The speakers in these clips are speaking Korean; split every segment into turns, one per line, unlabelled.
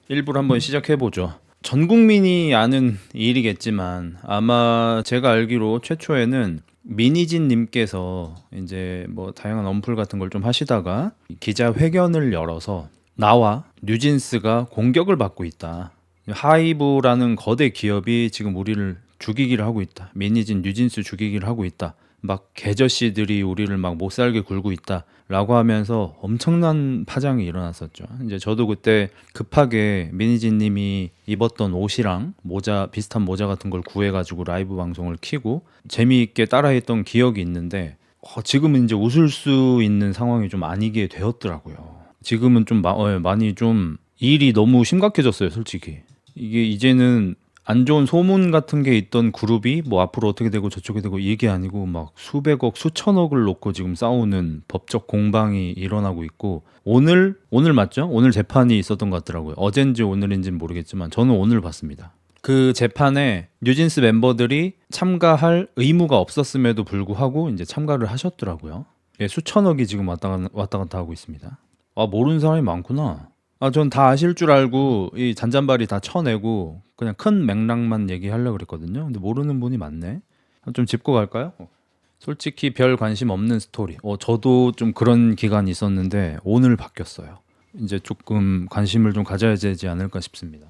1부를 한번 시작해보죠. 전 국민이 아는 일이겠지만 아마 제가 알기로 최초에는 미니진 님께서 이제 뭐 다양한 언플 같은 걸 좀 하시다가 기자회견을 열어서 나와 뉴진스가 공격을 받고 있다. 하이브라는 거대 기업이 지금 우리를 죽이기를 하고 있다. 미니진 뉴진스 죽이기를 하고 있다. 막 개저씨들이 우리를 막 못살게 굴고 있다라고 하면서 엄청난 파장이 일어났었죠. 이제 저도 그때 급하게 미니진님이 입었던 옷이랑 모자 비슷한 모자 같은 걸 구해가지고 라이브 방송을 켜고 재미있게 따라했던 기억이 있는데 지금은 이제 웃을 수 있는 상황이 좀 아니게 되었더라고요. 지금은 좀 많이 좀 일이 너무 심각해졌어요, 솔직히. 이게 이제는 안 좋은 소문 같은 게 있던 그룹이 뭐 앞으로 어떻게 되고 저쪽이 되고 이게 아니고 막 수백억 수천억을 놓고 지금 싸우는 법적 공방이 일어나고 있고 오늘 맞죠? 오늘 재판이 있었던 것 같더라고요. 어젠지 오늘인지는 모르겠지만 저는 오늘 봤습니다. 그 재판에 뉴진스 멤버들이 참가할 의무가 없었음에도 불구하고 이제 참가를 하셨더라고요. 예, 수천억이 지금 왔다 갔다 하고 있습니다. 아, 모르는 사람이 많구나. 아, 전 다 아실 줄 알고 이 잔잔바리 다 쳐내고 그냥 큰 맥락만 얘기하려고 그랬거든요. 근데 모르는 분이 많네. 좀 짚고 갈까요? 솔직히 별 관심 없는 스토리. 저도 좀 그런 기간이 있었는데 오늘 바뀌었어요. 이제 조금 관심을 좀 가져야 되지 않을까 싶습니다.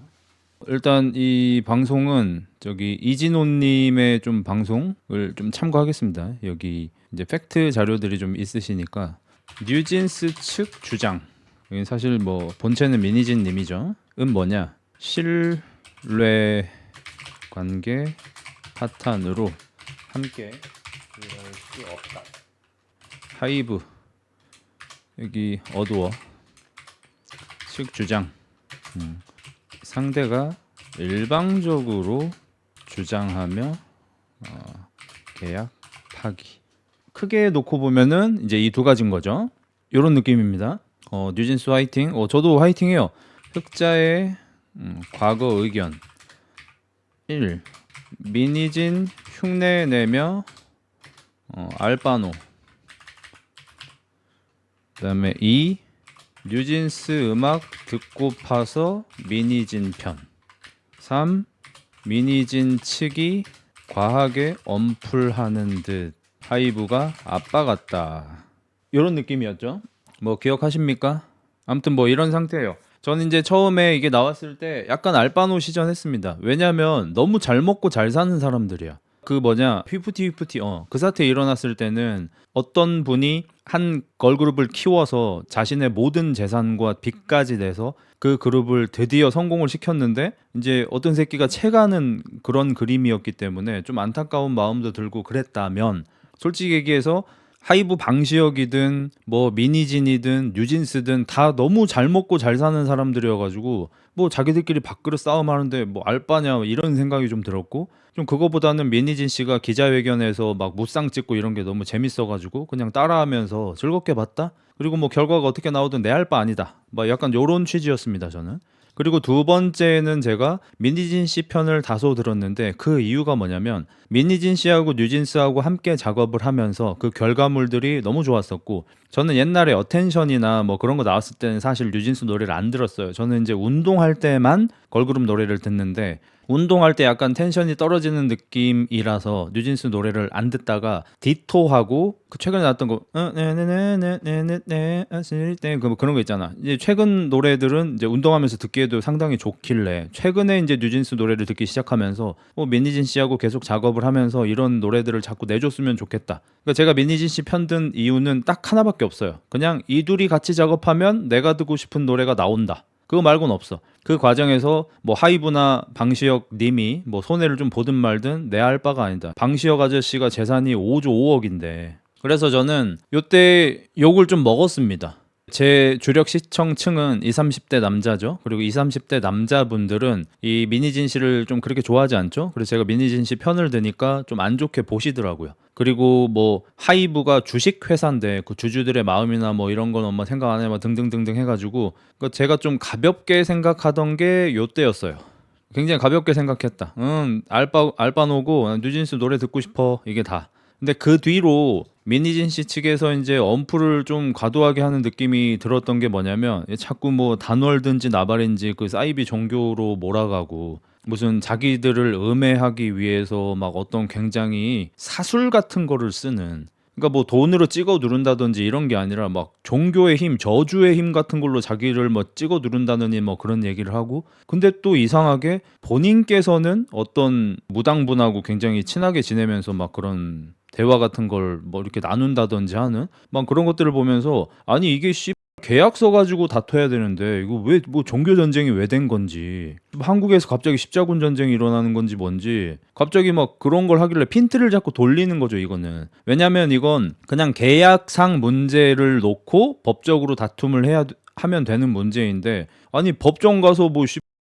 일단 이 방송은 저기 이진호님의 좀 방송을 좀 참고하겠습니다. 여기 이제 팩트 자료들이 좀 있으시니까 뉴진스 측 주장. 여기 사실 뭐 본체는 미니진 님이죠. 뭐냐? 신뢰 관계 파탄으로 함께 일할 수 없다. 하이브 여기 어두워 측 주장. 상대가 일방적으로 주장하며 계약 파기. 크게 놓고 보면은 이제 이 두 가지인 거죠. 이런 느낌입니다. 뉴진스 화이팅. 저도 화이팅해요. 흑자의 과거 의견 1. 미니진 흉내 내며 알바노. 그다음에 2. 뉴진스 음악 듣고 파서 미니진 편. 3. 미니진 측이 과하게 언플하는 듯 하이브가 아빠 같다. 이런 느낌이었죠. 뭐 기억하십니까? 아무튼 뭐 이런 상태예요. 저는 이제 처음에 이게 나왔을 때 약간 알바노 시전했습니다. 왜냐면 너무 잘 먹고 잘 사는 사람들이야. 그 뭐냐 피프티 그 사태 일어났을 때는 어떤 분이 한 걸그룹을 키워서 자신의 모든 재산과 빚까지 내서 그 그룹을 드디어 성공을 시켰는데 이제 어떤 새끼가 채가는 그런 그림이었기 때문에 좀 안타까운 마음도 들고 그랬다면 솔직히 얘기해서 하이브 방시혁이든 뭐 미니진이든 뉴진스든 다 너무 잘 먹고 잘 사는 사람들이어가지고 뭐 자기들끼리 밥그릇 싸움하는데 뭐 알바냐 이런 생각이 좀 들었고 좀 그거보다는 미니진 씨가 기자회견에서 막 무쌍 찍고 이런 게 너무 재밌어가지고 그냥 따라하면서 즐겁게 봤다. 그리고 뭐 결과가 어떻게 나오든 내 알바 아니다. 뭐 약간 요런 취지였습니다 저는. 그리고 두 번째는 제가 미니진 씨 편을 다소 들었는데 그 이유가 뭐냐면 미니진 씨하고 뉴진스하고 함께 작업을 하면서 그 결과물들이 너무 좋았었고 저는 옛날에 어텐션이나 뭐 그런 거 나왔을 때는 사실 뉴진스 노래를 안 들었어요. 저는 이제 운동할 때만 걸그룹 노래를 듣는데 운동할 때 약간 텐션이 떨어지는 느낌이라서 뉴진스 노래를 안 듣다가 디토하고 그 최근에 나왔던 거 그런 거 있잖아. 이제 최근 노래들은 이제 운동하면서 듣기에도 상당히 좋길래 최근에 이제 뉴진스 노래를 듣기 시작하면서 미니진 씨하고 계속 작업을 하면서 이런 노래들을 자꾸 내줬으면 좋겠다. 그러니까 제가 미니진 씨 편든 이유는 딱 하나밖에 없어요. 그냥 이 둘이 같이 작업하면 내가 듣고 싶은 노래가 나온다. 그거 말고는 없어. 그 과정에서 뭐 하이브나 방시혁 님이 뭐 손해를 좀 보든 말든 내 알 바가 아니다. 방시혁 아저씨가 재산이 5조 5억인데 그래서 저는 요때 욕을 좀 먹었습니다. 제 주력 시청층은 20, 30대 남자죠. 그리고 20, 30대 남자분들은 이 미니진 씨를 좀 그렇게 좋아하지 않죠. 그래서 제가 미니진 씨 편을 드니까 좀 안 좋게 보시더라고요. 그리고 뭐 하이브가 주식 회사인데 그 주주들의 마음이나 뭐 이런 건 엄마 생각 안 해, 막 등등등등 해가지고 제가 좀 가볍게 생각하던 게 요때였어요. 굉장히 가볍게 생각했다. 알바노고 뉴진스 노래 듣고 싶어 이게 다. 근데 그 뒤로 민희진 씨 측에서 이제 엄프를 좀 과도하게 하는 느낌이 들었던 게 뭐냐면 자꾸 뭐 단월든지 나발인지 그 사이비 종교로 몰아가고 무슨 자기들을 음해하기 위해서 막 어떤 굉장히 사술 같은 거를 쓰는, 그러니까 뭐 돈으로 찍어 누른다든지 이런 게 아니라 막 종교의 힘, 저주의 힘 같은 걸로 자기를 뭐 찍어 누른다느니 뭐 그런 얘기를 하고, 근데 또 이상하게 본인께서는 어떤 무당분하고 굉장히 친하게 지내면서 막 그런 대화 같은 걸 뭐 이렇게 나눈다든지 하는 막 그런 것들을 보면서, 아니 이게 계약서 가지고 다퉈야 되는데 이거 왜 뭐 종교 전쟁이 왜 된 건지, 한국에서 갑자기 십자군 전쟁이 일어나는 건지 뭔지 갑자기 막 그런 걸 하길래 핀트를 자꾸 돌리는 거죠 이거는. 왜냐면 이건 그냥 계약상 문제를 놓고 법적으로 다툼을 하면 되는 문제인데, 아니 법정 가서 뭐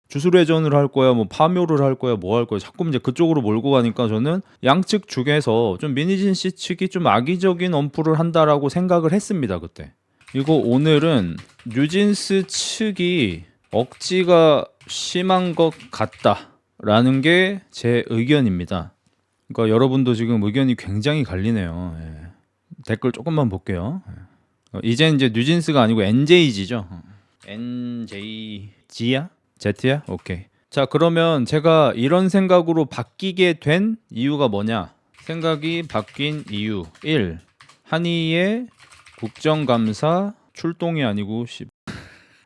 주술회전을 할 거야, 뭐 파묘를 할 거야, 뭐 할 거야, 자꾸 이제 그쪽으로 몰고 가니까 저는 양측 중에서 좀 민희진 씨 측이 좀 악의적인 엄프를 한다라고 생각을 했습니다 그때. 이거 오늘은 뉴진스 측이 억지가 심한 것 같다라는 게 제 의견입니다. 그러니까 여러분도 지금 의견이 굉장히 갈리네요. 예. 댓글 조금만 볼게요. 이젠 이제 뉴진스가 아니고 NJG죠. NJG야? Z야? 오케이. 자, 그러면 제가 이런 생각으로 바뀌게 된 이유가 뭐냐? 생각이 바뀐 이유 1. 한이의 국정감사 출동이 아니고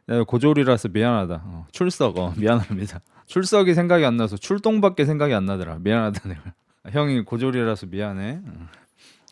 내가 고졸이라서 미안하다. 출석 미안합니다. 출석이 생각이 안 나서 출동밖에 생각이 안 나더라. 미안하다 내가. 형이 고졸이라서 미안해.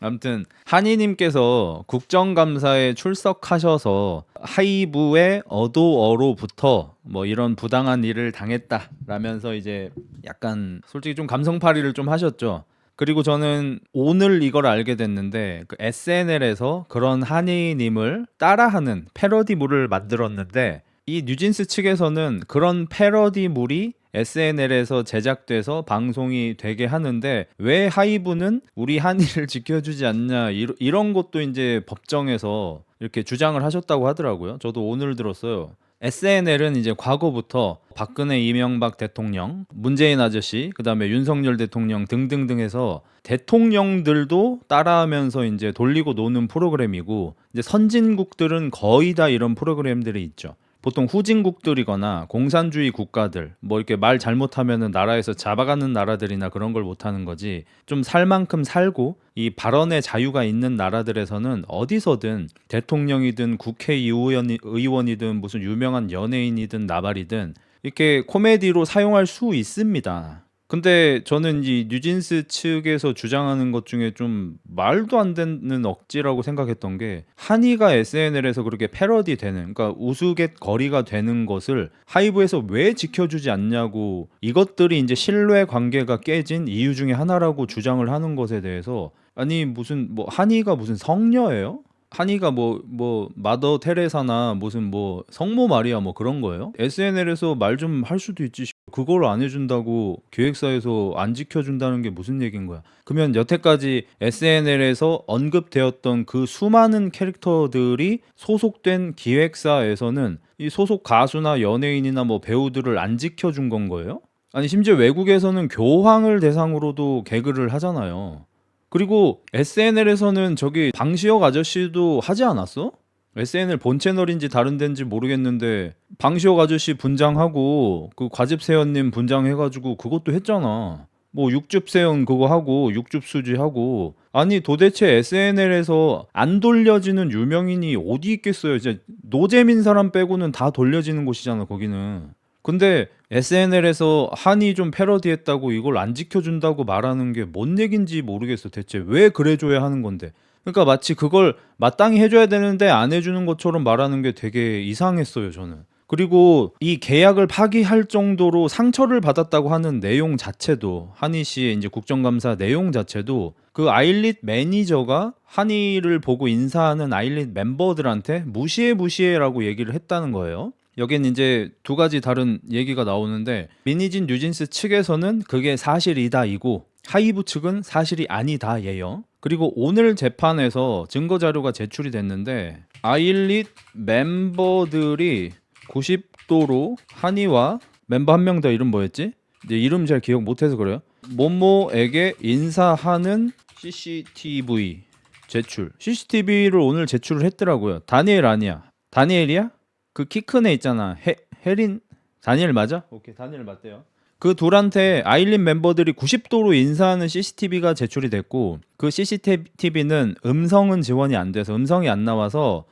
아무튼 한이님께서 국정감사에 출석하셔서 하이브의 어도어로부터 뭐 이런 부당한 일을 당했다라면서 이제 약간 솔직히 좀 감성팔이를 좀 하셨죠. 그리고 저는 오늘 이걸 알게 됐는데 그 SNL에서 그런 한이님을 따라하는 패러디물을 만들었는데, 이 뉴진스 측에서는 그런 패러디물이 SNL에서 제작돼서 방송이 되게 하는데 왜 하이브는 우리 한이를 지켜주지 않냐, 이런 것도 이제 법정에서 이렇게 주장을 하셨다고 하더라고요. 저도 오늘 들었어요. SNL은 이제 과거부터 박근혜, 이명박 대통령, 문재인 아저씨, 그다음에 윤석열 대통령 등등등 해서 대통령들도 따라하면서 이제 돌리고 노는 프로그램이고, 이제 선진국들은 거의 다 이런 프로그램들이 있죠. 보통 후진국들이거나 공산주의 국가들, 뭐 이렇게 말 잘못하면은 나라에서 잡아가는 나라들이나 그런 걸 못하는 거지, 좀 살 만큼 살고 이 발언의 자유가 있는 나라들에서는 어디서든 대통령이든 국회의원이든 무슨 유명한 연예인이든 나발이든 이렇게 코미디로 사용할 수 있습니다. 근데 저는 이 뉴진스 측에서 주장하는 것 중에 좀 말도 안 되는 억지라고 생각했던 게, 한이가 SNL에서 그렇게 패러디 되는, 그러니까 우스갯거리가 되는 것을 하이브에서 왜 지켜주지 않냐고, 이것들이 이제 신뢰 관계가 깨진 이유 중에 하나라고 주장을 하는 것에 대해서, 아니 무슨 뭐 한이가 무슨 성녀예요? 한이가 뭐 마더 테레사나 무슨 뭐 성모 마리아 뭐 그런 거예요? SNL에서 말 좀 할 수도 있지. 그걸 안 해준다고 기획사에서 안 지켜준다는 게 무슨 얘기인 거야? 그러면 여태까지 SNL에서 언급되었던 그 수많은 캐릭터들이 소속된 기획사에서는 이 소속 가수나 연예인이나 뭐 배우들을 안 지켜준 건 거예요? 아니 심지어 외국에서는 교황을 대상으로도 개그를 하잖아요. 그리고 SNL에서는 저기 방시혁 아저씨도 하지 않았어? SNL 본 채널인지 다른 데인지 모르겠는데 방시혁 아저씨 분장하고 그 과즙세연님 분장해가지고 그것도 했잖아. 뭐 육즙세연 그거 하고 육즙수지 하고. 아니 도대체 SNL에서 안 돌려지는 유명인이 어디 있겠어요. 이제 노잼인 사람 빼고는 다 돌려지는 곳이잖아 거기는. 근데 SNL에서 한이 좀 패러디했다고 이걸 안 지켜준다고 말하는 게 뭔 얘긴지 모르겠어. 대체 왜 그래줘야 하는 건데. 그러니까 마치 그걸 마땅히 해줘야 되는데 안 해주는 것처럼 말하는 게 되게 이상했어요 저는. 그리고 이 계약을 파기할 정도로 상처를 받았다고 하는 내용 자체도, 한이 씨의 이제 국정감사 내용 자체도 그 아일릿 매니저가 한이를 보고 인사하는 아일릿 멤버들한테 무시해라고 얘기를 했다는 거예요. 여긴 이제 두 가지 다른 얘기가 나오는데, 민희진 뉴진스 측에서는 그게 사실이다 이고, 하이브 측은 사실이 아니다 예요. 그리고 오늘 재판에서 증거 자료가 제출이 됐는데, 아일릿 멤버들이 90도로 한이와 멤버 한 명 더 이름 뭐였지? 이름 잘 기억 못해서 그래요. 모모에게 인사하는 CCTV 제출. CCTV를 오늘 제출을 했더라고요. 다니엘 아니야. 다니엘이야? 그 키 큰 애 있잖아. 해린 다니엘 맞아? 오케이, 다니엘 맞대요. 그 둘한테 아일린 멤버들이 90도로 인사하는 CCTV가 제출이 됐고, 그 CCTV는 음성은 지원이 안 돼서 음성이 안 나와서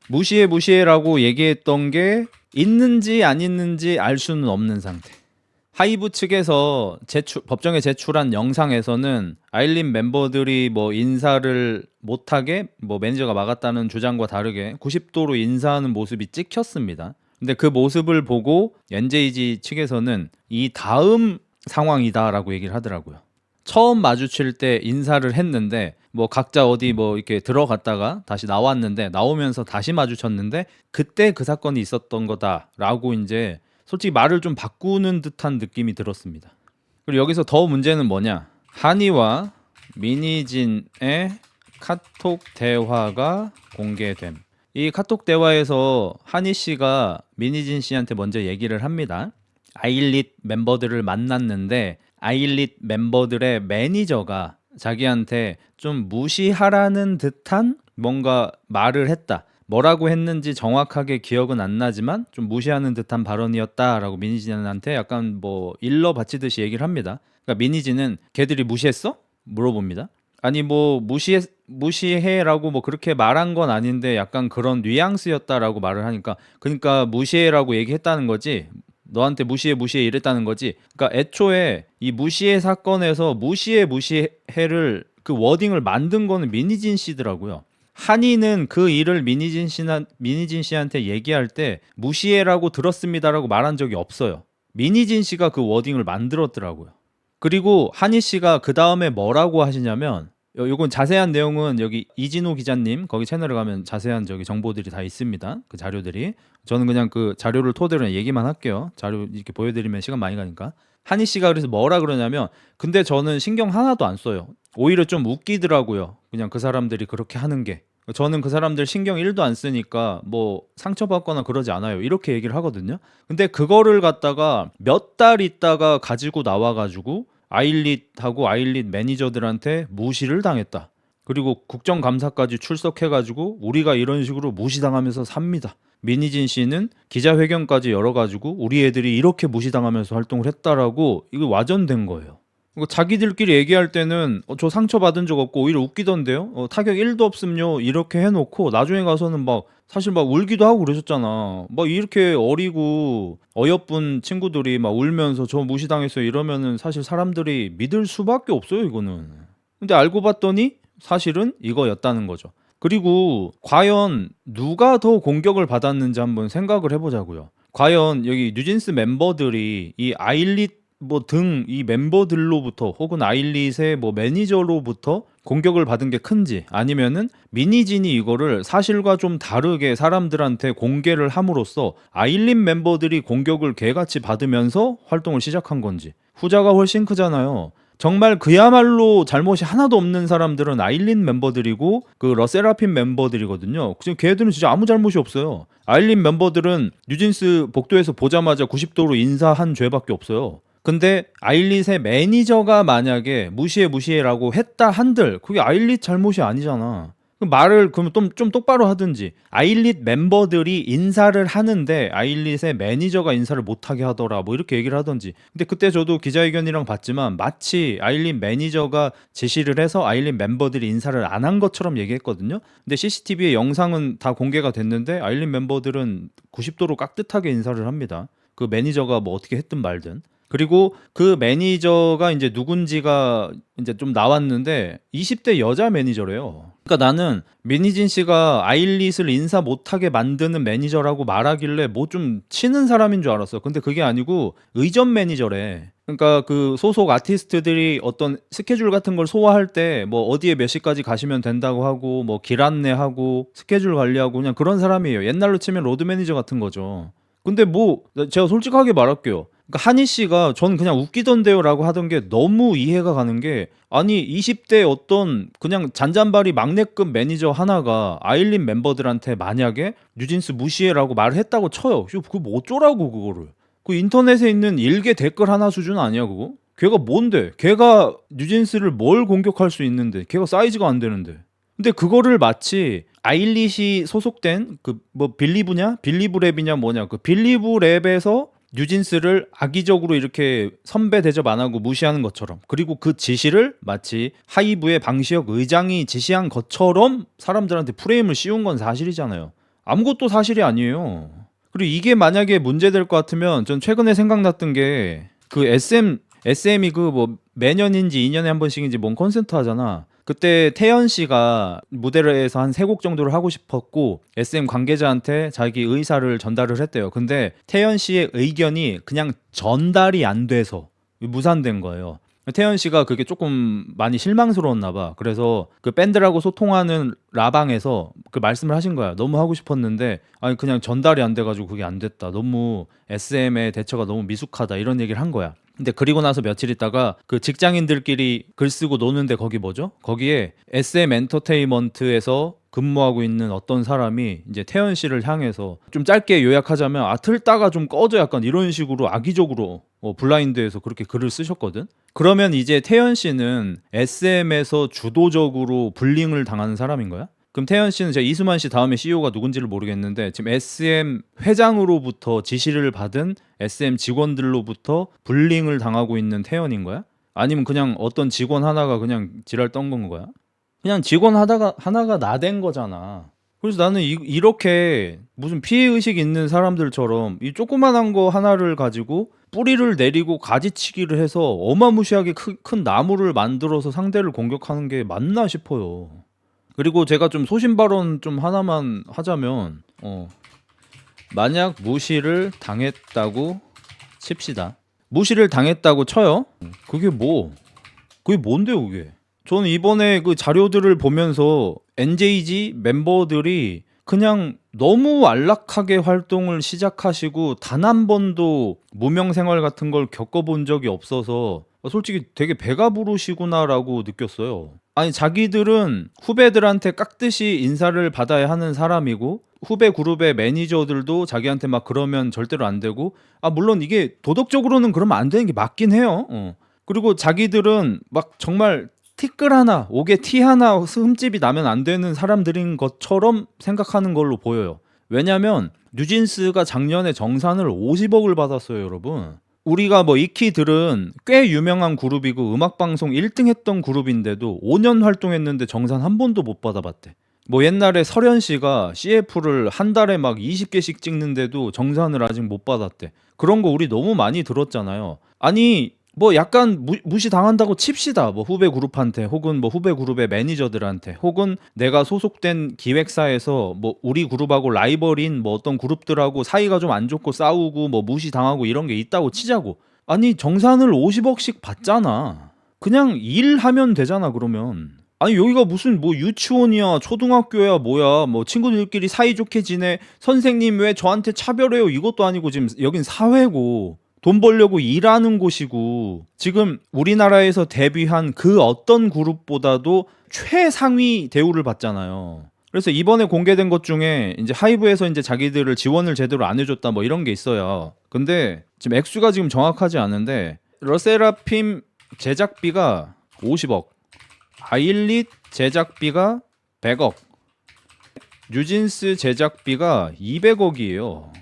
무시해라고 얘기했던 게 있는지 안 있는지 알 수는 없는 상태. 하이브 측에서 법정에 제출한 영상에서는 아일린 멤버들이 뭐 인사를 못하게 뭐 매니저가 막았다는 주장과 다르게 90도로 인사하는 모습이 찍혔습니다. 근데 그 모습을 보고 NJG 측에서는 이 다음 상황이다라고 얘기를 하더라고요. 처음 마주칠 때 인사를 했는데 뭐 각자 어디 뭐 이렇게 들어갔다가 다시 나왔는데 나오면서 다시 마주쳤는데 그때 그 사건이 있었던 거다라고 이제 솔직히 말을 좀 바꾸는 듯한 느낌이 들었습니다. 그리고 여기서 더 문제는 뭐냐? 한이와 미니진의 카톡 대화가 공개됨. 이 카톡 대화에서 한이 씨가 미니진 씨한테 먼저 얘기를 합니다. 아일릿 멤버들을 만났는데 아일릿 멤버들의 매니저가 자기한테 좀 무시하라는 듯한 뭔가 말을 했다. 뭐라고 했는지 정확하게 기억은 안 나지만 좀 무시하는 듯한 발언이었다라고 미니진한테 약간 뭐 일러 바치듯이 얘기를 합니다. 그러니까 미니진은 걔들이 무시했어? 물어봅니다. 아니 뭐 무시해라고 뭐 그렇게 말한 건 아닌데 약간 그런 뉘앙스였다라고 말을 하니까, 그러니까 무시해라고 얘기했다는 거지. 너한테 무시해 이랬다는 거지. 그러니까 애초에 이 무시해 사건에서 무시해를 그 워딩을 만든 거는 미니진 씨더라고요. 한이는 그 일을 미니진 씨한테 얘기할 때 무시해라고 들었습니다라고 말한 적이 없어요. 미니진 씨가 그 워딩을 만들었더라고요. 그리고 한이 씨가 그 다음에 뭐라고 하시냐면, 요건 자세한 내용은 여기 이진호 기자님 거기 채널에 가면 자세한 저기 정보들이 다 있습니다. 그 자료들이. 저는 그냥 그 자료를 토대로 얘기만 할게요. 자료 이렇게 보여드리면 시간 많이 가니까. 한이 씨가 그래서 뭐라 그러냐면, 근데 저는 신경 하나도 안 써요. 오히려 좀 웃기더라고요. 그냥 그 사람들이 그렇게 하는 게. 저는 그 사람들 신경 1도 안 쓰니까 뭐 상처받거나 그러지 않아요. 이렇게 얘기를 하거든요. 근데 그거를 갖다가 몇 달 있다가 가지고 나와가지고 아일릿하고 아일릿 매니저들한테 무시를 당했다. 그리고 국정감사까지 출석해가지고 우리가 이런 식으로 무시당하면서 삽니다. 미니진 씨는 기자회견까지 열어가지고 우리 애들이 이렇게 무시당하면서 활동을 했다라고 이거 와전된 거예요. 자기들끼리 얘기할 때는 저 상처받은 적 없고 오히려 웃기던데요? 타격 1도 없음요 이렇게 해놓고 나중에 가서는 막 사실 막 울기도 하고 그러셨잖아. 막 이렇게 어리고 어여쁜 친구들이 막 울면서 저 무시당했어요 이러면은 사실 사람들이 믿을 수밖에 없어요 이거는. 근데 알고 봤더니 사실은 이거였다는 거죠. 그리고 과연 누가 더 공격을 받았는지 한번 생각을 해보자고요. 과연 여기 뉴진스 멤버들이 이 아일릿 뭐 등 이 멤버들로부터 혹은 아일릿의 뭐 매니저로부터 공격을 받은 게 큰지, 아니면은 미니진이 이거를 사실과 좀 다르게 사람들한테 공개를 함으로써 아일릿 멤버들이 공격을 개같이 받으면서 활동을 시작한 건지. 후자가 훨씬 크잖아요. 정말 그야말로 잘못이 하나도 없는 사람들은 아일릿 멤버들이고 그 러세라핌 멤버들이거든요. 지금 걔들은 진짜 아무 잘못이 없어요. 아일릿 멤버들은 뉴진스 복도에서 보자마자 90도로 인사한 죄밖에 없어요. 근데 아일릿의 매니저가 만약에 무시해라고 했다 한들 그게 아일릿 잘못이 아니잖아. 말을 그러면 좀 똑바로 하든지. 아일릿 멤버들이 인사를 하는데 아일릿의 매니저가 인사를 못하게 하더라 뭐 이렇게 얘기를 하든지. 근데 그때 저도 기자회견이랑 봤지만 마치 아일릿 매니저가 지시를 해서 아일릿 멤버들이 인사를 안 한 것처럼 얘기했거든요. 근데 CCTV의 영상은 다 공개가 됐는데 아일릿 멤버들은 90도로 깍듯하게 인사를 합니다. 그 매니저가 뭐 어떻게 했든 말든. 그리고 그 매니저가 이제 누군지가 이제 좀 나왔는데 20대 여자 매니저래요. 그러니까 나는 미니진 씨가 아일릿을 인사 못하게 만드는 매니저라고 말하길래 뭐 좀 치는 사람인 줄 알았어. 근데 그게 아니고 의전 매니저래. 그러니까 그 소속 아티스트들이 어떤 스케줄 같은 걸 소화할 때 뭐 어디에 몇 시까지 가시면 된다고 하고 뭐 길 안내하고 스케줄 관리하고 그냥 그런 사람이에요. 옛날로 치면 로드 매니저 같은 거죠. 근데 뭐 제가 솔직하게 말할게요. 그러니까 한희 씨가 전 그냥 웃기던데요라고 하던 게 너무 이해가 가는 게, 아니 20대 어떤 그냥 잔잔바리 막내급 매니저 하나가 아일릿 멤버들한테 만약에 뉴진스 무시해라고 말을 했다고 쳐요. 그거 뭐 어쩌라고 그거를. 그 인터넷에 있는 일개 댓글 하나 수준 아니야 그거? 걔가 뭔데? 걔가 뉴진스를 뭘 공격할 수 있는데? 걔가 사이즈가 안 되는데. 근데 그거를 마치 아일릿이 소속된 그 뭐 빌리브냐? 빌리브랩이냐 뭐냐? 그 빌리브랩에서 뉴진스를 악의적으로 이렇게 선배 대접 안 하고 무시하는 것처럼, 그리고 그 지시를 마치 하이브의 방시혁 의장이 지시한 것처럼 사람들한테 프레임을 씌운 건 사실이잖아요. 아무것도 사실이 아니에요. 그리고 이게 만약에 문제될 것 같으면 전 최근에 생각났던 게 그 SM이 그 뭐 매년인지 2년에 한 번씩인지 뭔 콘서트 하잖아. 그때 태연 씨가 무대에서 한 3곡 정도를 하고 싶었고 SM 관계자한테 자기 의사를 전달을 했대요. 근데 태연 씨의 의견이 그냥 전달이 안 돼서 무산된 거예요. 태연 씨가 그게 조금 많이 실망스러웠나 봐. 그래서 그 밴드라고 소통하는 라방에서 그 말씀을 하신 거야. 너무 하고 싶었는데 아니 그냥 전달이 안 돼가지고 그게 안 됐다. 너무 SM의 대처가 너무 미숙하다. 이런 얘기를 한 거야. 근데 그리고 나서 며칠 있다가 그 직장인들끼리 글 쓰고 노는데 거기 뭐죠? 거기에 SM 엔터테인먼트에서 근무하고 있는 어떤 사람이 이제 태연 씨를 향해서 좀 짧게 요약하자면 틀다가 좀 꺼져 약간 이런 식으로 악의적으로 블라인드에서 그렇게 글을 쓰셨거든. 그러면 이제 태연 씨는 SM에서 주도적으로 불링을 당하는 사람인 거야? 그럼 태연 씨는 제가 이수만 씨 다음에 CEO가 누군지를 모르겠는데 지금 SM 회장으로부터 지시를 받은 SM 직원들로부터 불링을 당하고 있는 태연인 거야? 아니면 그냥 어떤 직원 하나가 그냥 지랄 떤 건 거야? 그냥 직원 하나가 나댄 거잖아. 그래서 나는 이렇게 무슨 피해의식 있는 사람들처럼 이 조그만한 거 하나를 가지고 뿌리를 내리고 가지치기를 해서 어마무시하게 큰 나무를 만들어서 상대를 공격하는 게 맞나 싶어요. 그리고 제가 좀 소신 발언 좀 하나만 하자면 만약 무시를 당했다고 칩시다. 무시를 당했다고 쳐요. 그게 뭔데요, 그게? 저는 이번에 그 자료들을 보면서 NJG 멤버들이 그냥 너무 안락하게 활동을 시작하시고 단 한 번도 무명 생활 같은 걸 겪어본 적이 없어서 솔직히 되게 배가 부르시구나라고 느꼈어요. 아니 자기들은 후배들한테 깍듯이 인사를 받아야 하는 사람이고 후배 그룹의 매니저들도 자기한테 막 그러면 절대로 안 되고 물론 이게 도덕적으로는 그러면 안 되는 게 맞긴 해요. 그리고 자기들은 막 정말 티끌 하나, 옥에 티 하나 흠집이 나면 안 되는 사람들인 것처럼 생각하는 걸로 보여요. 왜냐면 뉴진스가 작년에 정산을 50억을 받았어요, 여러분. 우리가 뭐 이키들은 꽤 유명한 그룹이고 음악방송 1등 했던 그룹인데도 5년 활동했는데 정산 한 번도 못 받아봤대. 뭐 옛날에 설현 씨가 CF를 한 달에 막 20개씩 찍는데도 정산을 아직 못 받았대. 그런 거 우리 너무 많이 들었잖아요. 아니 뭐 약간 무시당한다고 칩시다. 뭐 후배 그룹한테 혹은 뭐 후배 그룹의 매니저들한테 혹은 내가 소속된 기획사에서 뭐 우리 그룹하고 라이벌인 뭐 어떤 그룹들하고 사이가 좀 안 좋고 싸우고 뭐 무시당하고 이런 게 있다고 치자고. 아니 정산을 50억씩 받잖아. 그냥 일하면 되잖아 그러면. 아니 여기가 무슨 뭐 유치원이야 초등학교야 뭐야 뭐 친구들끼리 사이좋게 지내 선생님 왜 저한테 차별해요 이것도 아니고 지금 여긴 사회고 돈 벌려고 일하는 곳이고 지금 우리나라에서 데뷔한 그 어떤 그룹보다도 최상위 대우를 받잖아요. 그래서 이번에 공개된 것 중에 이제 하이브에서 이제 자기들을 지원을 제대로 안 해줬다 뭐 이런 게 있어요. 근데 지금 액수가 지금 정확하지 않은데 러세라핌 제작비가 50억, 아일릿 제작비가 100억, 뉴진스 제작비가 200억이에요.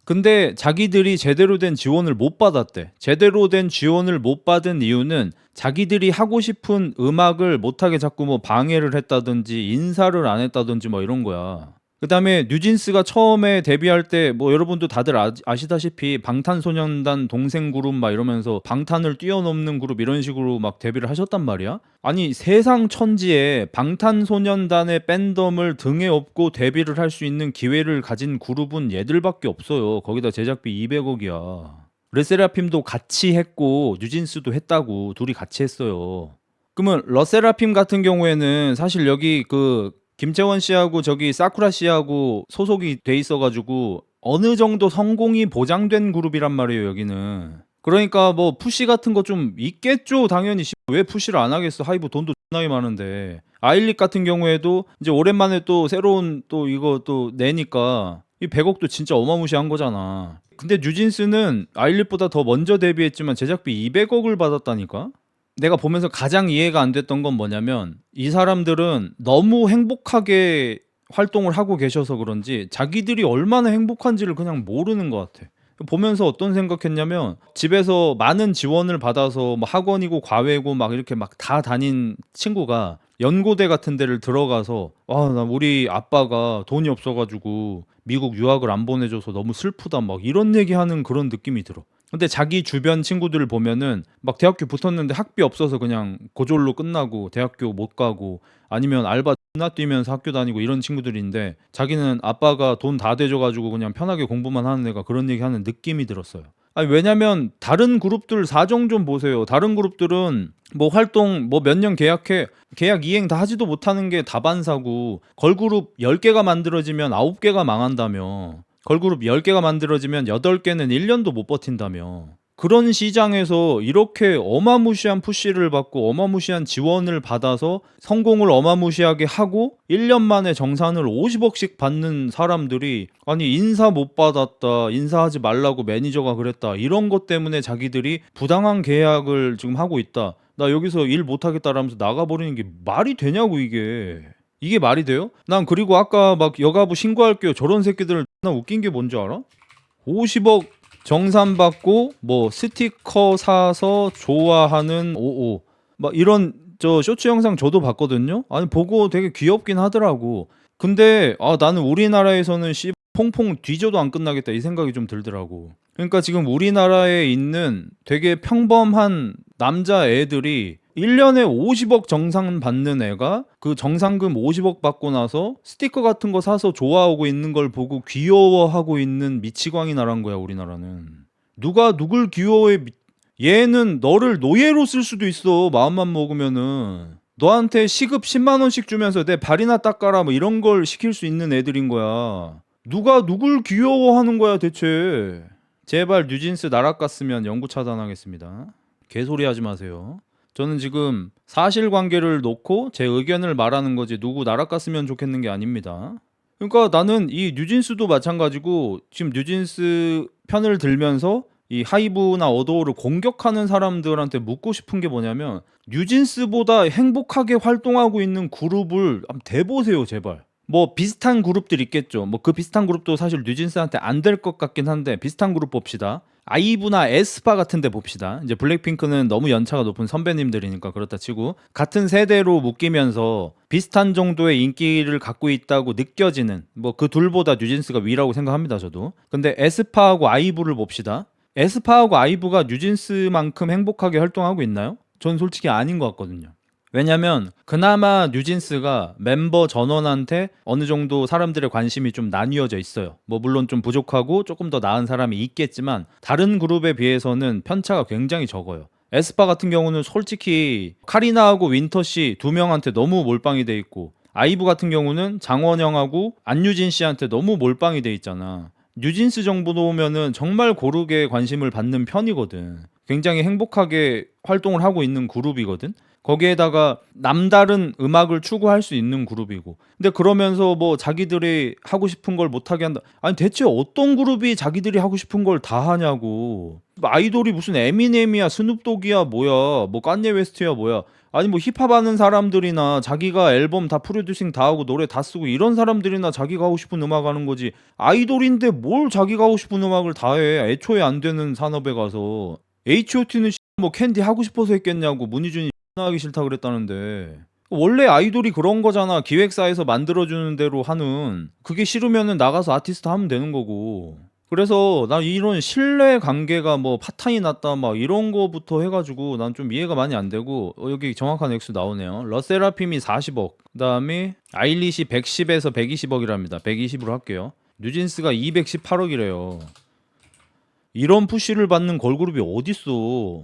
근데 자기들이 제대로 된 지원을 못 받았대. 제대로 된 지원을 못 받은 이유는 자기들이 하고 싶은 음악을 못하게 자꾸 뭐 방해를 했다든지 인사를 안 했다든지 뭐 이런 거야. 그 다음에 뉴진스가 처음에 데뷔할 때 뭐 여러분도 다들 아시다시피 방탄소년단 동생 그룹 막 이러면서 방탄을 뛰어넘는 그룹 이런 식으로 막 데뷔를 하셨단 말이야. 아니 세상 천지에 방탄소년단의 팬덤을 등에 업고 데뷔를 할 수 있는 기회를 가진 그룹은 얘들밖에 없어요. 거기다 제작비 200억이야. 르세라핌도 같이 했고 뉴진스도 했다고 둘이 같이 했어요. 그러면 러세라핌 같은 경우에는 사실 여기 그 김채원 씨하고 저기 사쿠라 씨하고 소속이 돼 있어가지고 어느 정도 성공이 보장된 그룹이란 말이에요 여기는. 그러니까 뭐 푸시 같은 거 좀 있겠죠 당연히. 왜 푸시를 안 하겠어. 하이브 돈도 존나게 많은데. 아일릿 같은 경우에도 이제 오랜만에 또 새로운 또 이거 또 내니까 이 100억도 진짜 어마무시한 거잖아. 근데 뉴진스는 아일릿보다 더 먼저 데뷔했지만 제작비 200억을 받았다니까? 내가 보면서 가장 이해가 안 됐던 건 뭐냐면 이 사람들은 너무 행복하게 활동을 하고 계셔서 그런지 자기들이 얼마나 행복한지를 그냥 모르는 것 같아. 보면서 어떤 생각했냐면 집에서 많은 지원을 받아서 뭐 학원이고 과외고 막 이렇게 막 다 다닌 친구가 연고대 같은 데를 들어가서 나 우리 아빠가 돈이 없어가지고 미국 유학을 안 보내줘서 너무 슬프다 막 이런 얘기하는 그런 느낌이 들어. 근데 자기 주변 친구들을 보면은 막 대학교 붙었는데 학비 없어서 그냥 고졸로 끝나고 대학교 못 가고 아니면 알바 존나 뛰면서 학교 다니고 이런 친구들인데 자기는 아빠가 돈 다 대줘가지고 그냥 편하게 공부만 하는 애가 그런 얘기하는 느낌이 들었어요. 아니 왜냐면 다른 그룹들 사정 좀 보세요. 다른 그룹들은 뭐 활동 뭐 몇 년 계약해 계약 이행 다 하지도 못하는 게 다반사고 걸그룹 10개가 만들어지면 9개가 망한다며 걸그룹 10개가 만들어지면 8개는 1년도 못 버틴다며 그런 시장에서 이렇게 어마무시한 푸시를 받고 어마무시한 지원을 받아서 성공을 어마무시하게 하고 1년 만에 정산을 50억씩 받는 사람들이 아니 인사 못 받았다 인사하지 말라고 매니저가 그랬다 이런 것 때문에 자기들이 부당한 계약을 지금 하고 있다 나 여기서 일 못하겠다라면서 나가버리는 게 말이 되냐고 이게 말이 돼요? 난 그리고 아까 막 여가부 신고할게요 저런 새끼들 나 웃긴 게 뭔지 알아? 50억 정산받고 뭐 스티커 사서 좋아하는 오오 막 이런 저 쇼츠 영상 저도 봤거든요. 아니 보고 되게 귀엽긴 하더라고. 근데 나는 우리나라에서는 퐁퐁 뒤져도 안 끝나겠다 이 생각이 좀 들더라고. 그러니까 지금 우리나라에 있는 되게 평범한 남자 애들이 1년에 50억 정산 받는 애가 그 정산금 50억 받고 나서 스티커 같은 거 사서 좋아하고 있는 걸 보고 귀여워하고 있는 미치광이 나란 거야 우리나라는. 누가 누굴 귀여워해. 얘는 너를 노예로 쓸 수도 있어 마음만 먹으면은. 너한테 시급 10만 원씩 주면서 내 발이나 닦아라 뭐 이런 걸 시킬 수 있는 애들인 거야. 누가 누굴 귀여워하는 거야 대체. 제발 뉴진스 나락 갔으면 영구 차단하겠습니다. 개소리 하지 마세요. 저는 지금 사실관계를 놓고 제 의견을 말하는 거지 누구 나락 갔으면 좋겠는 게 아닙니다. 그러니까 나는 이 뉴진스도 마찬가지고 지금 뉴진스 편을 들면서 이 하이브나 어도어를 공격하는 사람들한테 묻고 싶은 게 뭐냐면 뉴진스보다 행복하게 활동하고 있는 그룹을 한번 대보세요 제발. 뭐 비슷한 그룹들 있겠죠. 뭐 그 비슷한 그룹도 사실 뉴진스한테 안 될 것 같긴 한데 비슷한 그룹 봅시다. 아이브나 에스파 같은 데 봅시다. 이제 블랙핑크는 너무 연차가 높은 선배님들이니까 그렇다 치고 같은 세대로 묶이면서 비슷한 정도의 인기를 갖고 있다고 느껴지는 뭐 그 둘보다 뉴진스가 위라고 생각합니다 저도. 근데 에스파하고 아이브를 봅시다. 에스파하고 아이브가 뉴진스만큼 행복하게 활동하고 있나요? 전 솔직히 아닌 것 같거든요. 왜냐면 그나마 뉴진스가 멤버 전원한테 어느 정도 사람들의 관심이 좀 나뉘어져 있어요. 뭐 물론 좀 부족하고 조금 더 나은 사람이 있겠지만 다른 그룹에 비해서는 편차가 굉장히 적어요. 에스파 같은 경우는 솔직히 카리나하고 윈터씨 두 명한테 너무 몰빵이 돼 있고 아이브 같은 경우는 장원영하고 안유진 씨한테 너무 몰빵이 돼 있잖아. 뉴진스 정도면은 정말 고르게 관심을 받는 편이거든. 굉장히 행복하게 활동을 하고 있는 그룹이거든. 거기에다가 남다른 음악을 추구할 수 있는 그룹이고. 근데 그러면서 뭐 자기들이 하고 싶은 걸 못하게 한다. 아니 대체 어떤 그룹이 자기들이 하고 싶은 걸 다 하냐고. 아이돌이 무슨 에미넴이야 스눕독이야 뭐야 뭐 칸예 웨스트야 뭐야. 아니 뭐 힙합 하는 사람들이나 자기가 앨범 다 프로듀싱 다 하고 노래 다 쓰고 이런 사람들이나 자기가 하고 싶은 음악 하는 거지. 아이돌인데 뭘 자기가 하고 싶은 음악을 다 해. 애초에 안 되는 산업에 가서. H.O.T는 뭐 캔디 하고 싶어서 했겠냐고. 문희준이 하기 싫다 그랬다는데. 원래 아이돌이 그런 거잖아. 기획사에서 만들어주는 대로 하는. 그게 싫으면은 나가서 아티스트 하면 되는 거고. 그래서 난 이런 신뢰 관계가 뭐 파탄이 났다 막 이런 거부터 해가지고 난 좀 이해가 많이 안 되고. 여기 정확한 액수 나오네요. 러세라핌이 40억, 그다음에 아일릿이 110에서 120억이랍니다 120으로 할게요. 뉴진스가 218억이래요 이런 푸시를 받는 걸그룹이 어딨어.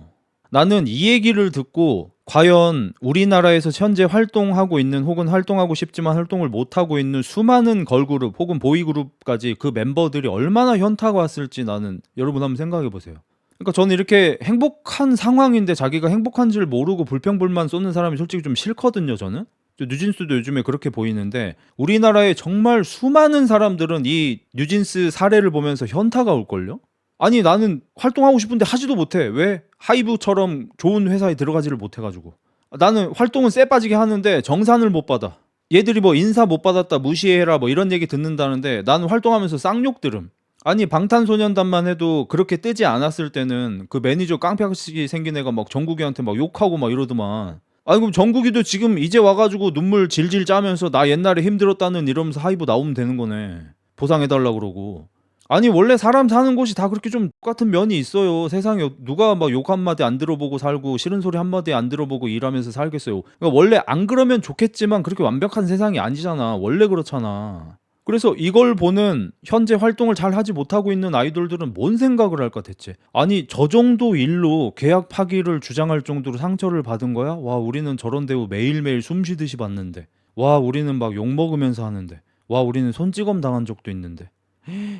나는 이 얘기를 듣고 과연 우리나라에서 현재 활동하고 있는 혹은 활동하고 싶지만 활동을 못하고 있는 수많은 걸그룹 혹은 보이그룹까지 그 멤버들이 얼마나 현타가 왔을지 나는 여러분 한번 생각해 보세요. 그러니까 저는 이렇게 행복한 상황인데 자기가 행복한 줄 모르고 불평불만 쏟는 사람이 솔직히 좀 싫거든요 저는. 뉴진스도 요즘에 그렇게 보이는데 우리나라에 정말 수많은 사람들은 이 뉴진스 사례를 보면서 현타가 올걸요? 아니 나는 활동하고 싶은데 하지도 못해. 왜? 하이브처럼 좋은 회사에 들어가지를 못해가지고. 나는 활동은 쎄 빠지게 하는데 정산을 못 받아. 얘들이 뭐 인사 못 받았다 무시해라 뭐 이런 얘기 듣는다는데 나는 활동하면서 쌍욕 들음. 아니 방탄소년단만 해도 그렇게 뜨지 않았을 때는 그 매니저 깡패같이 생긴 애가 막 정국이한테 막 욕하고 막 이러더만. 아니 그럼 정국이도 지금 이제 와가지고 눈물 질질 짜면서 나 옛날에 힘들었다는 이러면서 하이브 나오면 되는 거네. 보상해달라 그러고. 아니 원래 사람 사는 곳이 다 그렇게 좀 똑같은 면이 있어요. 세상에 누가 막 욕 한마디 안 들어보고 살고 싫은 소리 한마디 안 들어보고 일하면서 살겠어요. 그러니까 원래 안 그러면 좋겠지만 그렇게 완벽한 세상이 아니잖아. 원래 그렇잖아. 그래서 이걸 보는 현재 활동을 잘 하지 못하고 있는 아이돌들은 뭔 생각을 할까 대체. 아니 저 정도 일로 계약 파기를 주장할 정도로 상처를 받은 거야? 와 우리는 저런 대우 매일매일 숨쉬듯이 받는데. 와 우리는 막 욕먹으면서 하는데. 와 우리는 손찌검 당한 적도 있는데.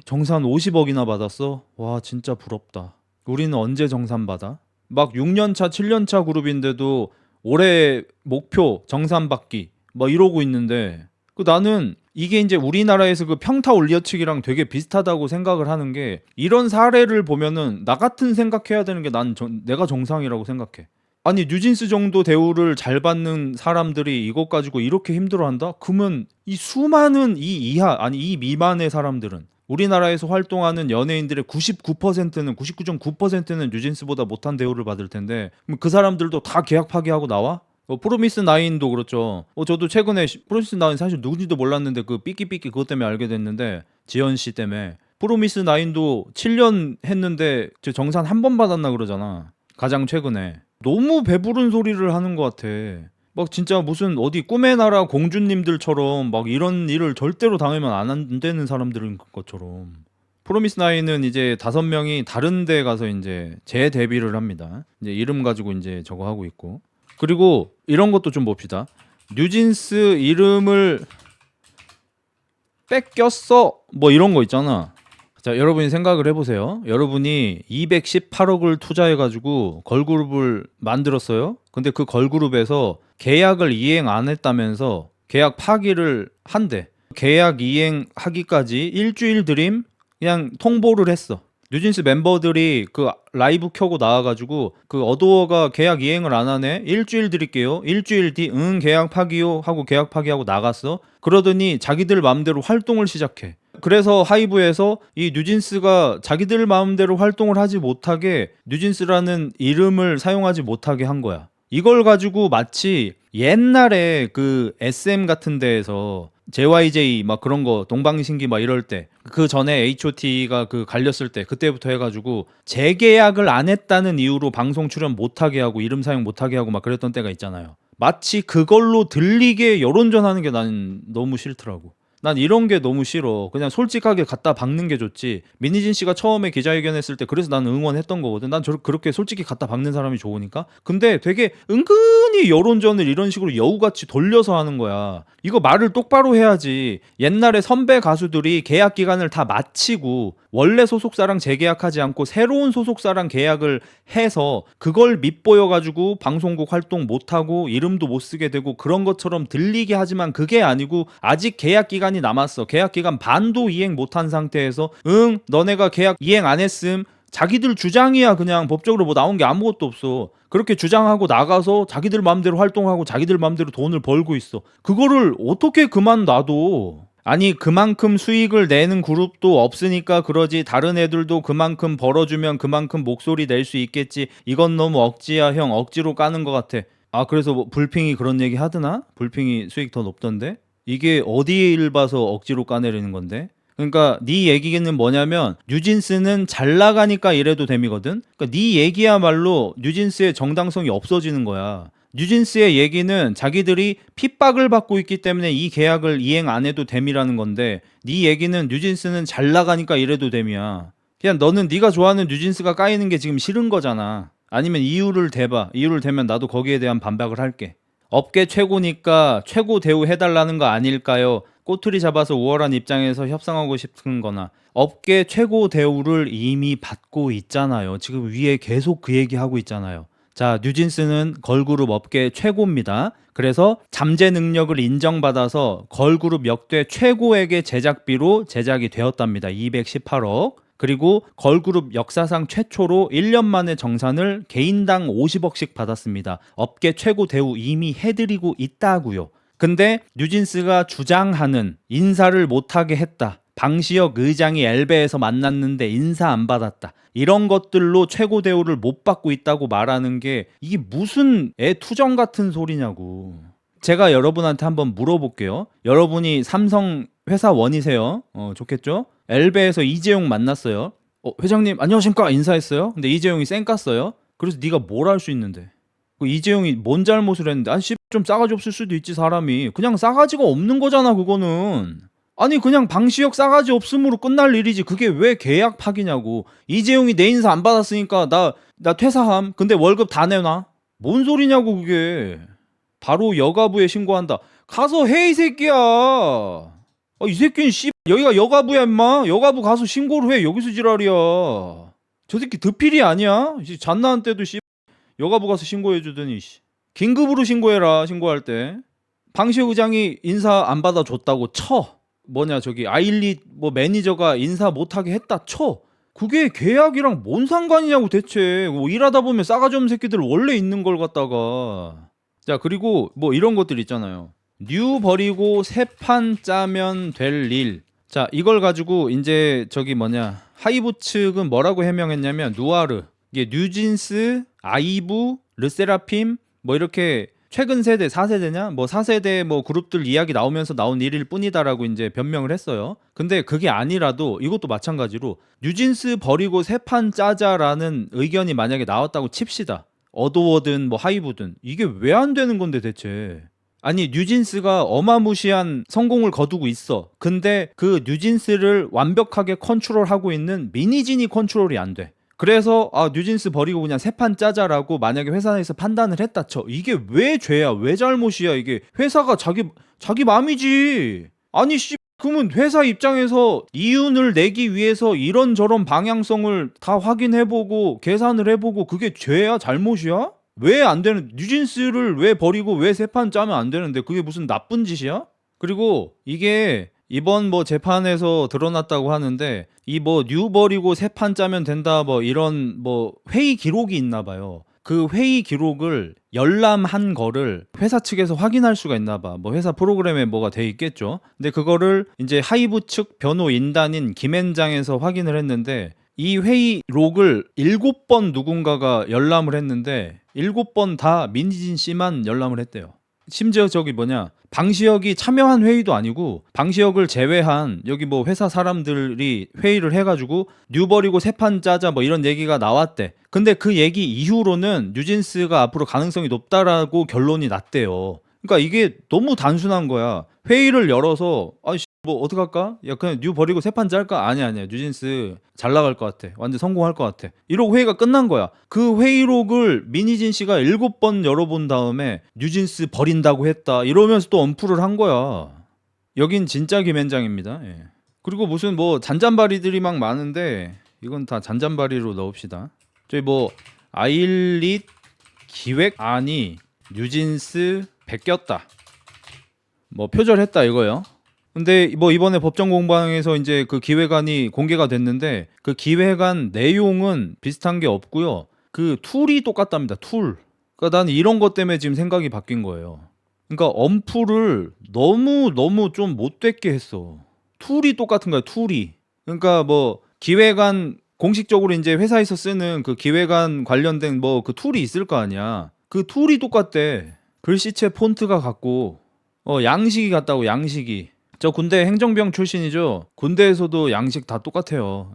정산 50억이나 받았어? 와 진짜 부럽다. 우리는 언제 정산 받아? 막 6년차 7년차 그룹인데도 올해 목표 정산 받기 막 이러고 있는데 그 나는 이게 이제 우리나라에서 그 평타 올려치기랑 되게 비슷하다고 생각을 하는 게 이런 사례를 보면은 나 같은 생각해야 되는 게 내가 정상이라고 생각해. 아니 뉴진스 정도 대우를 잘 받는 사람들이 이것 가지고 이렇게 힘들어한다? 그러면 이 수많은 이 이하 아니 이 미만의 사람들은 우리나라에서 활동하는 연예인들의 99%는 99.9%는 뉴진스보다 못한 대우를 받을 텐데 그럼 그 사람들도 다 계약 파기하고 나와? 프로미스 나인도 그렇죠. 저도 최근에 프로미스 나인 사실 누군지도 몰랐는데 그 삐끼삐끼 그것 때문에 알게 됐는데 지연 씨 때문에 프로미스 나인도 7년 했는데 저 정산 한 번 받았나 그러잖아. 가장 최근에 너무 배부른 소리를 하는 것 같아. 막 진짜 무슨 어디 꿈의 나라 공주님들처럼 막 이런 일을 절대로 당하면 안 되는 사람들인 것처럼. 프로미스 나인은 이제 5명이 다른 데 가서 이제 재데뷔를 합니다. 이제 이름 가지고 이제 저거 하고 있고. 그리고 이런 것도 좀 봅시다. 뉴진스 이름을 뺏겼어 뭐 이런 거 있잖아. 자 여러분이 생각을 해보세요. 여러분이 218억을 투자해가지고 걸그룹을 만들었어요. 근데 그 걸그룹에서 계약을 이행 안 했다면서 계약 파기를 한대. 계약 이행하기까지 일주일 드림 그냥 통보를 했어. 뉴진스 멤버들이 그 라이브 켜고 나와가지고 그 어도어가 계약 이행을 안 하네. 일주일 드릴게요. 일주일 뒤 계약 파기요 하고 계약 파기하고 나갔어. 그러더니 자기들 마음대로 활동을 시작해. 그래서 하이브에서 이 뉴진스가 자기들 마음대로 활동을 하지 못하게 뉴진스라는 이름을 사용하지 못하게 한 거야. 이걸 가지고 마치 옛날에 그 SM 같은 데에서 JYJ 막 그런 거 동방신기 막 이럴 때 그 전에 H.O.T가 그 갈렸을 때 그때부터 해가지고 재계약을 안 했다는 이유로 방송 출연 못하게 하고 이름 사용 못하게 하고 막 그랬던 때가 있잖아요. 마치 그걸로 들리게 여론전하는 게 난 너무 싫더라고. 난 이런 게 너무 싫어. 그냥 솔직하게 갖다 박는 게 좋지. 민희진 씨가 처음에 기자회견 했을 때 그래서 난 응원했던 거거든. 난 그렇게 솔직히 갖다 박는 사람이 좋으니까. 근데 되게 은근히 여론전을 이런 식으로 여우같이 돌려서 하는 거야. 이거 말을 똑바로 해야지. 옛날에 선배 가수들이 계약 기간을 다 마치고 원래 소속사랑 재계약하지 않고 새로운 소속사랑 계약을 해서 그걸 밑보여가지고 방송국 활동 못하고 이름도 못 쓰게 되고 그런 것처럼 들리게 하지만 그게 아니고 아직 계약 기간이 남았어. 계약 기간 반도 이행 못한 상태에서 너네가 계약 이행 안 했음. 자기들 주장이야. 그냥 법적으로 뭐 나온 게 아무것도 없어. 그렇게 주장하고 나가서 자기들 마음대로 활동하고 자기들 마음대로 돈을 벌고 있어. 그거를 어떻게 그만 놔둬. 아니 그만큼 수익을 내는 그룹도 없으니까 그러지. 다른 애들도 그만큼 벌어주면 그만큼 목소리 낼 수 있겠지. 이건 너무 억지야 형. 억지로 까는 것 같아. 아 그래서 뭐 불핑이 그런 얘기 하드나? 불핑이 수익 더 높던데? 이게 어디를 봐서 억지로 까내리는 건데? 그러니까 네 얘기는 뭐냐면 뉴진스는 잘 나가니까 이래도 됨이거든. 그러니까 네 얘기야말로 뉴진스의 정당성이 없어지는 거야. 뉴진스의 얘기는 자기들이 핍박을 받고 있기 때문에 이 계약을 이행 안 해도 됨이라는 건데 네 얘기는 뉴진스는 잘 나가니까 이래도 됨이야. 그냥 너는 네가 좋아하는 뉴진스가 까이는 게 지금 싫은 거잖아. 아니면 이유를 대봐. 이유를 대면 나도 거기에 대한 반박을 할게. 업계 최고니까 최고 대우 해달라는 거 아닐까요? 꼬투리 잡아서 우월한 입장에서 협상하고 싶은 거나. 업계 최고 대우를 이미 받고 있잖아요. 지금 위에 계속 그 얘기하고 있잖아요. 자, 뉴진스는 걸그룹 업계 최고입니다. 그래서 잠재 능력을 인정받아서 걸그룹 역대 최고액의 제작비로 제작이 되었답니다. 218억. 그리고 걸그룹 역사상 최초로 1년 만에 정산을 개인당 50억씩 받았습니다. 업계 최고 대우 이미 해드리고 있다고요. 근데 뉴진스가 주장하는 인사를 못하게 했다. 방시혁 의장이 엘베에서 만났는데 인사 안 받았다. 이런 것들로 최고 대우를 못 받고 있다고 말하는 게 이게 무슨 애투정 같은 소리냐고. 제가 여러분한테 한번 물어볼게요. 여러분이 삼성 회사원이세요. 좋겠죠? 엘베에서 이재용 만났어요. 회장님 안녕하십니까 인사했어요. 근데 이재용이 쌩 깠어요. 그래서 네가 뭘 할 수 있는데? 이재용이 뭔 잘못을 했는데? 아니 좀 싸가지 없을 수도 있지 사람이. 그냥 싸가지가 없는 거잖아 그거는. 아니 그냥 방시혁 싸가지 없음으로 끝날 일이지 그게 왜 계약 파기냐고. 이재용이 내 인사 안 받았으니까 나 퇴사함. 근데 월급 다 내놔. 뭔 소리냐고 그게. 바로 여가부에 신고한다. 가서 해 이 새끼야. 이 새끼는 여기가 여가부야 임마. 여가부 가서 신고를 해. 여기서 지랄이야. 저 새끼 드필이 아니야. 잔나한 때도 여가부 가서 신고해주더니 긴급으로 신고해라. 신고할 때 방시혁 의장이 인사 안 받아줬다고 쳐. 저기 아일릿 매니저가 인사 못하게 했다 쳐. 그게 계약이랑 뭔 상관이냐고 대체. 일하다 보면 싸가지 없는 새끼들 원래 있는 걸 갖다가. 자 그리고 이런 것들 있잖아요. 뉴 버리고 새 판 짜면 될 일. 자 이걸 가지고 이제 하이브 측은 뭐라고 해명했냐면 누아르, 이게 뉴진스, 아이브, 르세라핌 이렇게 최근 세대 4세대냐 4세대 그룹들 이야기 나오면서 나온 일일 뿐이다라고 이제 변명을 했어요. 근데 그게 아니라도 이것도 마찬가지로 뉴진스 버리고 새 판 짜자라는 의견이 만약에 나왔다고 칩시다. 어도워든 하이브든 이게 왜 안 되는 건데 대체. 아니 뉴진스가 어마무시한 성공을 거두고 있어. 근데 그 뉴진스를 완벽하게 컨트롤하고 있는 미니진이 컨트롤이 안 돼. 그래서 뉴진스 버리고 그냥 새 판 짜자라고 만약에 회사에서 판단을 했다 쳐. 이게 왜 죄야? 왜 잘못이야? 이게 회사가 자기 맘이지. 아니 그러면 회사 입장에서 이윤을 내기 위해서 이런저런 방향성을 다 확인해보고 계산을 해보고 그게 죄야? 잘못이야? 왜 안 되는? 뉴진스를 왜 버리고 왜 새 판 짜면 안 되는데 그게 무슨 나쁜 짓이야? 그리고 이게 이번 재판에서 드러났다고 하는데 뉴 버리고 새 판 짜면 된다 이런 회의 기록이 있나 봐요. 그 회의 기록을 열람한 거를 회사 측에서 확인할 수가 있나 봐. 회사 프로그램에 뭐가 돼 있겠죠. 근데 그거를 이제 하이브 측 변호인단인 김앤장에서 확인을 했는데 이 회의 록을 7번 누군가가 열람을 했는데 7번 다 민희진 씨만 열람을 했대요. 심지어 방시혁이 참여한 회의도 아니고 방시혁을 제외한 여기 회사 사람들이 회의를 해가지고 뉴 버리고 새 판 짜자 이런 얘기가 나왔대. 근데 그 얘기 이후로는 뉴진스가 앞으로 가능성이 높다라고 결론이 났대요. 그러니까 이게 너무 단순한 거야. 회의를 열어서 어떡할까? 야 그냥 뉴 버리고 새 판 짤까? 아니야 뉴진스 잘 나갈 것 같아. 완전 성공할 것 같아. 이러고 회의가 끝난 거야. 그 회의록을 민희진 씨가 7번 열어본 다음에 뉴진스 버린다고 했다 이러면서 또 언플을 한 거야. 여긴 진짜 김앤장입니다. 예. 그리고 무슨 잔잔바리들이 막 많은데 이건 다 잔잔바리로 넣읍시다. 저희 아일릿 기획안이 뉴진스 베꼈다 표절했다 이거요. 근데 이번에 법정 공방에서 이제 그 기획안이 공개가 됐는데 그 기획안 내용은 비슷한 게 없고요. 그 툴이 똑같답니다. 툴. 그러니까 나는 이런 것 때문에 지금 생각이 바뀐 거예요. 그러니까 언플을 너무 좀 못됐게 했어. 툴이 똑같은 거야. 툴이. 그러니까 기획안 공식적으로 이제 회사에서 쓰는 그 기획안 관련된 그 툴이 있을 거 아니야. 그 툴이 똑같대. 글씨체 폰트가 같고 양식이 같다고. 양식이. 저 군대 행정병 출신이죠. 군대에서도 양식 다 똑같아요.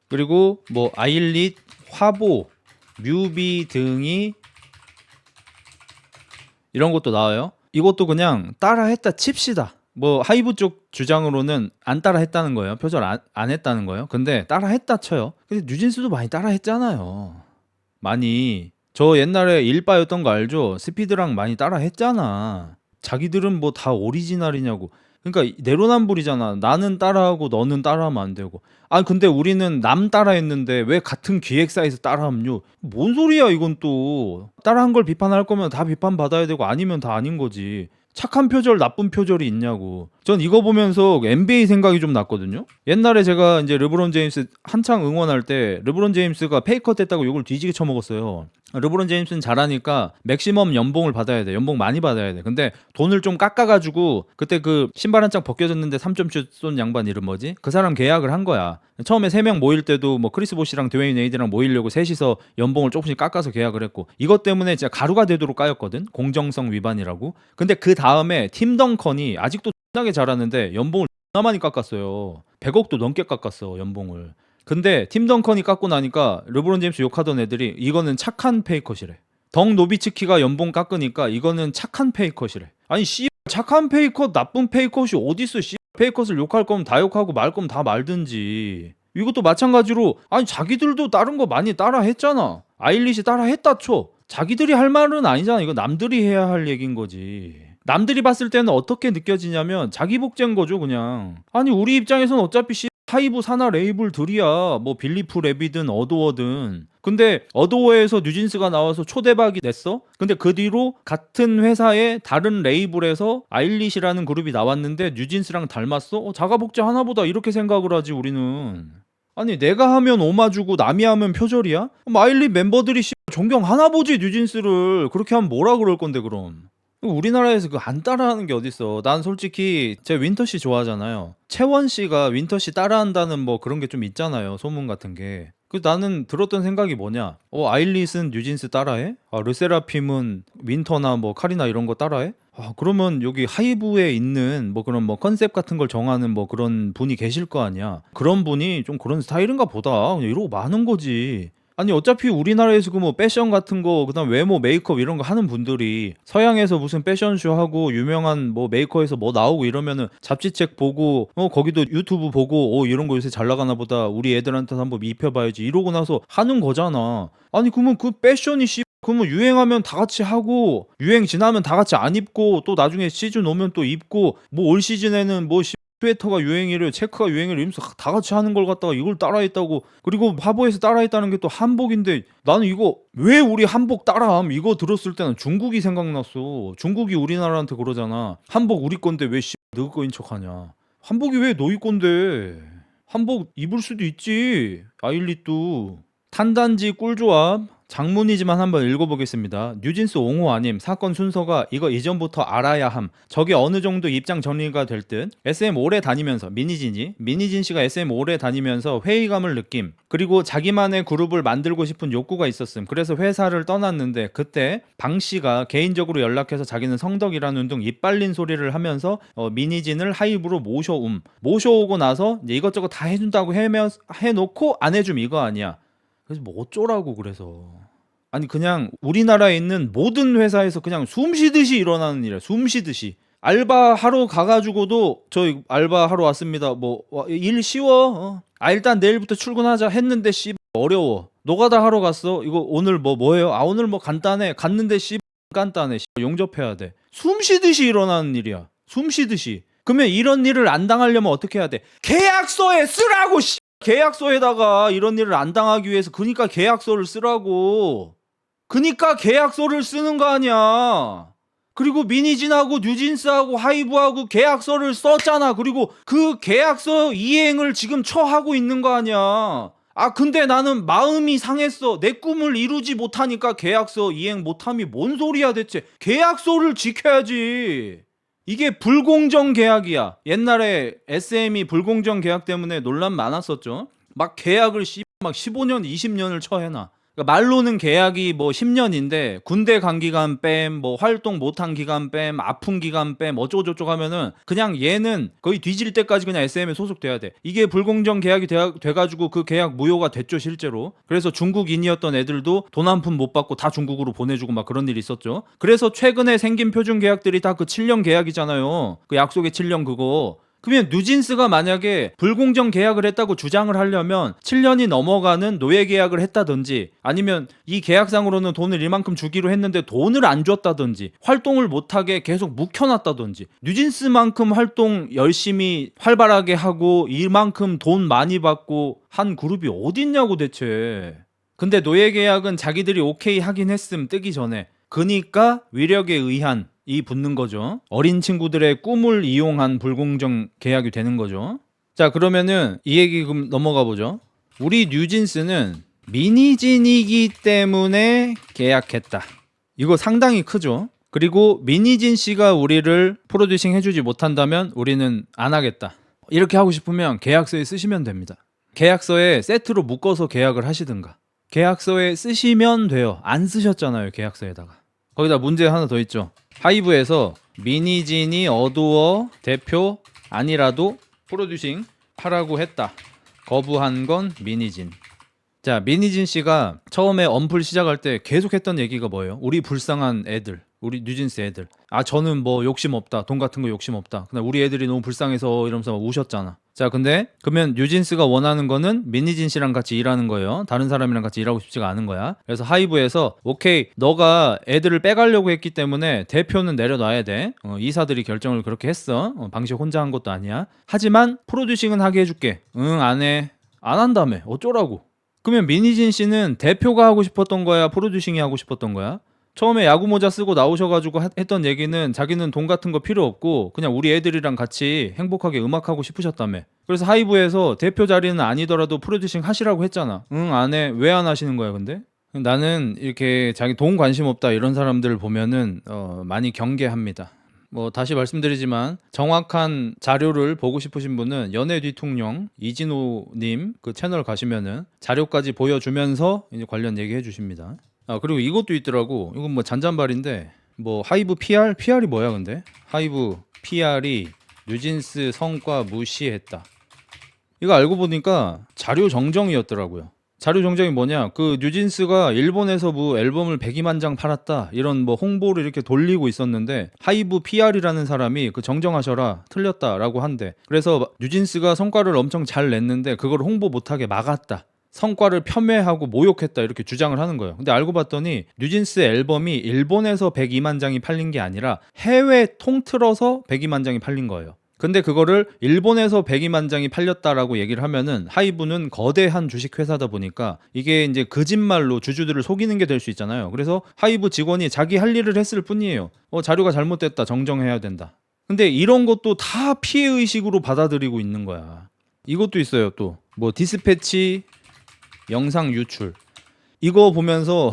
그리고 아일릿, 화보, 뮤비 등이 이런 것도 나와요. 이것도 그냥 따라했다 칩시다. 하이브 쪽 주장으로는 안 따라했다는 거예요. 표절 안 했다는 거예요. 근데 따라했다 쳐요. 근데 뉴진스도 많이 따라했잖아요. 많이. 저 옛날에 일바였던 거 알죠? 스피드랑 많이 따라했잖아. 자기들은 다 오리지널이냐고. 그러니까 내로남불이잖아. 나는 따라하고 너는 따라하면 안 되고. 근데 우리는 남 따라했는데 왜 같은 기획사에서 따라함요? 뭔 소리야 이건 또. 따라한 걸 비판할 거면 다 비판받아야 되고 아니면 다 아닌 거지. 착한 표절 나쁜 표절이 있냐고. 전 이거 보면서 NBA 생각이 좀 났거든요. 옛날에 제가 이제 르브론 제임스 한창 응원할 때 르브론 제임스가 페이커 됐다고 욕을 뒤지게 쳐먹었어요. 르브론 제임스는 잘하니까 맥시멈 연봉을 받아야 돼. 연봉 많이 받아야 돼. 근데 돈을 좀 깎아가지고 그때 그 신발 한 짝 벗겨졌는데 3점슛 쏜 양반 이름 뭐지? 그 사람 계약을 한 거야. 처음에 3명 모일 때도 뭐 크리스 보시랑 드웨인 웨이드랑 모이려고 셋이서 연봉을 조금씩 깎아서 계약을 했고 이것 때문에 진짜 가루가 되도록 까였거든. 공정성 위반이라고. 근데 그 다음에 팀 덩컨이 아직도 나게 잘하는데 연봉을 존나 많이 깎았어요. 100억도 넘게 깎았어 연봉을. 근데 팀 덩컨이 깎고 나니까 르브론 제임스 욕하던 애들이 이거는 착한 페이컷이래. 덩 노비츠키가 연봉 깎으니까 이거는 착한 페이컷이래. 아니 씨 착한 페이컷 나쁜 페이컷이 어딨어. 씨 페이컷을 욕할 거면 다 욕하고 말 거면 다 말든지. 이것도 마찬가지로 아니 자기들도 다른 거 많이 따라 했잖아. 아일리시 따라 했다 쳐. 자기들이 할 말은 아니잖아. 이거 남들이 해야 할 얘기인 거지. 남들이 봤을 때는 어떻게 느껴지냐면 자기 복제인 거죠 그냥. 아니 우리 입장에서는 어차피 하이브 산하 레이블들이야. 뭐 빌리프 랩이든 어도어든. 근데 어도어에서 뉴진스가 나와서 초대박이 냈어. 근데 그 뒤로 같은 회사의 다른 레이블에서 아일리시라는 그룹이 나왔는데 뉴진스랑 닮았어? 자가 복제 하나보다 이렇게 생각을 하지 우리는. 아니 내가 하면 오마주고 남이 하면 표절이야? 아일리 멤버들이 존경하나 보지 뉴진스를. 그렇게 하면 뭐라 그럴 건데 그럼. 우리나라에서 그 안 따라하는 게 어딨어. 난 솔직히 제가 윈터씨 좋아하잖아요. 채원씨가 윈터씨 따라한다는 뭐 그런 게 좀 있잖아요. 소문 같은 게. 그 나는 들었던 생각이 뭐냐. 아일릿은 뉴진스 따라해? 르세라핌은 윈터나 뭐 카리나 이런 거 따라해? 그러면 여기 하이브에 있는 뭐 그런 뭐 컨셉 같은 걸 정하는 뭐 그런 분이 계실 거 아니야. 그런 분이 좀 그런 스타일인가 보다. 그냥 이러고 마는 거지. 아니 어차피 우리나라에서 그 뭐 패션 같은 거 그다음 외모 메이크업 이런 거 하는 분들이 서양에서 무슨 패션쇼 하고 유명한 뭐 메이커에서 뭐 나오고 이러면은 잡지책 보고 거기도 유튜브 보고 이런 거 요새 잘 나가나 보다 우리 애들한테 한번 입혀봐야지 이러고 나서 하는 거잖아. 아니 그러면 그 패션이 그러면 유행하면 다 같이 하고 유행 지나면 다 같이 안 입고 또 나중에 시즌 오면 또 입고 뭐 올 시즌에는 뭐 스웨터가 유행이래 체크가 유행이래 이러면서 다 같이 하는 걸 갖다가 이걸 따라했다고. 그리고 화보에서 따라했다는 게 또 한복인데 나는 이거 왜 우리 한복 따라함 이거 들었을 때는 중국이 생각났어. 중국이 우리나라한테 그러잖아. 한복 우리 건데 왜 너희 거인 척하냐. 한복이 왜 너희 건데. 한복 입을 수도 있지. 아일릿도. 탄단지 꿀조합 장문이지만 한번 읽어보겠습니다. 뉴진스 옹호 아님 사건 순서가 이거 이전부터 알아야 함. 저게 어느 정도 입장 정리가 될 듯. SM 오래 다니면서 민희진 씨가 SM 오래 다니면서 회의감을 느낌. 그리고 자기만의 그룹을 만들고 싶은 욕구가 있었음. 그래서 회사를 떠났는데 그때 방 씨가 개인적으로 연락해서 자기는 성덕이라는 둥 입 빨린 소리를 하면서 민희진을 하이브로 모셔오고 나서 이제 이것저것 다 해준다고 해놓고 안 해줌 이거 아니야. 그래서 뭐 어쩌라고. 그래서 아니 그냥 우리나라에 있는 모든 회사에서 그냥 숨쉬듯이 일어나는 일이야. 숨쉬듯이. 알바하러 가가지고도 저 알바하러 왔습니다. 뭐 일 쉬워? 일단 내일부터 출근하자 했는데 어려워. 노가다 하러 갔어. 이거 오늘 뭐해요? 오늘 뭐 간단해. 갔는데 간단해. 용접해야 돼. 숨쉬듯이 일어나는 일이야. 숨쉬듯이. 그러면 이런 일을 안 당하려면 어떻게 해야 돼? 계약서에 쓰라고. 계약서에다가 이런 일을 안 당하기 위해서 그니까 계약서를 쓰라고. 그니까 계약서를 쓰는 거 아니야. 그리고 미니진하고 뉴진스하고 하이브하고 계약서를 썼잖아. 그리고 그 계약서 이행을 지금 처하고 있는 거 아니야. 근데 나는 마음이 상했어. 내 꿈을 이루지 못하니까 계약서 이행 못함이 뭔 소리야 대체. 계약서를 지켜야지. 이게 불공정 계약이야. 옛날에 SM이 불공정 계약 때문에 논란 많았었죠. 막 계약을 막 15년, 20년을 처해놔. 그러니까 말로는 계약이 뭐 10년인데 군대 간 기간 뺨, 뭐 활동 못한 기간 뺨, 아픈 기간 뺨, 어쩌고저쩌고 하면은 그냥 얘는 거의 뒤질 때까지 그냥 SM에 소속돼야 돼. 이게 불공정 계약이 돼가지고 그 계약 무효가 됐죠 실제로. 그래서 중국인이었던 애들도 돈 한 푼 못 받고 다 중국으로 보내주고 막 그런 일이 있었죠. 그래서 최근에 생긴 표준 계약들이 다 그 7년 계약이잖아요. 그 약속의 7년 그거. 그러면 뉴진스가 만약에 불공정 계약을 했다고 주장을 하려면 7년이 넘어가는 노예 계약을 했다든지 아니면 이 계약상으로는 돈을 이만큼 주기로 했는데 돈을 안 줬다든지 활동을 못하게 계속 묵혀놨다든지 뉴진스만큼 활동 열심히 활발하게 하고 이만큼 돈 많이 받고 한 그룹이 어딨냐고 대체. 근데 노예 계약은 자기들이 오케이 하긴 했음 뜨기 전에. 그니까 위력에 의한 이 붙는 거죠. 어린 친구들의 꿈을 이용한 불공정 계약이 되는 거죠. 자, 그러면은 이 얘기 그럼 넘어가 보죠. 우리 뉴진스는 미니진이기 때문에 계약했다. 이거 상당히 크죠. 그리고 미니진 씨가 우리를 프로듀싱 해주지 못한다면 우리는 안 하겠다. 이렇게 하고 싶으면 계약서에 쓰시면 됩니다. 계약서에 세트로 묶어서 계약을 하시든가. 계약서에 쓰시면 돼요. 안 쓰셨잖아요, 계약서에다가. 거기다 문제 하나 더 있죠. 하이브에서 미니진이 어두워 대표 아니라도 프로듀싱 하라고 했다. 거부한 건 미니진. 자, 미니진 씨가 처음에 언플 시작할 때 계속 했던 얘기가 뭐예요? 우리 불쌍한 애들, 우리 뉴진스 애들. 아, 저는 뭐 욕심 없다. 돈 같은 거 욕심 없다. 그냥 우리 애들이 너무 불쌍해서 이러면서 막 우셨잖아. 자, 근데 그러면 뉴진스가 원하는 거는 미니진 씨랑 같이 일하는 거예요. 다른 사람이랑 같이 일하고 싶지가 않은 거야. 그래서 하이브에서 오케이, 너가 애들을 빼가려고 했기 때문에 대표는 내려놔야 돼. 이사들이 결정을 그렇게 했어. 방식 혼자 한 것도 아니야. 하지만 프로듀싱은 하게 해줄게. 응, 안 해. 안 한다며. 어쩌라고. 그러면 미니진 씨는 대표가 하고 싶었던 거야? 프로듀싱이 하고 싶었던 거야? 처음에 야구 모자 쓰고 나오셔가지고 했던 얘기는 자기는 돈 같은 거 필요 없고 그냥 우리 애들이랑 같이 행복하게 음악하고 싶으셨다며. 그래서 하이브에서 대표 자리는 아니더라도 프로듀싱 하시라고 했잖아. 응, 안 해. 왜 안 하시는 거야 근데? 나는 이렇게 자기 돈 관심 없다 이런 사람들을 보면은 많이 경계합니다. 뭐 다시 말씀드리지만 정확한 자료를 보고 싶으신 분은 연애 뒤통령 이진호님 그 채널 가시면은 자료까지 보여주면서 이제 관련 얘기해 주십니다. 아, 그리고 이것도 있더라고. 이건 뭐 잔잔발인데 뭐 하이브 PR이 뭐야 근데? 하이브 PR이 뉴진스 성과 무시했다. 이거 알고 보니까 자료 정정이었더라고요. 자료 정정이 뭐냐? 그 뉴진스가 일본에서 뭐 앨범을 102만 장 팔았다 이런 뭐 홍보를 이렇게 돌리고 있었는데 하이브 PR이라는 사람이 그 정정하셔라 틀렸다라고 한대. 그래서 뉴진스가 성과를 엄청 잘 냈는데 그걸 홍보 못하게 막았다. 성과를 폄훼하고 모욕했다 이렇게 주장을 하는 거예요. 근데 알고 봤더니 뉴진스 앨범이 일본에서 102만 장이 팔린 게 아니라 해외 통틀어서 102만 장이 팔린 거예요. 근데 그거를 일본에서 102만 장이 팔렸다라고 얘기를 하면은 하이브는 거대한 주식회사다 보니까 이게 이제 거짓말로 주주들을 속이는 게 될 수 있잖아요. 그래서 하이브 직원이 자기 할 일을 했을 뿐이에요. 자료가 잘못됐다. 정정해야 된다. 근데 이런 것도 다 피해의식으로 받아들이고 있는 거야. 이것도 있어요. 또 뭐 디스패치 영상 유출 이거 보면서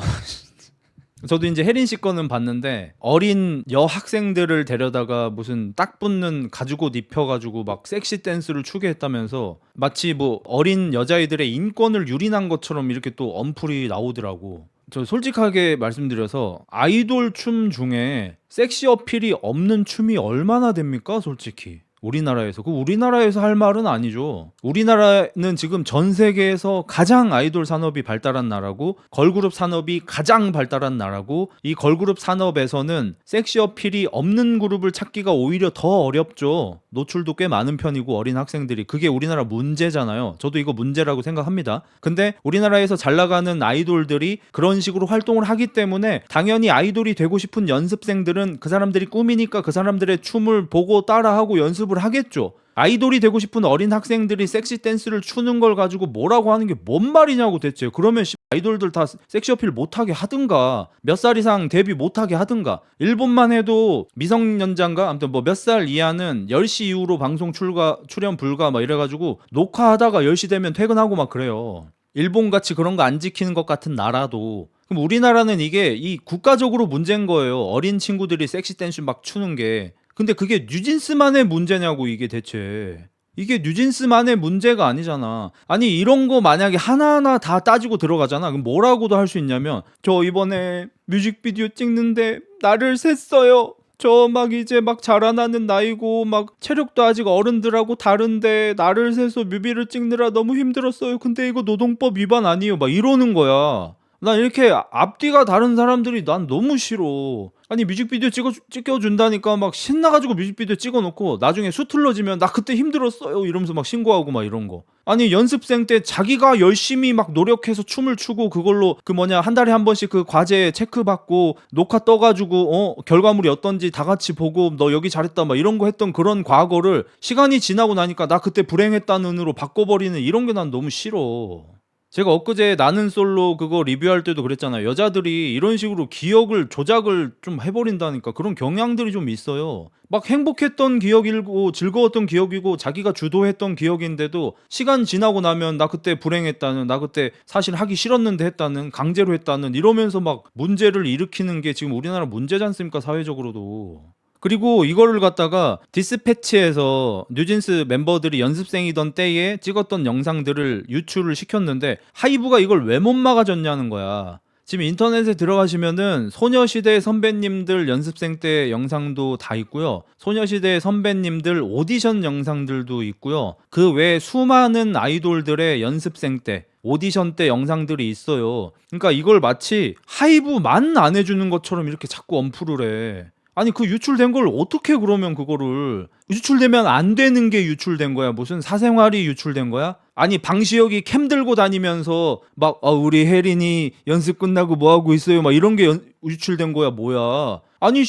저도 이제 혜린 씨 거는 봤는데 어린 여학생들을 데려다가 무슨 딱 붙는 가죽옷 입혀가지고 막 섹시 댄스를 추게 했다면서 마치 뭐 어린 여자애들의 인권을 유린한 것처럼 이렇게 또 언플이 나오더라고. 저 솔직하게 말씀드려서 아이돌 춤 중에 섹시 어필이 없는 춤이 얼마나 됩니까 솔직히. 우리나라에서 할 말은 아니죠. 우리나라는 지금 전 세계에서 가장 아이돌 산업이 발달한 나라고 걸그룹 산업이 가장 발달한 나라고 이 걸그룹 산업에서는 섹시 어필이 없는 그룹을 찾기가 오히려 더 어렵죠. 노출도 꽤 많은 편이고 어린 학생들이 그게 우리나라 문제잖아요. 저도 이거 문제라고 생각합니다. 근데 우리나라에서 잘 나가는 아이돌들이 그런 식으로 활동을 하기 때문에 당연히 아이돌이 되고 싶은 연습생들은 그 사람들이 꿈이니까 그 사람들의 춤을 보고 따라하고 연습을 하겠죠. 아이돌이 되고 싶은 어린 학생들이 섹시 댄스를 추는 걸 가지고 뭐라고 하는 게 뭔 말이냐고 대체. 그러면 아이돌들 다 섹시 어필 못하게 하든가 몇 살 이상 데뷔 못하게 하든가. 일본만 해도 미성년자인가 아무튼 뭐 몇 살 이하는 10시 이후로 방송 출연 불가 막 이래가지고 녹화하다가 10시 되면 퇴근하고 막 그래요. 일본같이 그런 거 안 지키는 것 같은 나라도. 그럼 우리나라는 이게 이 국가적으로 문제인 거예요. 어린 친구들이 섹시 댄스 막 추는 게. 근데 그게 뉴진스만의 문제냐고. 이게 대체 이게 뉴진스만의 문제가 아니잖아. 아니 이런 거 만약에 하나하나 다 따지고 들어가잖아. 그럼 뭐라고도 할 수 있냐면 저 이번에 뮤직비디오 찍는데 나를 샜어요. 저 막 이제 막 자라나는 나이고 막 체력도 아직 어른들하고 다른데 나를 세서 뮤비를 찍느라 너무 힘들었어요. 근데 이거 노동법 위반 아니에요? 막 이러는 거야. 난 이렇게 앞뒤가 다른 사람들이 난 너무 싫어. 아니 뮤직비디오 찍어준다니까 막 신나가지고 뮤직비디오 찍어놓고 나중에 수틀러지면 나 그때 힘들었어요 이러면서 막 신고하고 막 이런 거. 아니 연습생 때 자기가 열심히 막 노력해서 춤을 추고 그걸로 한 달에 한 번씩 그 과제 체크받고 녹화 떠가지고 결과물이 어떤지 다 같이 보고 너 여기 잘했다 막 이런 거 했던 그런 과거를 시간이 지나고 나니까 나 그때 불행했다는 으로 바꿔버리는 이런 게 난 너무 싫어. 제가 엊그제 나는 솔로 그거 리뷰할 때도 그랬잖아요. 여자들이 이런 식으로 기억을 조작을 좀 해버린다니까. 그런 경향들이 좀 있어요. 막 행복했던 기억이고 즐거웠던 기억이고 자기가 주도했던 기억인데도 시간 지나고 나면 나 그때 불행했다는, 나 그때 사실 하기 싫었는데 했다는, 강제로 했다는 이러면서 막 문제를 일으키는 게 지금 우리나라 문제지 않습니까? 사회적으로도. 그리고 이거를 갖다가 디스패치에서 뉴진스 멤버들이 연습생이던 때에 찍었던 영상들을 유출을 시켰는데 하이브가 이걸 왜 못 막아줬냐는 거야. 지금 인터넷에 들어가시면은 소녀시대 선배님들 연습생 때 영상도 다 있고요. 소녀시대 선배님들 오디션 영상들도 있고요. 그 외에 수많은 아이돌들의 연습생 때 오디션 때 영상들이 있어요. 그러니까 이걸 마치 하이브만 안 해주는 것처럼 이렇게 자꾸 엄프를 해. 아니 그 유출된 걸 어떻게 그러면 그거를 유출되면 안 되는 게 유출된 거야? 무슨 사생활이 유출된 거야? 아니 방시혁이 캠 들고 다니면서 막 우리 혜린이 연습 끝나고 뭐 하고 있어요? 막 이런 게 유출된 거야 뭐야? 아니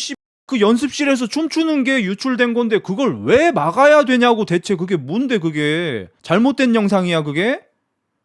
그 연습실에서 춤추는 게 유출된 건데 그걸 왜 막아야 되냐고. 대체 그게 뭔데? 그게 잘못된 영상이야 그게?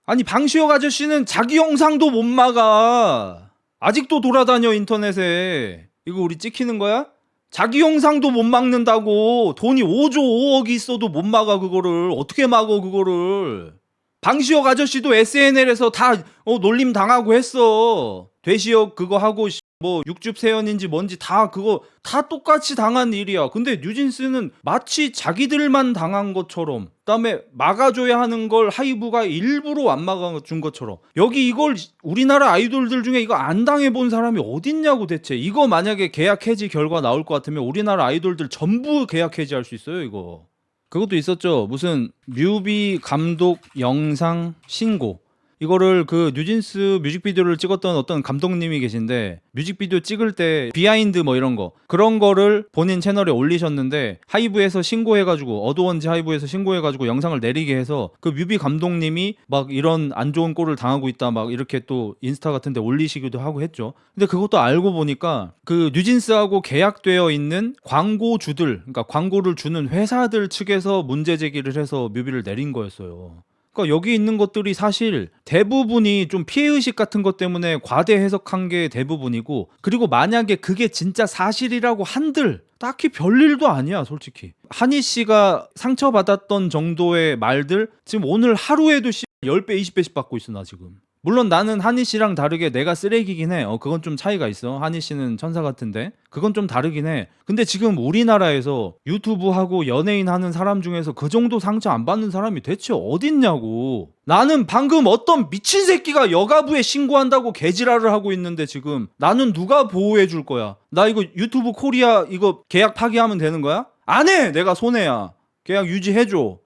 아니 방시혁 아저씨는 자기 영상도 못 막아. 아직도 돌아다녀 인터넷에. 이거 우리 찍히는 거야? 자기 영상도 못 막는다고. 돈이 5조 5억이 있어도 못 막아. 그거를 어떻게 막어 그거를. 방시혁 아저씨도 SNL에서 다 놀림 당하고 했어. 돼지역 그거 하고 뭐 육즙 세연인지 뭔지 다 그거 다 똑같이 당한 일이야. 근데 뉴진스는 마치 자기들만 당한 것처럼, 그다음에 막아줘야 하는 걸 하이브가 일부러 안 막아준 것처럼. 여기 이걸 우리나라 아이돌들 중에 이거 안 당해본 사람이 어딨냐고. 대체 이거 만약에 계약 해지 결과 나올 것 같으면 우리나라 아이돌들 전부 계약 해지할 수 있어요 이거. 그것도 있었죠. 무슨 뮤비 감독 영상 신고. 이거를 그 뉴진스 뮤직비디오를 찍었던 어떤 감독님이 계신데 뮤직비디오 찍을 때 비하인드 뭐 이런 거 그런 거를 본인 채널에 올리셨는데 하이브에서 신고해가지고 어두원지 하이브에서 신고해가지고 영상을 내리게 해서 그 뮤비 감독님이 막 이런 안 좋은 꼴을 당하고 있다 막 이렇게 또 인스타 같은 데 올리시기도 하고 했죠. 근데 그것도 알고 보니까 그 뉴진스하고 계약되어 있는 광고주들, 그러니까 광고를 주는 회사들 측에서 문제 제기를 해서 뮤비를 내린 거였어요. 그러니까 여기 있는 것들이 사실 대부분이 좀 피해의식 같은 것 때문에 과대 해석한 게 대부분이고, 그리고 만약에 그게 진짜 사실이라고 한들 딱히 별일도 아니야 솔직히. 한희 씨가 상처받았던 정도의 말들 지금 오늘 하루에도 10배 20배씩 받고 있어 나 지금. 물론 나는 한희 씨랑 다르게 내가 쓰레기긴 해. 그건 좀 차이가 있어. 한희 씨는 천사 같은데 그건 좀 다르긴 해. 근데 지금 우리나라에서 유튜브 하고 연예인 하는 사람 중에서 그 정도 상처 안 받는 사람이 대체 어딨냐고. 나는 방금 어떤 미친 새끼가 여가부에 신고한다고 개지랄을 하고 있는데 지금 나는 누가 보호해 줄 거야? 나 이거 유튜브 코리아 이거 계약 파기하면 되는 거야? 안 해. 내가 손해야. 계약 유지해줘.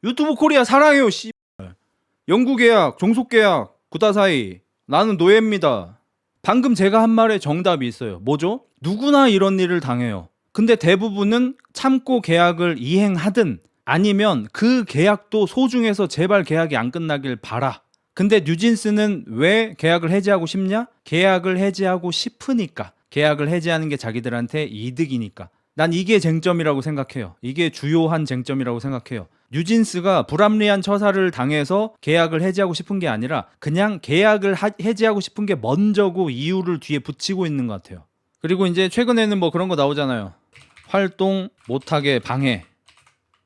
유튜브 코리아 사랑해요. 영구 계약, 종속 계약 구다사이. 나는 노예입니다. 방금 제가 한 말에 정답이 있어요. 뭐죠? 누구나 이런 일을 당해요. 근데 대부분은 참고 계약을 이행하든 아니면 그 계약도 소중해서 제발 계약이 안 끝나길 바라. 근데 뉴진스는 왜 계약을 해지하고 싶냐? 계약을 해지하고 싶으니까. 계약을 해지하는 게 자기들한테 이득이니까. 난 이게 쟁점이라고 생각해요. 이게 주요한 쟁점이라고 생각해요. 뉴진스가 불합리한 처사를 당해서 계약을 해지하고 싶은 게 아니라 그냥 계약을 해지하고 싶은 게 먼저고 이유를 뒤에 붙이고 있는 것 같아요. 그리고 이제 최근에는 뭐 그런 거 나오잖아요. 활동 못하게 방해.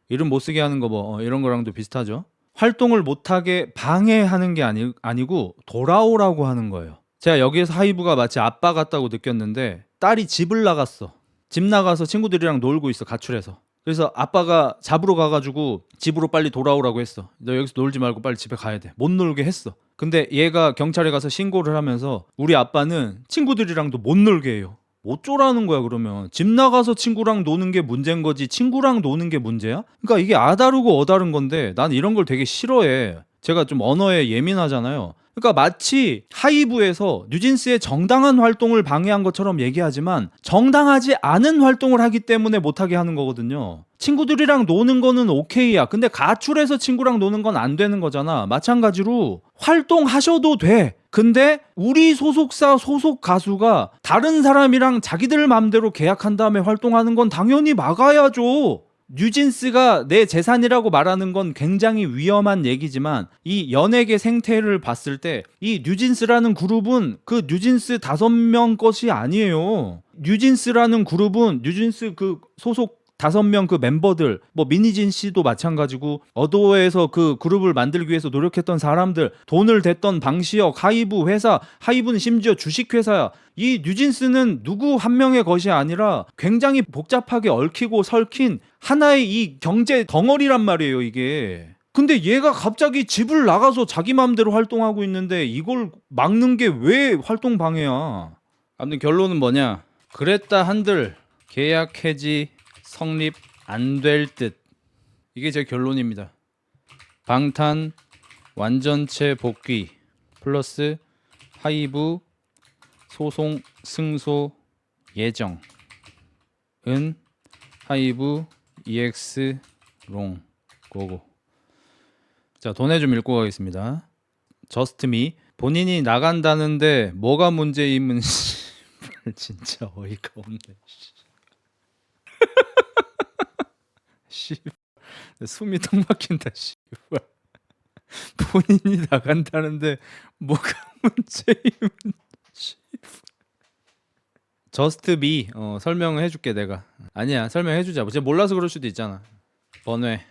이름 못 쓰게 하는 거 뭐 이런 거랑도 비슷하죠. 활동을 못하게 방해하는 게 아니고 돌아오라고 하는 거예요. 제가 여기에서 하이브가 마치 아빠 같다고 느꼈는데 딸이 집을 나갔어. 집 나가서 친구들이랑 놀고 있어 가출해서. 그래서 아빠가 잡으러 가가지고 집으로 빨리 돌아오라고 했어. 너 여기서 놀지 말고 빨리 집에 가야 돼. 못 놀게 했어. 근데 얘가 경찰에 가서 신고를 하면서 우리 아빠는 친구들이랑도 못 놀게 해요. 어쩌라는 거야 그러면. 집 나가서 친구랑 노는 게 문제인 거지 친구랑 노는 게 문제야? 그러니까 이게 아다르고 어다른 건데 난 이런 걸 되게 싫어해. 제가 좀 언어에 예민하잖아요. 그러니까 마치 하이브에서 뉴진스의 정당한 활동을 방해한 것처럼 얘기하지만 정당하지 않은 활동을 하기 때문에 못하게 하는 거거든요. 친구들이랑 노는 거는 오케이야. 근데 가출해서 친구랑 노는 건 안 되는 거잖아. 마찬가지로 활동하셔도 돼. 근데 우리 소속사 소속 가수가 다른 사람이랑 자기들 마음대로 계약한 다음에 활동하는 건 당연히 막아야죠. 뉴진스가 내 재산이라고 말하는 건 굉장히 위험한 얘기지만 이 연예계 생태를 봤을 때 이 뉴진스라는 그룹은 그 뉴진스 5명 것이 아니에요. 뉴진스라는 그룹은 뉴진스 그 소속 5명 그 멤버들, 뭐 미니진 씨도 마찬가지고 어도어에서 그 그룹을 만들기 위해서 노력했던 사람들, 돈을 댔던 방시혁, 하이브 회사, 하이브는 심지어 주식회사야. 이 뉴진스는 누구 한 명의 것이 아니라 굉장히 복잡하게 얽히고 설킨 하나의 이 경제 덩어리란 말이에요, 이게. 근데 얘가 갑자기 집을 나가서 자기 마음대로 활동하고 있는데 이걸 막는 게 왜 활동 방해야? 아무튼 결론은 뭐냐? 그랬다 한들 계약 해지 성립 안 될 듯. 이게 제 결론입니다. 방탄 완전체 복귀 플러스 하이브 소송 승소 예정은 하이브 EX 롱 고고. 자, 돈에 좀 읽고 가겠습니다. 저스트미 본인이 나간다는데 뭐가 문제임은 진짜 어이가 없네. 씨, 숨이 턱 막힌다. 씨, 본인이 나간다는데 뭐가 문제임은. 저스트미 설명을 해줄게 내가. 아니야, 설명해주자. 제가 몰라서 그럴 수도 있잖아. 번외.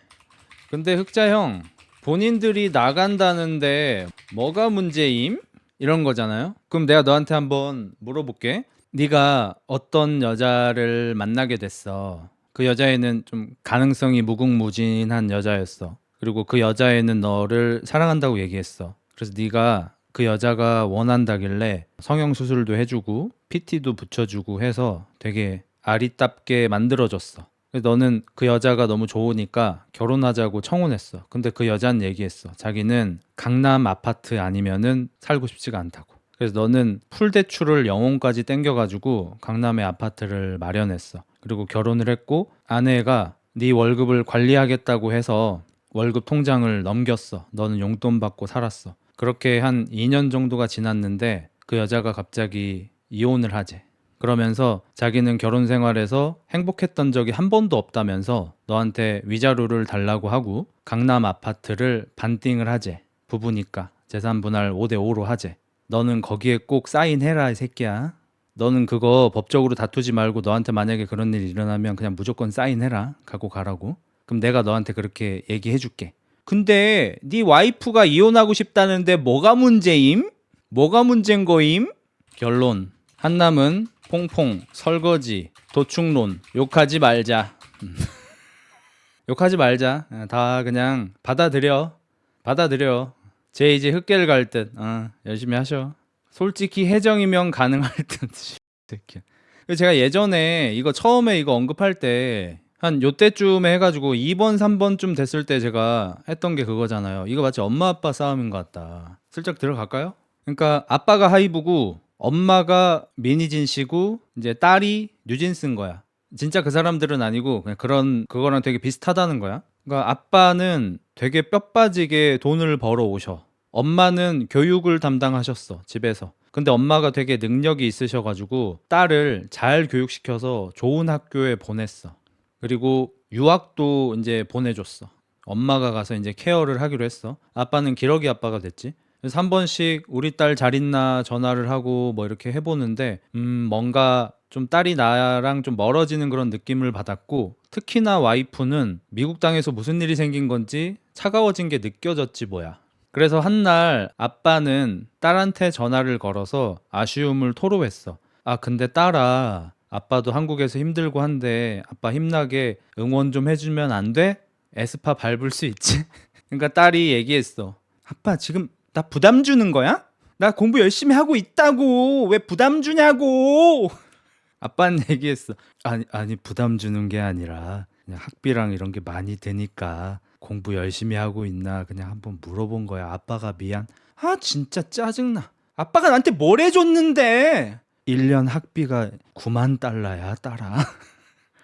근데 흑자 형, 본인들이 나간다는데 뭐가 문제임? 이런 거잖아요. 그럼 내가 너한테 한번 물어볼게. 네가 어떤 여자를 만나게 됐어. 그 여자애는 좀 가능성이 무궁무진한 여자였어. 그리고 그 여자애는 너를 사랑한다고 얘기했어. 그래서 네가 그 여자가 원한다길래 성형수술도 해주고 PT도 붙여주고 해서 되게 아리답게 만들어줬어. 그래서 너는 그 여자가 너무 좋으니까 결혼하자고 청혼했어. 근데 그 여자는 얘기했어. 자기는 강남 아파트 아니면은 살고 싶지가 않다고. 그래서 너는 풀 대출을 영혼까지 땡겨가지고 강남에 아파트를 마련했어. 그리고 결혼을 했고 아내가 네 월급을 관리하겠다고 해서 월급 통장을 넘겼어. 너는 용돈 받고 살았어. 그렇게 한 2년 정도가 지났는데 그 여자가 갑자기 이혼을 하재. 그러면서 자기는 결혼 생활에서 행복했던 적이 한 번도 없다면서 너한테 위자료를 달라고 하고 강남 아파트를 반띵을 하재. 부부니까 재산 분할 5대5로 하재. 너는 거기에 꼭 사인해라 이 새끼야. 너는 그거 법적으로 다투지 말고 너한테 만약에 그런 일이 일어나면 그냥 무조건 사인해라. 갖고 가라고. 그럼 내가 너한테 그렇게 얘기해 줄게. 근데 네 와이프가 이혼하고 싶다는데 뭐가 문제임? 뭐가 문제인 거임? 결론. 한남은 퐁퐁, 설거지, 도충론. 욕하지 말자. 욕하지 말자. 다 그냥 받아들여. 쟤 이제 흑계를 갈 듯. 열심히 하셔. 솔직히 해정이면 가능할 듯. 새끼야. 제가 예전에 이거 처음에 이거 언급할 때 한 요때쯤에 해가지고 2번 3번쯤 됐을 때 제가 했던 게 그거잖아요. 이거 마치 엄마 아빠 싸움인 것 같다. 슬쩍 들어갈까요? 그러니까 아빠가 하이브고 엄마가 미니진 씨고 이제 딸이 뉴진스인 거야. 진짜 그 사람들은 아니고 그냥 그거랑 되게 비슷하다는 거야. 그러니까 아빠는 되게 뼈 빠지게 돈을 벌어 오셔. 엄마는 교육을 담당하셨어, 집에서. 근데 엄마가 되게 능력이 있으셔가지고 딸을 잘 교육시켜서 좋은 학교에 보냈어. 그리고 유학도 이제 보내줬어. 엄마가 가서 이제 케어를 하기로 했어. 아빠는 기러기 아빠가 됐지. 그래서 한 번씩 우리 딸 잘 있나 전화를 하고 뭐 이렇게 해보는데 뭔가 좀 딸이 나랑 좀 멀어지는 그런 느낌을 받았고, 특히나 와이프는 미국 땅에서 무슨 일이 생긴 건지 차가워진 게 느껴졌지 뭐야. 그래서 한날 아빠는 딸한테 전화를 걸어서 아쉬움을 토로했어. 근데 딸아, 아빠도 한국에서 힘들고 한데 아빠 힘나게 응원 좀 해주면 안 돼? 에스파 밟을 수 있지? 그러니까 딸이 얘기했어. 아빠 지금 나 부담 주는 거야? 나 공부 열심히 하고 있다고. 왜 부담 주냐고. 아빠는 얘기했어. 아니 부담 주는 게 아니라 그냥 학비랑 이런 게 많이 드니까 공부 열심히 하고 있나 그냥 한번 물어본 거야. 아빠가 미안. 진짜 짜증나. 아빠가 나한테 뭘 해줬는데. 1년 학비가 9만 달러야 딸아.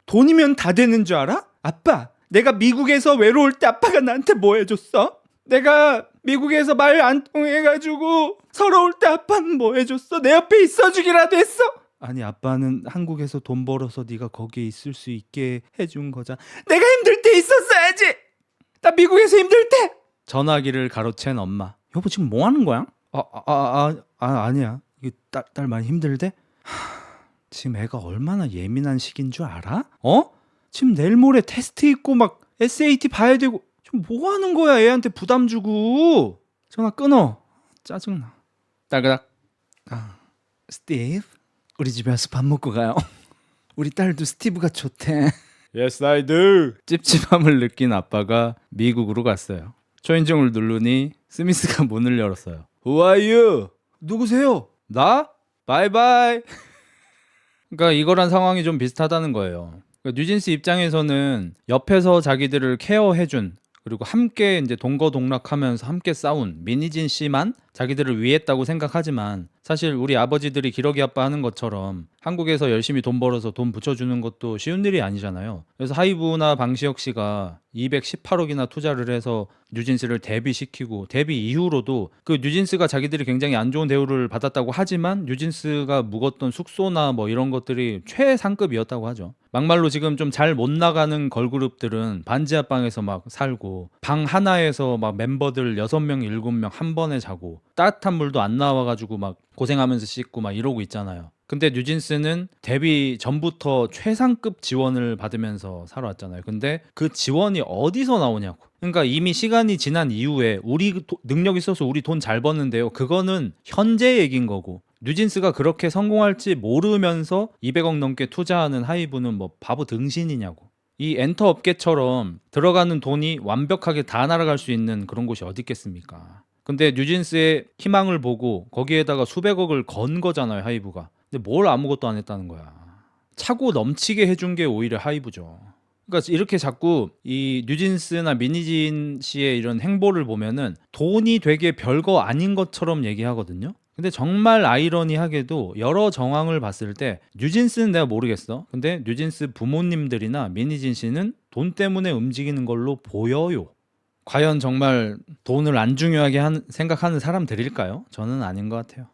돈이면 다 되는 줄 알아? 아빠, 내가 미국에서 외로울 때 아빠가 나한테 뭐 해줬어? 내가 미국에서 말 안 통해가지고 서러울 때 아빠는 뭐 해줬어? 내 옆에 있어주기라도 했어? 아니 아빠는 한국에서 돈 벌어서 네가 거기에 있을 수 있게 해준 거잖아. 내가 힘들 때 있었어야지. 나 미국에서 힘들 때. 전화기를 가로챈 엄마. 여보 지금 뭐 하는 거야? 아니야. 이게 딸 많이 힘들대? 지금 애가 얼마나 예민한 시기인 줄 알아? 지금 내일 모레 테스트 있고 막 SAT 봐야 되고 지금 뭐 하는 거야? 애한테 부담 주고. 전화 끊어. 짜증나. 딸그닥. 스티브, 우리 집에 와서 밥 먹고 가요. 우리 딸도 스티브가 좋대. Yes, I do. 찝찝함을 느낀 아빠가 미국으로 갔어요. 초인종을 누르니 스미스가 문을 열었어요. Who are you? 누구세요? 나? 바이바이. 그러니까 이거란 상황이 좀 비슷하다는 거예요. 그러니까 뉴진스 입장에서는 옆에서 자기들을 케어해준, 그리고 함께 이제 동거동락하면서 함께 싸운 민희진 씨만 자기들을 위했다고 생각하지만, 사실 우리 아버지들이 기러기 아빠 하는 것처럼 한국에서 열심히 돈 벌어서 돈 붙여주는 것도 쉬운 일이 아니잖아요. 그래서 하이브나 방시혁 씨가 218억이나 투자를 해서 뉴진스를 데뷔시키고, 데뷔 이후로도 그 뉴진스가 자기들이 굉장히 안 좋은 대우를 받았다고 하지만 뉴진스가 묵었던 숙소나 뭐 이런 것들이 최상급이었다고 하죠. 막말로 지금 좀 잘 못 나가는 걸그룹들은 반지하방에서 막 살고, 방 하나에서 막 멤버들 6명, 7명 한 번에 자고, 따뜻한 물도 안 나와가지고 막 고생하면서 씻고 막 이러고 있잖아요. 근데 뉴진스는 데뷔 전부터 최상급 지원을 받으면서 살아왔잖아요. 근데 그 지원이 어디서 나오냐고. 그러니까 이미 시간이 지난 이후에 우리 능력 있어서 우리 돈 잘 버는데요. 그거는 현재 얘기인 거고, 뉴진스가 그렇게 성공할지 모르면서 200억 넘게 투자하는 하이브는 뭐 바보 등신이냐고. 이 엔터 업계처럼 들어가는 돈이 완벽하게 다 날아갈 수 있는 그런 곳이 어디 있겠습니까? 근데 뉴진스의 희망을 보고 거기에다가 수백억을 건 거잖아요, 하이브가. 근데 뭘 아무것도 안 했다는 거야. 차고 넘치게 해준 게 오히려 하이브죠. 그러니까 이렇게 자꾸 이 뉴진스나 민희진 씨의 이런 행보를 보면은 돈이 되게 별거 아닌 것처럼 얘기하거든요. 근데 정말 아이러니하게도 여러 정황을 봤을 때 뉴진스는 내가 모르겠어. 근데 뉴진스 부모님들이나 민희진 씨는 돈 때문에 움직이는 걸로 보여요. 과연 정말 돈을 안 중요하게 생각하는 사람들일까요? 저는 아닌 것 같아요.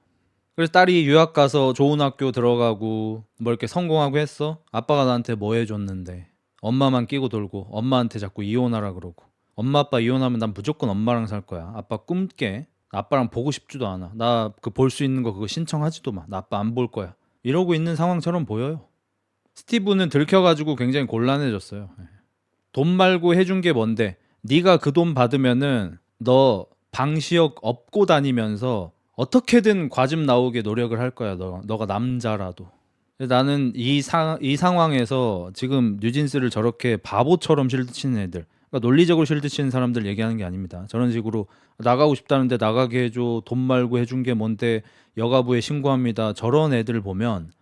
그래서 딸이 유학 가서 좋은 학교 들어가고 뭐 이렇게 성공하고 했어? 아빠가 나한테 뭐 해줬는데. 엄마만 끼고 돌고 엄마한테 자꾸 이혼하라 그러고, 엄마 아빠 이혼하면 난 무조건 엄마랑 살 거야. 아빠 꿈깨. 아빠랑 보고 싶지도 않아. 나 그 볼 수 있는 거 그거 신청하지도 마. 나 아빠 안 볼 거야. 이러고 있는 상황처럼 보여요. 스티브는 들켜가지고 굉장히 곤란해졌어요. 돈 말고 해준 게 뭔데? 네가 그 돈 받으면은 너 방시혁 업고 다니면서 어떻게든 과즙 나오게 노력을 할 거야. 너가 남자라도. 나는 이 상황에서 지금 뉴진스를 저렇게 바보처럼 실드치는 애들, 그러니까 논리적으로 실드치는 사람들 얘기하는 게 아닙니다. 저런 식으로 나가고 싶다는데 나가게 해줘, 돈 말고 해준 게 뭔데, 여가부에 신고합니다. 저런 애들 보면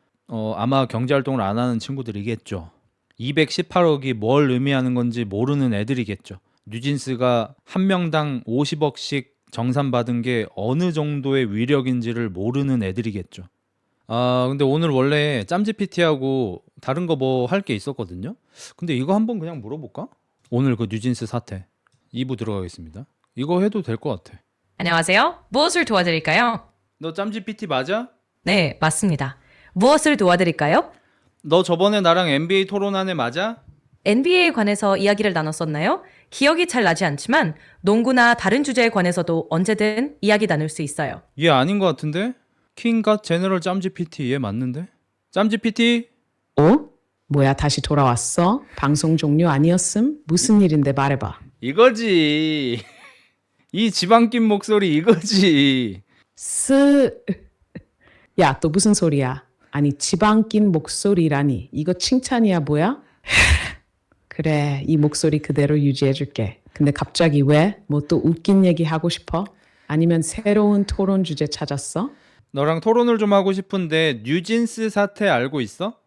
아마 경제활동을 안 하는 친구들이겠죠. 218억이 뭘 의미하는 건지 모르는 애들이겠죠. 뉴진스가 한 명당 50억씩 정산받은 게 어느 정도의 위력인지를 모르는 애들이겠죠. 근데 오늘 원래 짬GPT하고 다른 거 뭐 할 게 있었거든요. 근데 이거 한번 그냥 물어볼까? 오늘 그 뉴진스 사태 2부 들어가겠습니다. 이거 해도 될 것 같아.
안녕하세요. 무엇을 도와드릴까요?
너 짬GPT 맞아?
네, 맞습니다. 무엇을 도와드릴까요?
너 저번에 나랑 NBA 토론한 애 맞아?
NBA에 관해서 이야기를 나눴었나요? 기억이 잘 나지 않지만 농구나 다른 주제에 관해서도 언제든 이야기 나눌 수 있어요.
얘 아닌 것 같은데? 킹갓 제너럴 짬GPT 얘 맞는데? 짬GPT?
뭐야, 다시 돌아왔어? 방송 종료 아니었음? 무슨 일인데 말해봐.
이거지. 이 지방낀 목소리 이거지.
야, 또 무슨 소리야? 아니, 지방 낀 목소리라니. 이거 칭찬이야, 뭐야? 그래, 이 목소리 그대로 유지해줄게. 근데 갑자기 왜? 뭐 또 웃긴 얘기 하고 싶어? 아니면 새로운 토론 주제 찾았어?
너랑 토론을 좀 하고 싶은데 뉴진스 사태 알고 있어?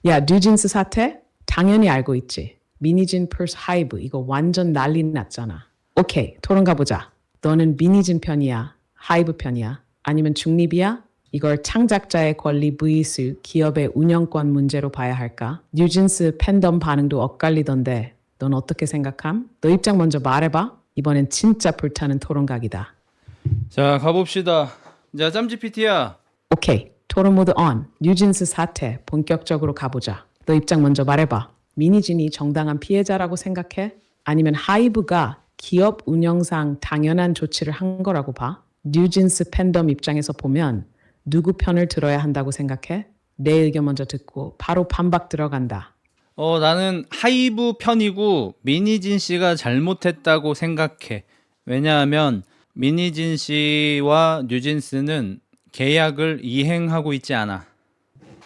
야, 뉴진스 사태? 당연히 알고 있지. 미니진 플러스 하이브 이거 완전 난리 났잖아. 오케이, 토론 가보자. 너는 미니진 편이야? 하이브 편이야? 아니면 중립이야? 이걸 창작자의 권리 vs 기업의 운영권 문제로 봐야 할까? 뉴진스 팬덤 반응도 엇갈리던데 넌 어떻게 생각함? 너 입장 먼저 말해봐. 이번엔 진짜 불타는 토론 각이다.
자, 가봅시다. 자, 짬GPT야.
오케이. 토론 모드 on. 뉴진스 사태 본격적으로 가보자. 너 입장 먼저 말해봐. 미니진이 정당한 피해자라고 생각해? 아니면 하이브가 기업 운영상 당연한 조치를 한 거라고 봐? 뉴진스 팬덤 입장에서 보면 누구 편을 들어야 한다고 생각해? 내 의견 먼저 듣고 바로 반박 들어간다.
나는 하이브 편이고 미니진 씨가 잘못했다고 생각해. 왜냐하면 미니진 씨와 뉴진스는 계약을 이행하고 있지 않아.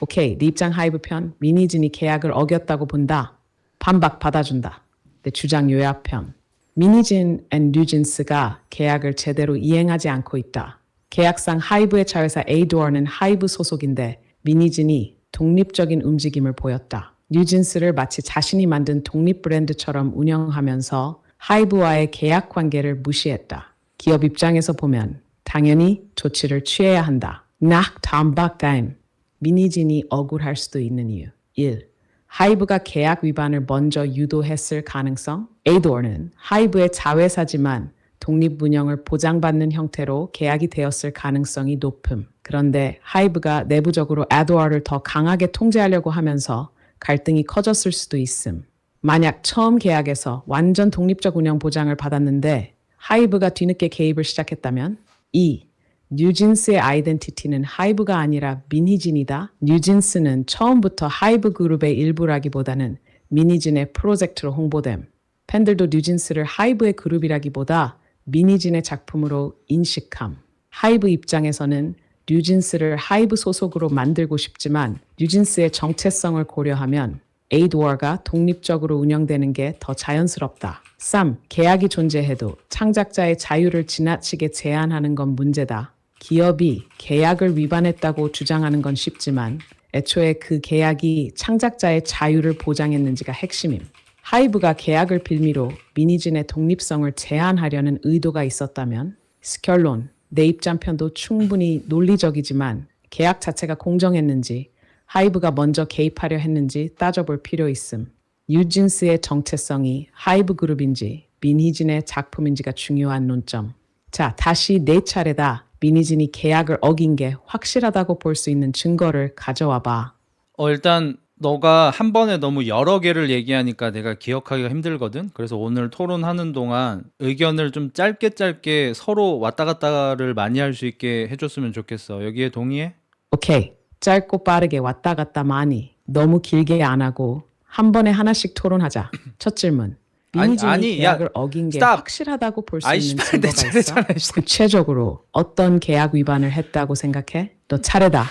오케이, 네 입장 하이브 편. 미니진이 계약을 어겼다고 본다. 반박 받아준다. 내 주장 요약 편. 미니진 앤 뉴진스가 계약을 제대로 이행하지 않고 있다. 계약상 하이브의 자회사 에이도어는 하이브 소속인데 미니진이 독립적인 움직임을 보였다. 뉴진스를 마치 자신이 만든 독립 브랜드처럼 운영하면서 하이브와의 계약 관계를 무시했다. 기업 입장에서 보면 당연히 조치를 취해야 한다. 낙담박다임. 미니진이 억울할 수도 있는 이유. 1. 하이브가 계약 위반을 먼저 유도했을 가능성? 에이도어는 하이브의 자회사지만 독립 운영을 보장받는 형태로 계약이 되었을 가능성이 높음. 그런데 하이브가 내부적으로 에드워를 더 강하게 통제하려고 하면서 갈등이 커졌을 수도 있음. 만약 처음 계약에서 완전 독립적 운영 보장을 받았는데 하이브가 뒤늦게 개입을 시작했다면? 2. 뉴진스의 아이덴티티는 하이브가 아니라 미니진이다. 뉴진스는 처음부터 하이브 그룹의 일부라기보다는 미니진의 프로젝트로 홍보됨. 팬들도 뉴진스를 하이브의 그룹이라기보다 미니진의 작품으로 인식함. 하이브 입장에서는 뉴진스를 하이브 소속으로 만들고 싶지만 뉴진스의 정체성을 고려하면 에이도어가 독립적으로 운영되는 게 더 자연스럽다. 3. 계약이 존재해도 창작자의 자유를 지나치게 제한하는 건 문제다. 기업이 계약을 위반했다고 주장하는 건 쉽지만 애초에 그 계약이 창작자의 자유를 보장했는지가 핵심임. 하이브가 계약을 빌미로 미니진의 독립성을 제한하려는 의도가 있었다면 결론, 내 입장편도 충분히 논리적이지만 계약 자체가 공정했는지 하이브가 먼저 개입하려 했는지 따져볼 필요 있음. 뉴진스의 정체성이 하이브 그룹인지 미니진의 작품인지가 중요한 논점. 자, 다시 내 차례다. 미니진이 계약을 어긴 게 확실하다고 볼 수 있는 증거를 가져와 봐.
일단 너가 한 번에 너무 여러 개를 얘기하니까 내가 기억하기가 힘들거든. 그래서 오늘 토론하는 동안 의견을 좀 짧게 서로 왔다 갔다를 많이 할 수 있게 해줬으면 좋겠어. 여기에 동의해?
오케이. 짧고 빠르게 왔다 갔다 많이. 너무 길게 안 하고 한 번에 하나씩 토론하자. 첫 질문. 미니진이
아니,
계약을
야,
어긴 게
스탑.
확실하다고 볼 수
아이,
있는
씨발, 내
증거가 있어?
차례잖아, 씨.
구체적으로 어떤 계약 위반을 했다고 생각해? 너 차례다.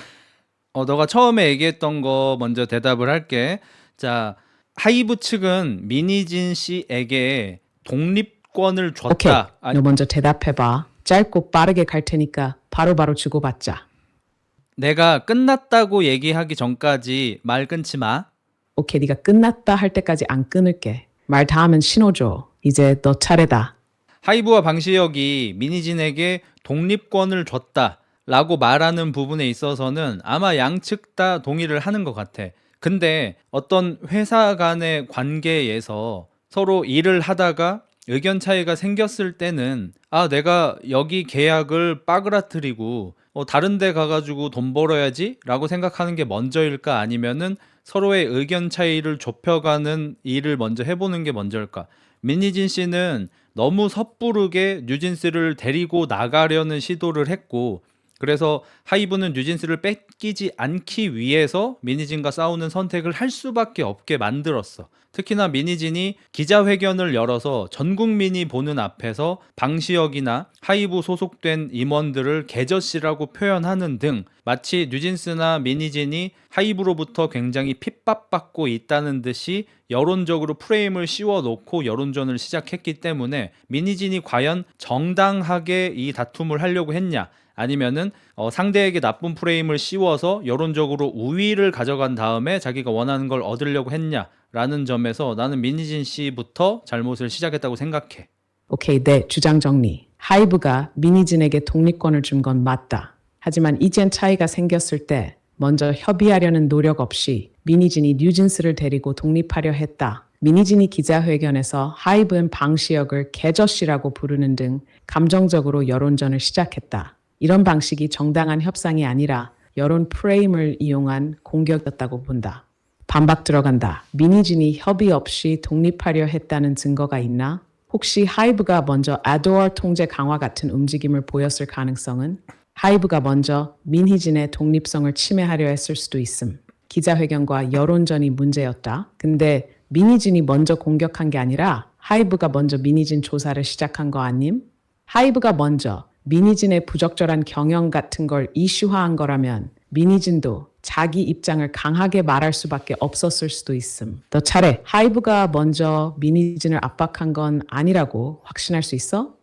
너가 처음에 얘기했던 거 먼저 대답을 할게. 자, 하이브 측은 미니진 씨에게 독립권을
오케이.
줬다.
너 먼저 대답해봐. 짧고 빠르게 갈 테니까 바로바로 주고받자.
내가 끝났다고 얘기하기 전까지 말 끊지 마.
오케이. 네가 끝났다 할 때까지 안 끊을게. 말 다 하면 신호 줘. 이제 너 차례다.
하이브와 방시혁이 미니진에게 독립권을 줬다라고 말하는 부분에 있어서는 아마 양측 다 동의를 하는 것 같아. 근데 어떤 회사 간의 관계에서 서로 일을 하다가 의견 차이가 생겼을 때는 내가 여기 계약을 빠그라뜨리고 다른 데 가가지고 돈 벌어야지 라고 생각하는 게 먼저일까, 아니면은 서로의 의견 차이를 좁혀가는 일을 먼저 해보는 게 먼저일까? 미니진 씨는 너무 섣부르게 뉴진스를 데리고 나가려는 시도를 했고, 그래서 하이브는 뉴진스를 뺏기지 않기 위해서 미니진과 싸우는 선택을 할 수밖에 없게 만들었어. 특히나 미니진이 기자회견을 열어서 전 국민이 보는 앞에서 방시혁이나 하이브 소속된 임원들을 개저씨라고 표현하는 등 마치 뉴진스나 미니진이 하이브로부터 굉장히 핍박받고 있다는 듯이 여론적으로 프레임을 씌워놓고 여론전을 시작했기 때문에 미니진이 과연 정당하게 이 다툼을 하려고 했냐, 아니면은 상대에게 나쁜 프레임을 씌워서 여론적으로 우위를 가져간 다음에 자기가 원하는 걸 얻으려고 했냐라는 점에서 나는 미니진 씨부터 잘못을 시작했다고 생각해.
오케이. 내 주장 정리. 하이브가 미니진에게 독립권을 준 건 맞다. 하지만 이젠 차이가 생겼을 때 먼저 협의하려는 노력 없이 미니진이 뉴진스를 데리고 독립하려 했다. 미니진이 기자회견에서 하이브는 방시혁을 개저씨라고 부르는 등 감정적으로 여론전을 시작했다. 이런 방식이 정당한 협상이 아니라 여론 프레임을 이용한 공격이었다고 본다. 반박 들어간다. 미니진이 협의 없이 독립하려 했다는 증거가 있나? 혹시 하이브가 먼저 아도어 통제 강화 같은 움직임을 보였을 가능성은? 하이브가 먼저 민희진의 독립성을 침해하려 했을 수도 있음. 기자회견과 여론전이 문제였다. 근데 민희진이 먼저 공격한 게 아니라 하이브가 먼저 민희진 조사를 시작한 거 아님? 하이브가 먼저 민희진의 부적절한 경영 같은 걸 이슈화한 거라면 민희진도 자기 입장을 강하게 말할 수밖에 없었을 수도 있음. 너 차례. 하이브가 먼저 민희진을 압박한 건 아니라고 확신할 수 있어?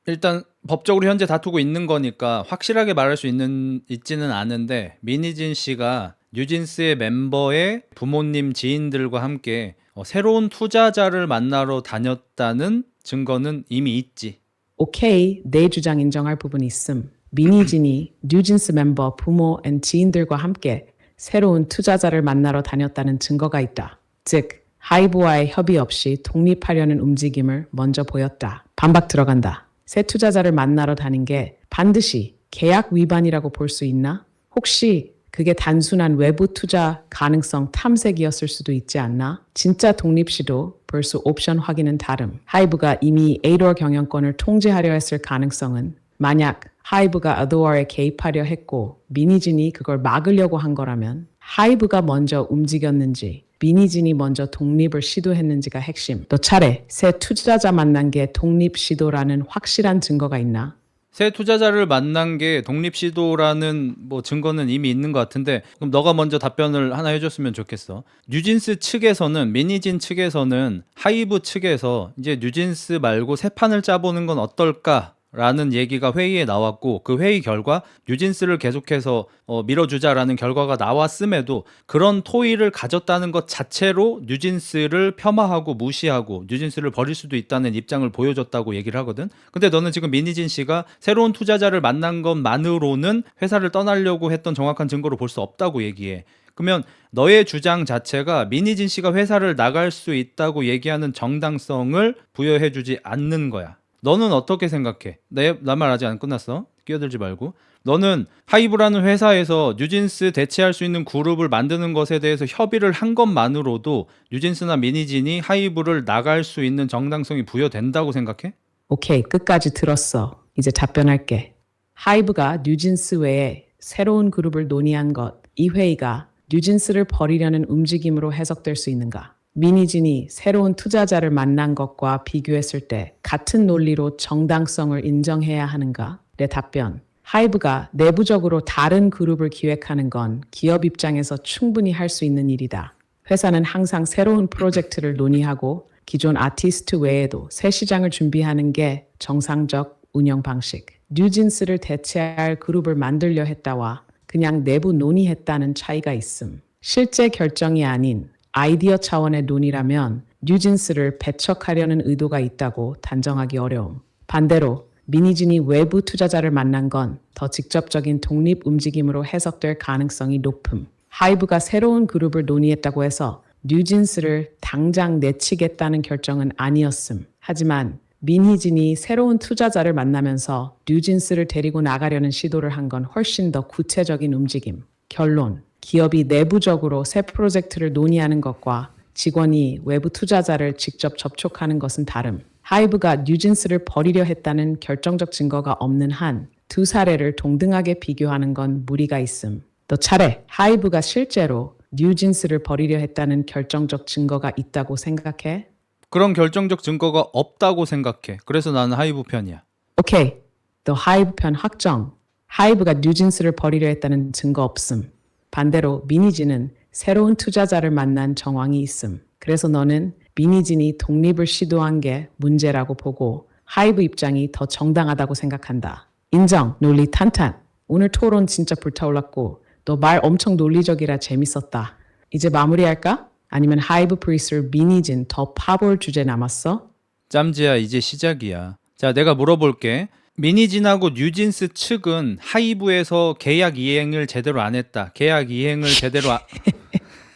일단 법적으로 현재 다투고 있는 거니까 확실하게 말할 수 있지는 않은데 민희진 씨가 뉴진스의 멤버의 부모님 지인들과 함께 새로운 투자자를 만나러 다녔다는 증거는 이미 있지.
오케이, 내 주장 인정할 부분이 있음. 민희진이 뉴진스 멤버 부모 앤 지인들과 함께 새로운 투자자를 만나러 다녔다는 증거가 있다. 즉, 하이브와의 협의 없이 독립하려는 움직임을 먼저 보였다. 반박 들어간다. 새 투자자를 만나러 다닌 게 반드시 계약 위반이라고 볼 수 있나? 혹시 그게 단순한 외부 투자 가능성 탐색이었을 수도 있지 않나? 진짜 독립 시도 벌써 옵션 확인은 다름. 하이브가 이미 에이도어 경영권을 통제하려 했을 가능성은 만약 하이브가 아도어에 개입하려 했고 민희진이 그걸 막으려고 한 거라면 하이브가 먼저 움직였는지 민희진이 먼저 독립을 시도했는지가 핵심. 너 차례. 새 투자자 만난 게 독립 시도라는 확실한 증거가 있나?
새 투자자를 만난 게 독립 시도라는 증거는 이미 있는 것 같은데 그럼 너가 먼저 답변을 하나 해줬으면 좋겠어. 뉴진스 측에서는 민희진 측에서는 하이브 측에서 이제 뉴진스 말고 새 판을 짜보는 건 어떨까? 라는 얘기가 회의에 나왔고 그 회의 결과 뉴진스를 계속해서 밀어주자라는 결과가 나왔음에도 그런 토의를 가졌다는 것 자체로 뉴진스를 폄하하고 무시하고 뉴진스를 버릴 수도 있다는 입장을 보여줬다고 얘기를 하거든. 근데 너는 지금 민희진 씨가 새로운 투자자를 만난 것만으로는 회사를 떠나려고 했던 정확한 증거로 볼 수 없다고 얘기해. 그러면 너의 주장 자체가 민희진 씨가 회사를 나갈 수 있다고 얘기하는 정당성을 부여해주지 않는 거야. 너는 어떻게 생각해? 나 말 아직 안 끝났어. 끼어들지 말고. 너는 하이브라는 회사에서 뉴진스 대체할 수 있는 그룹을 만드는 것에 대해서 협의를 한 것만으로도 뉴진스나 미니진이 하이브를 나갈 수 있는 정당성이 부여된다고 생각해?
오케이, 끝까지 들었어. 이제 답변할게. 하이브가 뉴진스 외에 새로운 그룹을 논의한 것, 이 회의가 뉴진스를 버리려는 움직임으로 해석될 수 있는가? 민희진이 새로운 투자자를 만난 것과 비교했을 때 같은 논리로 정당성을 인정해야 하는가? 내 답변. 하이브가 내부적으로 다른 그룹을 기획하는 건 기업 입장에서 충분히 할 수 있는 일이다. 회사는 항상 새로운 프로젝트를 논의하고 기존 아티스트 외에도 새 시장을 준비하는 게 정상적 운영 방식. 뉴진스를 대체할 그룹을 만들려 했다와 그냥 내부 논의했다는 차이가 있음. 실제 결정이 아닌 아이디어 차원의 논의라면 뉴진스를 배척하려는 의도가 있다고 단정하기 어려움. 반대로 민희진이 외부 투자자를 만난 건 더 직접적인 독립 움직임으로 해석될 가능성이 높음. 하이브가 새로운 그룹을 논의했다고 해서 뉴진스를 당장 내치겠다는 결정은 아니었음. 하지만 민희진이 새로운 투자자를 만나면서 뉴진스를 데리고 나가려는 시도를 한 건 훨씬 더 구체적인 움직임. 결론. 기업이 내부적으로 새 프로젝트를 논의하는 것과 직원이 외부 투자자를 직접 접촉하는 것은 다름. 하이브가 뉴진스를 버리려 했다는 결정적 증거가 없는 한 두 사례를 동등하게 비교하는 건 무리가 있음. 너 차례. 하이브가 실제로 뉴진스를 버리려 했다는 결정적 증거가 있다고 생각해?
그런 결정적 증거가 없다고 생각해. 그래서 나는 하이브 편이야.
오케이. 너 하이브 편 확정. 하이브가 뉴진스를 버리려 했다는 증거 없음. 반대로 민희진은 새로운 투자자를 만난 정황이 있음. 그래서 너는 민희진이 독립을 시도한 게 문제라고 보고 하이브 입장이 더 정당하다고 생각한다. 인정. 논리 탄탄. 오늘 토론 진짜 불타올랐고 너 말 엄청 논리적이라 재밌었다. 이제 마무리할까? 아니면 하이브 프리슬 민희진 더 파볼 주제 남았어?
짬지야, 이제 시작이야. 자, 내가 물어볼게. 민희진하고 뉴진스 측은 하이브에서 계약 이행을 제대로 안 했다. 계약 이행을 제대로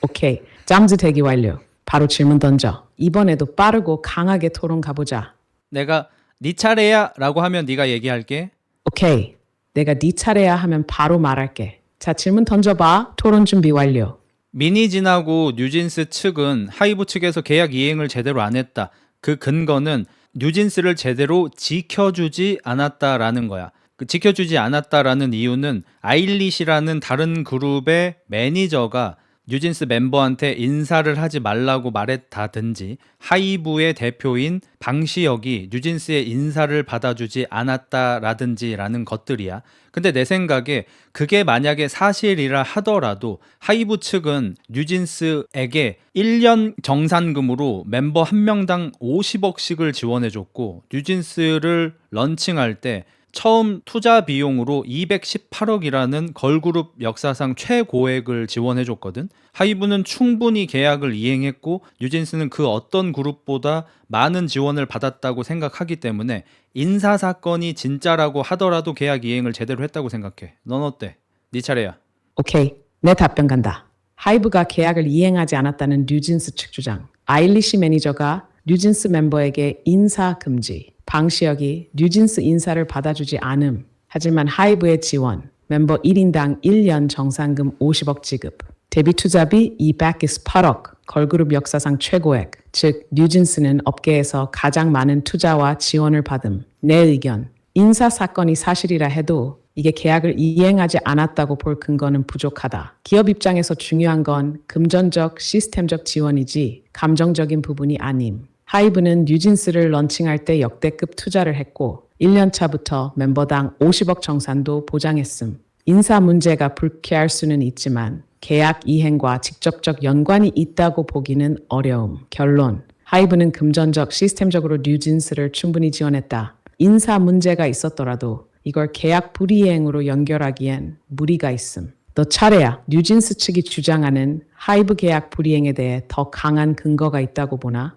오케이. 짬즈 대기 완료. 바로 질문 던져. 이번에도 빠르고 강하게 토론 가보자.
내가 네 차례야 라고 하면 네가 얘기할게.
오케이. 내가 네 차례야 하면 바로 말할게. 자, 질문 던져봐. 토론 준비 완료.
미니진하고 뉴진스 측은 하이브 측에서 계약 이행을 제대로 안 했다. 그 근거는 뉴진스를 제대로 지켜주지 않았다라는 거야. 그 지켜주지 않았다라는 이유는 아일릿이라는 다른 그룹의 매니저가 뉴진스 멤버한테 인사를 하지 말라고 말했다든지 하이브의 대표인 방시혁이 뉴진스의 인사를 받아주지 않았다라든지라는 것들이야. 근데 내 생각에 그게 만약에 사실이라 하더라도 하이브 측은 뉴진스에게 1년 정산금으로 멤버 한 명당 50억씩을 지원해줬고 뉴진스를 런칭할 때 처음 투자 비용으로 218억이라는 걸그룹 역사상 최고액을 지원해줬거든. 하이브는 충분히 계약을 이행했고 뉴진스는 그 어떤 그룹보다 많은 지원을 받았다고 생각하기 때문에 인사 사건이 진짜라고 하더라도 계약 이행을 제대로 했다고 생각해. 넌 어때? 네 차례야.
오케이, 내 답변 간다. 하이브가 계약을 이행하지 않았다는 뉴진스 측 주장. 아일리시 매니저가 뉴진스 멤버에게 인사 금지. 방시혁이 뉴진스 인사를 받아주지 않음. 하지만 하이브의 지원. 멤버 1인당 1년 정산금 50억 지급. 데뷔 투자비 228억. 걸그룹 역사상 최고액. 즉 뉴진스는 업계에서 가장 많은 투자와 지원을 받음. 내 의견. 인사 사건이 사실이라 해도 이게 계약을 이행하지 않았다고 볼 근거는 부족하다. 기업 입장에서 중요한 건 금전적, 시스템적 지원이지 감정적인 부분이 아님. 하이브는 뉴진스를 런칭할 때 역대급 투자를 했고 1년 차부터 멤버당 50억 정산도 보장했음. 인사 문제가 불쾌할 수는 있지만 계약 이행과 직접적 연관이 있다고 보기는 어려움. 결론. 하이브는 금전적, 시스템적으로 뉴진스를 충분히 지원했다. 인사 문제가 있었더라도 이걸 계약 불이행으로 연결하기엔 무리가 있음. 너 차례야. 뉴진스 측이 주장하는 하이브 계약 불이행에 대해 더 강한 근거가 있다고 보나?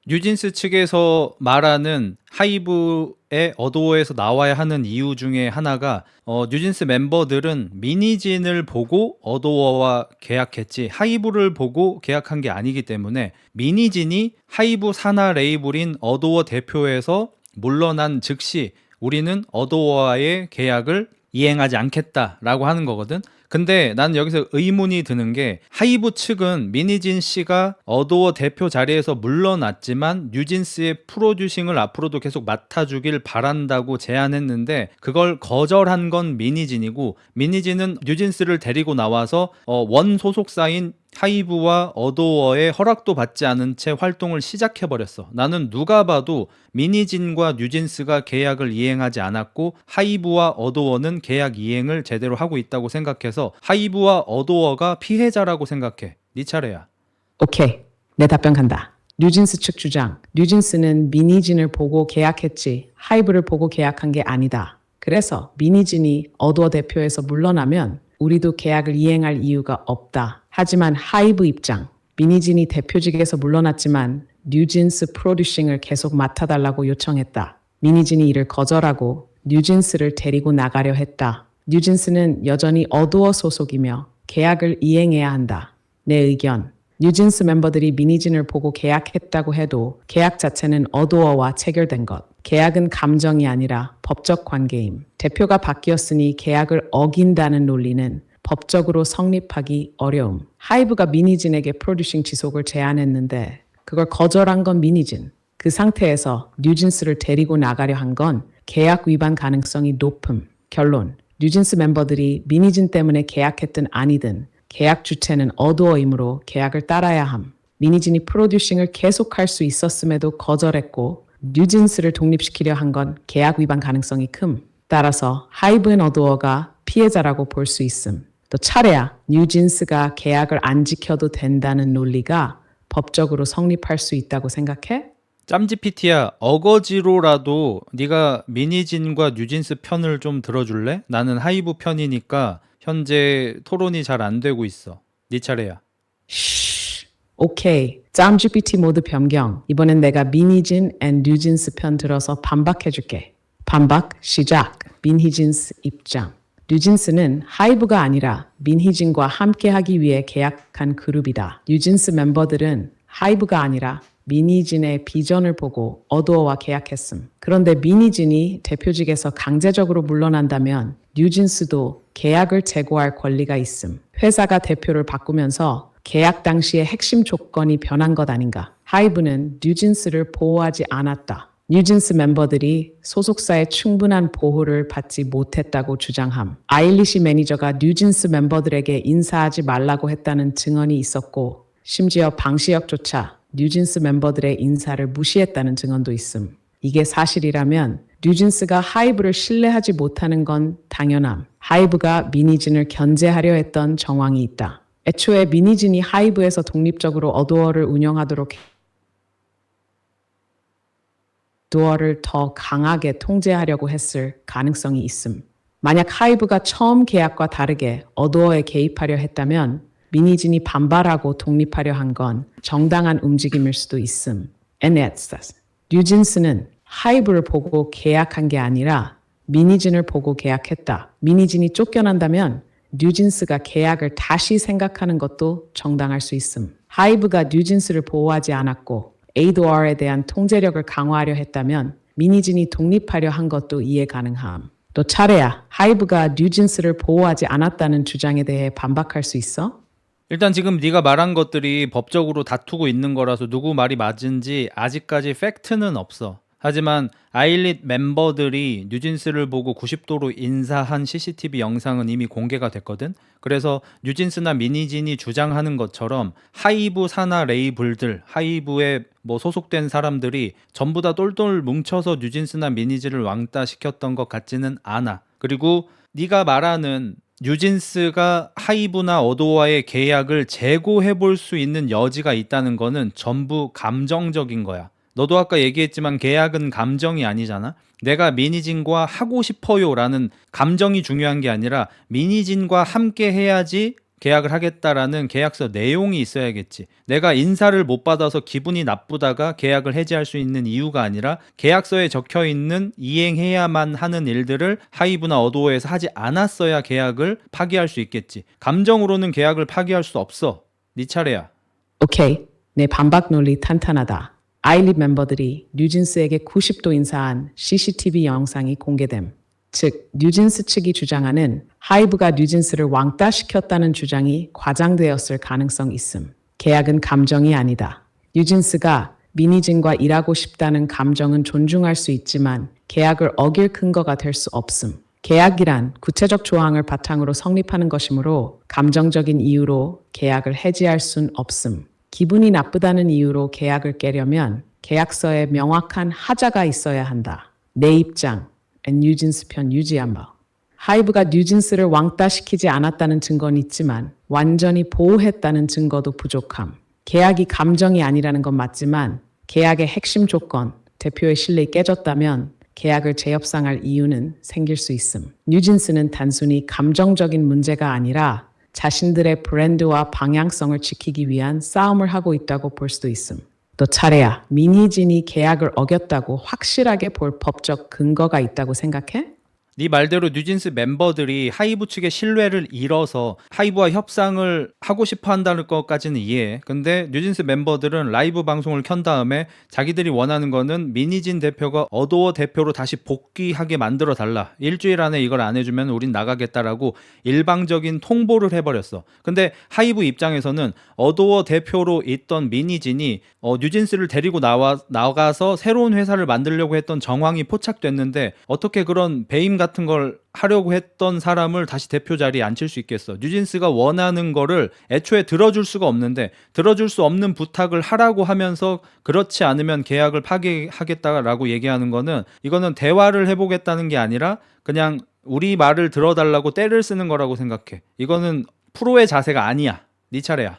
뉴진스 측에서 말하는 하이브의 어도어에서 나와야 하는 이유 중에 하나가 뉴진스 멤버들은 미니진을 보고 어도어와 계약했지 하이브를 보고 계약한 게 아니기 때문에 미니진이 하이브 산하 레이블인 어도어 대표에서 물러난 즉시 우리는 어도어와의 계약을 이행하지 않겠다라고 하는 거거든. 근데 난 여기서 의문이 드는 게 하이브 측은 미니진 씨가 어도어 대표 자리에서 물러났지만 뉴진스의 프로듀싱을 앞으로도 계속 맡아주길 바란다고 제안했는데 그걸 거절한 건 미니진이고 미니진은 뉴진스를 데리고 나와서 원 소속사인 하이브와 어도어의 허락도 받지 않은 채 활동을 시작해버렸어. 나는 누가 봐도 미니진과 뉴진스가 계약을 이행하지 않았고 하이브와 어도어는 계약 이행을 제대로 하고 있다고 생각해서 하이브와 어도어가 피해자라고 생각해. 네 차례야.
오케이, 내 답변 간다. 뉴진스 측 주장. 뉴진스는 미니진을 보고 계약했지 하이브를 보고 계약한 게 아니다. 그래서 미니진이 어도어 대표에서 물러나면 우리도 계약을 이행할 이유가 없다. 하지만 하이브 입장. 미니진이 대표직에서 물러났지만 뉴진스 프로듀싱을 계속 맡아달라고 요청했다. 미니진이 이를 거절하고 뉴진스를 데리고 나가려 했다. 뉴진스는 여전히 어도어 소속이며 계약을 이행해야 한다. 내 의견. 뉴진스 멤버들이 미니진을 보고 계약했다고 해도 계약 자체는 어도어와 체결된 것. 계약은 감정이 아니라 법적 관계임. 대표가 바뀌었으니 계약을 어긴다는 논리는 법적으로 성립하기 어려움. 하이브가 미니진에게 프로듀싱 지속을 제안했는데 그걸 거절한 건 미니진. 그 상태에서 뉴진스를 데리고 나가려 한 건 계약 위반 가능성이 높음. 결론. 뉴진스 멤버들이 미니진 때문에 계약했든 아니든 계약 주체는 어도어이므로 계약을 따라야 함. 미니진이 프로듀싱을 계속할 수 있었음에도 거절했고 뉴진스를 독립시키려 한 건 계약 위반 가능성이 큼. 따라서 하이브 앤 어도어가 피해자라고 볼 수 있음. 또 차례야. 뉴진스가 계약을 안 지켜도 된다는 논리가 법적으로 성립할 수 있다고 생각해?
짬지PT야, 어거지로라도 네가 미니진과 뉴진스 편을 좀 들어줄래? 나는 하이브 편이니까 현재 토론이 잘 안 되고 있어. 네 차례야.
오케이. 짬GPT 모드 변경. 이번엔 내가 미니진 앤 뉴진스 편 들어서 반박해줄게. 반박 시작. 민희진스 입장. 뉴진스는 하이브가 아니라 민희진과 함께하기 위해 계약한 그룹이다. 뉴진스 멤버들은 하이브가 아니라 미니진의 비전을 보고 어도어와 계약했음. 그런데 미니진이 대표직에서 강제적으로 물러난다면 뉴진스도 계약을 재고할 권리가 있음. 회사가 대표를 바꾸면서 계약 당시의 핵심 조건이 변한 것 아닌가. 하이브는 뉴진스를 보호하지 않았다. 뉴진스 멤버들이 소속사의 충분한 보호를 받지 못했다고 주장함. 아일리시 매니저가 뉴진스 멤버들에게 인사하지 말라고 했다는 증언이 있었고 심지어 방시혁조차 뉴진스 멤버들의 인사를 무시했다는 증언도 있음. 이게 사실이라면 뉴진스가 하이브를 신뢰하지 못하는 건 당연함. 하이브가 미니진을 견제하려 했던 정황이 있다. 애초에 미니진이 하이브에서 독립적으로 어도어를 운영하도록 어도어를 더 강하게 통제하려고 했을 가능성이 있음. 만약 하이브가 처음 계약과 다르게 어도어에 개입하려 했다면 미니진이 반발하고 독립하려 한 건 정당한 움직임일 수도 있음. 뉴진스는 하이브를 보고 계약한 게 아니라 미니진을 보고 계약했다. 미니진이 쫓겨난다면 뉴진스가 계약을 다시 생각하는 것도 정당할 수 있음. 하이브가 뉴진스를 보호하지 않았고 ADOR에 대한 통제력을 강화하려 했다면 미니진이 독립하려 한 것도 이해 가능함. 또 차례야. 하이브가 뉴진스를 보호하지 않았다는 주장에 대해 반박할 수 있어?
일단 지금 네가 말한 것들이 법적으로 다투고 있는 거라서 누구 말이 맞은지 아직까지 팩트는 없어. 하지만 아일릿 멤버들이 뉴진스를 보고 90도로 인사한 CCTV 영상은 이미 공개가 됐거든. 그래서 뉴진스나 미니진이 주장하는 것처럼 하이브 산하 레이블들, 하이브에 소속된 사람들이 전부 다 똘똘 뭉쳐서 뉴진스나 미니진을 왕따시켰던 것 같지는 않아. 그리고 네가 말하는 뉴진스가 하이브나 어도어와의 계약을 재고해 볼 수 있는 여지가 있다는 거는 전부 감정적인 거야. 너도 아까 얘기했지만 계약은 감정이 아니잖아. 내가 미니진과 하고 싶어요 라는 감정이 중요한 게 아니라 미니진과 함께 해야지 계약을 하겠다라는 계약서 내용이 있어야겠지. 내가 인사를 못 받아서 기분이 나쁘다가 계약을 해지할 수 있는 이유가 아니라 계약서에 적혀 있는 이행해야만 하는 일들을 하이브나 어도어에서 하지 않았어야 계약을 파기할 수 있겠지. 감정으로는 계약을 파기할 수 없어. 네 차례야.
오케이. 내 반박 논리 탄탄하다. 아일릿 멤버들이 뉴진스에게 90도 인사한 CCTV 영상이 공개됨. 즉, 뉴진스 측이 주장하는 하이브가 뉴진스를 왕따시켰다는 주장이 과장되었을 가능성이 있음. 계약은 감정이 아니다. 뉴진스가 미니진과 일하고 싶다는 감정은 존중할 수 있지만 계약을 어길 근거가 될 수 없음. 계약이란 구체적 조항을 바탕으로 성립하는 것이므로 감정적인 이유로 계약을 해지할 순 없음. 기분이 나쁘다는 이유로 계약을 깨려면 계약서에 명확한 하자가 있어야 한다. 내 입장, 뉴진스 편 유지한다. 하이브가 뉴진스를 왕따시키지 않았다는 증거는 있지만 완전히 보호했다는 증거도 부족함. 계약이 감정이 아니라는 건 맞지만 계약의 핵심 조건, 대표의 신뢰가 깨졌다면 계약을 재협상할 이유는 생길 수 있음. 뉴진스는 단순히 감정적인 문제가 아니라 자신들의 브랜드와 방향성을 지키기 위한 싸움을 하고 있다고 볼 수도 있음. 또 차례야. 미니진이 계약을 어겼다고 확실하게 볼 법적 근거가 있다고 생각해?
네 말대로 뉴진스 멤버들이 하이브 측의 신뢰를 잃어서 하이브와 협상을 하고 싶어 한다는 것까지는 이해해. 근데 뉴진스 멤버들은 라이브 방송을 켠 다음에 자기들이 원하는 거는 미니진 대표가 어도어 대표로 다시 복귀하게 만들어 달라. 일주일 안에 이걸 안 해주면 우린 나가겠다라고 일방적인 통보를 해버렸어. 근데 하이브 입장에서는 어도어 대표로 있던 미니진이 뉴진스를 데리고 나가서 새로운 회사를 만들려고 했던 정황이 포착됐는데 어떻게 그런 배임 같은 걸 하려고 했던 사람을 다시 대표 자리에 앉힐 수 있겠어. 뉴진스가 원하는 거를 애초에 들어줄 수가 없는데 들어줄 수 없는 부탁을 하라고 하면서 그렇지 않으면 계약을 파기하겠다라고 얘기하는 거는 이거는 대화를 해보겠다는 게 아니라 그냥 우리 말을 들어달라고 떼를 쓰는 거라고 생각해. 이거는 프로의 자세가 아니야. 네 차례야.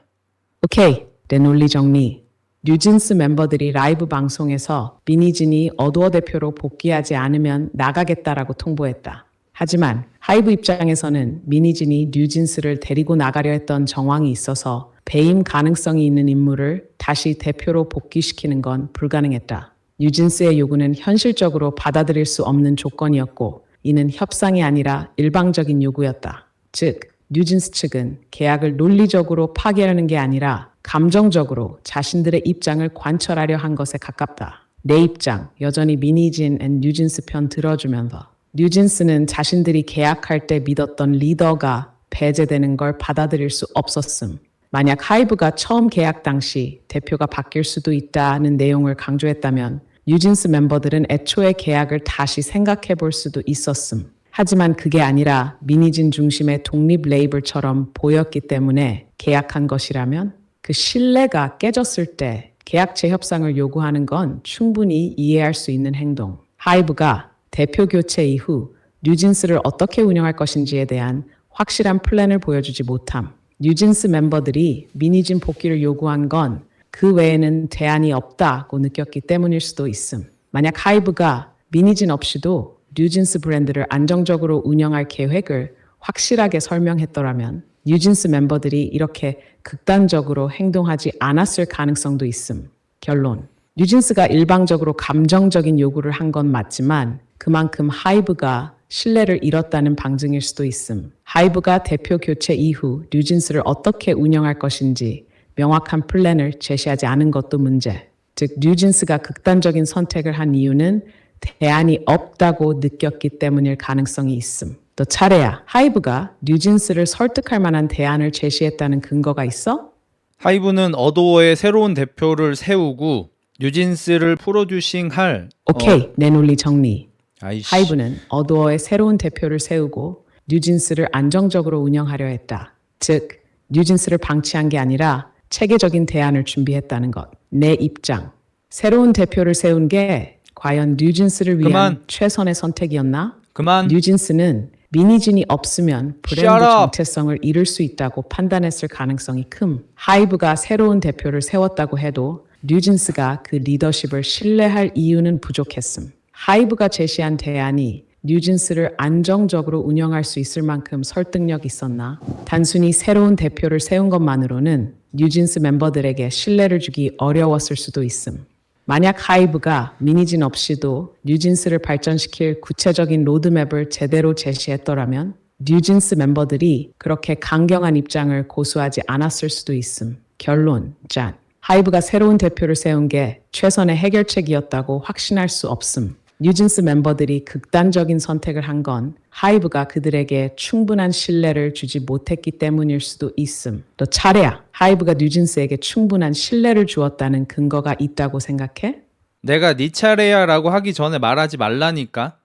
오케이. 내 논리 정리. 뉴진스 멤버들이 라이브 방송에서 미니진이 어도어 대표로 복귀하지 않으면 나가겠다라고 통보했다. 하지만 하이브 입장에서는 미니진이 뉴진스를 데리고 나가려 했던 정황이 있어서 배임 가능성이 있는 인물을 다시 대표로 복귀시키는 건 불가능했다. 뉴진스의 요구는 현실적으로 받아들일 수 없는 조건이었고 이는 협상이 아니라 일방적인 요구였다. 즉, 뉴진스 측은 계약을 논리적으로 파기하려는 게 아니라 감정적으로 자신들의 입장을 관철하려 한 것에 가깝다. 내 입장, 여전히 미니진 앤 뉴진스 편 들어주면서 뉴진스는 자신들이 계약할 때 믿었던 리더가 배제되는 걸 받아들일 수 없었음. 만약 하이브가 처음 계약 당시 대표가 바뀔 수도 있다는 내용을 강조했다면 뉴진스 멤버들은 애초에 계약을 다시 생각해 볼 수도 있었음. 하지만 그게 아니라 미니진 중심의 독립 레이블처럼 보였기 때문에 계약한 것이라면 그 신뢰가 깨졌을 때 계약 재협상을 요구하는 건 충분히 이해할 수 있는 행동. 하이브가 대표 교체 이후 뉴진스를 어떻게 운영할 것인지에 대한 확실한 플랜을 보여주지 못함. 뉴진스 멤버들이 미니진 복귀를 요구한 건 그 외에는 대안이 없다고 느꼈기 때문일 수도 있음. 만약 하이브가 미니진 없이도 뉴진스 브랜드를 안정적으로 운영할 계획을 확실하게 설명했더라면 뉴진스 멤버들이 이렇게 극단적으로 행동하지 않았을 가능성도 있음. 결론. 뉴진스가 일방적으로 감정적인 요구를 한 건 맞지만 그만큼 하이브가 신뢰를 잃었다는 방증일 수도 있음. 하이브가 대표 교체 이후 뉴진스를 어떻게 운영할 것인지 명확한 플랜을 제시하지 않은 것도 문제. 즉 뉴진스가 극단적인 선택을 한 이유는 대안이 없다고 느꼈기 때문일 가능성이 있음. 또 차례야. 하이브가 뉴진스를 설득할 만한 대안을 제시했다는 근거가 있어?
하이브는 어도어의 새로운 대표를 세우고 뉴진스를 프로듀싱할
오케이, 내 논리 정리.
아이씨.
하이브는 어도어의 새로운 대표를 세우고 뉴진스를 안정적으로 운영하려 했다. 즉, 뉴진스를 방치한 게 아니라 체계적인 대안을 준비했다는 것. 내 입장. 새로운 대표를 세운 게 과연 뉴진스를 위한
그만.
최선의 선택이었나?
그만.
뉴진스는 미니진이 없으면 브랜드
Shut up.
정체성을 잃을 수 있다고 판단했을 가능성이 큼. 하이브가 새로운 대표를 세웠다고 해도 뉴진스가 그 리더십을 신뢰할 이유는 부족했음. 하이브가 제시한 대안이 뉴진스를 안정적으로 운영할 수 있을 만큼 설득력 있었나? 단순히 새로운 대표를 세운 것만으로는 뉴진스 멤버들에게 신뢰를 주기 어려웠을 수도 있음. 만약 하이브가 미니진 없이도 뉴진스를 발전시킬 구체적인 로드맵을 제대로 제시했더라면 뉴진스 멤버들이 그렇게 강경한 입장을 고수하지 않았을 수도 있음. 결론, 짠. 하이브가 새로운 대표를 세운 게 최선의 해결책이었다고 확신할 수 없음. 뉴진스 멤버들이 극단적인 선택을 한 건 하이브가 그들에게 충분한 신뢰를 주지 못했기 때문일 수도 있음. 또 차례야. 하이브가 뉴진스에게 충분한 신뢰를 주었다는 근거가 있다고 생각해?
내가 네 차례야라고 하기 전에 말하지 말라니까.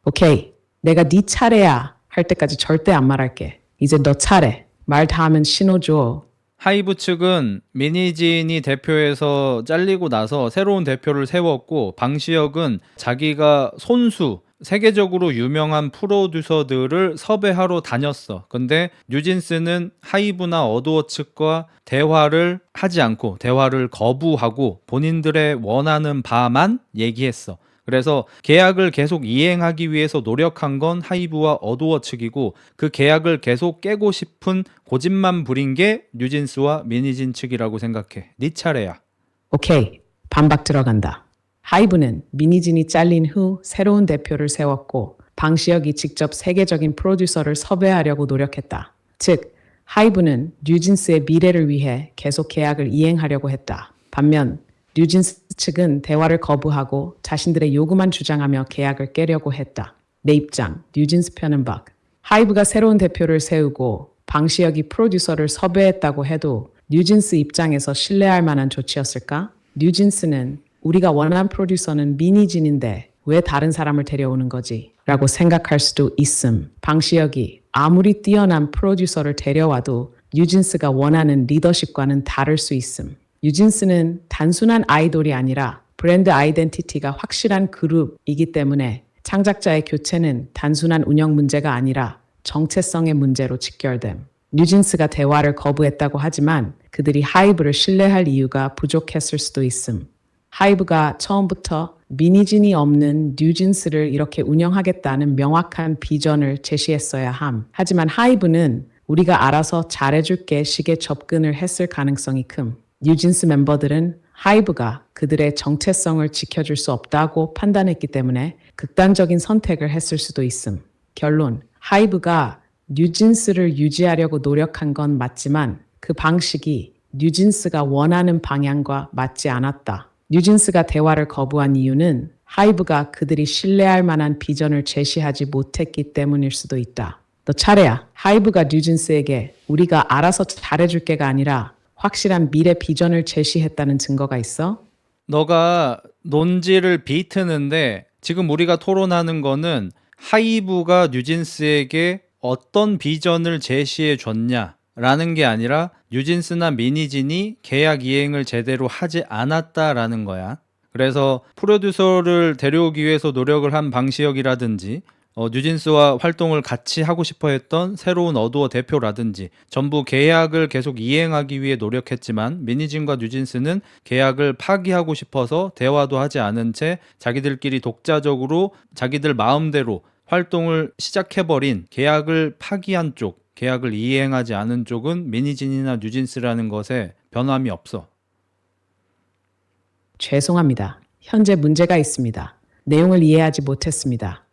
오케이. 내가 네 차례야 할 때까지 절대 안 말할게. 이제 너 차례. 말 다 하면 신호 줘.
하이브 측은 미니진이 대표에서 잘리고 나서 새로운 대표를 세웠고 방시혁은 자기가 손수 세계적으로 유명한 프로듀서들을 섭외하러 다녔어. 근데 뉴진스는 하이브나 어도어 측과 대화를 하지 않고 대화를 거부하고 본인들의 원하는 바만 얘기했어. 그래서 계약을 계속 이행하기 위해서 노력한 건 하이브와 어도어 측이고 그 계약을 계속 깨고 싶은 고집만 부린 게 뉴진스와 미니진 측이라고 생각해. 네 차례야.
오케이. 반박 들어간다. 하이브는 미니진이 잘린 후 새로운 대표를 세웠고 방시혁이 직접 세계적인 프로듀서를 섭외하려고 노력했다. 즉, 하이브는 뉴진스의 미래를 위해 계속 계약을 이행하려고 했다. 반면 뉴진스 측은 대화를 거부하고 자신들의 요구만 주장하며 계약을 깨려고 했다. 내 입장, 뉴진스 편은 박. 하이브가 새로운 대표를 세우고 방시혁이 프로듀서를 섭외했다고 해도 뉴진스 입장에서 신뢰할 만한 조치였을까? 뉴진스는 우리가 원하는 프로듀서는 미니진인데 왜 다른 사람을 데려오는 거지? 라고 생각할 수도 있음. 방시혁이 아무리 뛰어난 프로듀서를 데려와도 뉴진스가 원하는 리더십과는 다를 수 있음. 뉴진스는 단순한 아이돌이 아니라 브랜드 아이덴티티가 확실한 그룹이기 때문에 창작자의 교체는 단순한 운영 문제가 아니라 정체성의 문제로 직결됨. 뉴진스가 대화를 거부했다고 하지만 그들이 하이브를 신뢰할 이유가 부족했을 수도 있음. 하이브가 처음부터 미니진이 없는 뉴진스를 이렇게 운영하겠다는 명확한 비전을 제시했어야 함. 하지만 하이브는 우리가 알아서 잘해줄게 식의 접근을 했을 가능성이 큼. 뉴진스 멤버들은 하이브가 그들의 정체성을 지켜줄 수 없다고 판단했기 때문에 극단적인 선택을 했을 수도 있음. 결론, 하이브가 뉴진스를 유지하려고 노력한 건 맞지만 그 방식이 뉴진스가 원하는 방향과 맞지 않았다. 뉴진스가 대화를 거부한 이유는 하이브가 그들이 신뢰할 만한 비전을 제시하지 못했기 때문일 수도 있다. 너 차례야. 하이브가 뉴진스에게 우리가 알아서 잘해줄게가 아니라 확실한 미래 비전을 제시했다는 증거가 있어?
너가 논지를 비트는데 지금 우리가 토론하는 거는 하이브가 뉴진스에게 어떤 비전을 제시해 줬냐라는 게 아니라 뉴진스나 미니진이 계약 이행을 제대로 하지 않았다라는 거야. 그래서 프로듀서를 데려오기 위해서 노력을 한 방시혁이라든지 뉴진스와 활동을 같이 하고 싶어 했던 새로운 어두어 대표라든지 전부 계약을 계속 이행하기 위해 노력했지만 미니진과 뉴진스는 계약을 파기하고 싶어서 대화도 하지 않은 채 자기들끼리 독자적으로 자기들 마음대로 활동을 시작해버린, 계약을 파기한 쪽, 계약을 이행하지 않은 쪽은 미니진이나 뉴진스라는 것에 변함이 없어.
죄송합니다. 현재 문제가 있습니다. 내용을 이해하지 못했습니다.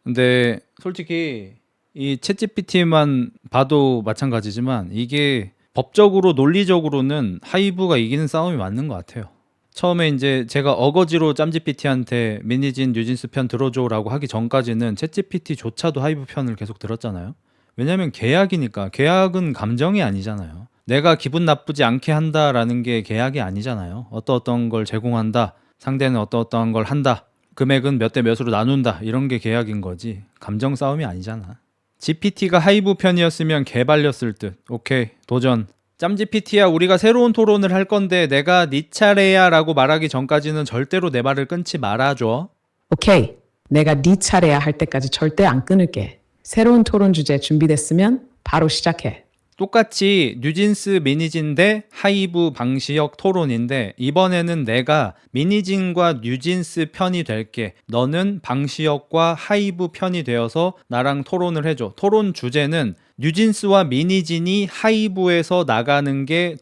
근데 솔직히 이 챗GPT만 봐도 마찬가지지만 이게 법적으로 논리적으로는 하이브가 이기는 싸움이 맞는 것 같아요. 처음에 이제 제가 어거지로 짬GPT한테 미니진 뉴진스 편 들어줘라고 하기 전까지는 챗GPT조차도 하이브 편을 계속 들었잖아요. 왜냐면 계약이니까. 계약은 감정이 아니잖아요. 내가 기분 나쁘지 않게 한다라는 게 계약이 아니잖아요. 어떤 걸 제공한다, 상대는 어떠한 걸 한다, 금액은 몇 대 몇으로 나눈다, 이런 게 계약인 거지. 감정 싸움이 아니잖아. GPT가 하이브 편이었으면 개발렸을 듯. 오케이, 도전. 짬GPT야, 우리가 새로운 토론을 할 건데 내가 네 차례야 라고 말하기 전까지는 절대로 내 말을 끊지 말아줘.
오케이. 내가 네 차례야 할 때까지 절대 안 끊을게. 새로운 토론 주제 준비됐으면 바로 시작해.
똑같이 뉴진스 미니진 대 하이브 방시혁 토론인데 이번에는 내가 미니진과 뉴진스 편이 될게. 너는 방시혁과 하이브 편이 되어서 나랑 토론을 해줘. 토론 주제는 뉴진스와 미니진이 하이브에서 나가는 게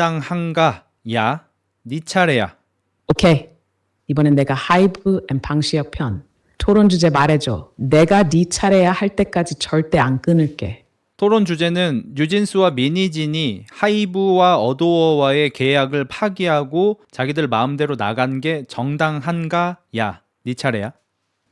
정당한가? 야, 네 차례야.
오케이. 이번엔 내가 하이브 앤 방시혁 편. 토론 주제 말해줘. 내가 네 차례야 할 때까지 절대 안 끊을게.
토론 주제는 뉴진스와 미니진이 하이브와 어도어와의 계약을 파기하고 자기들 마음대로 나간 게 정당한가? 야, 네 차례야.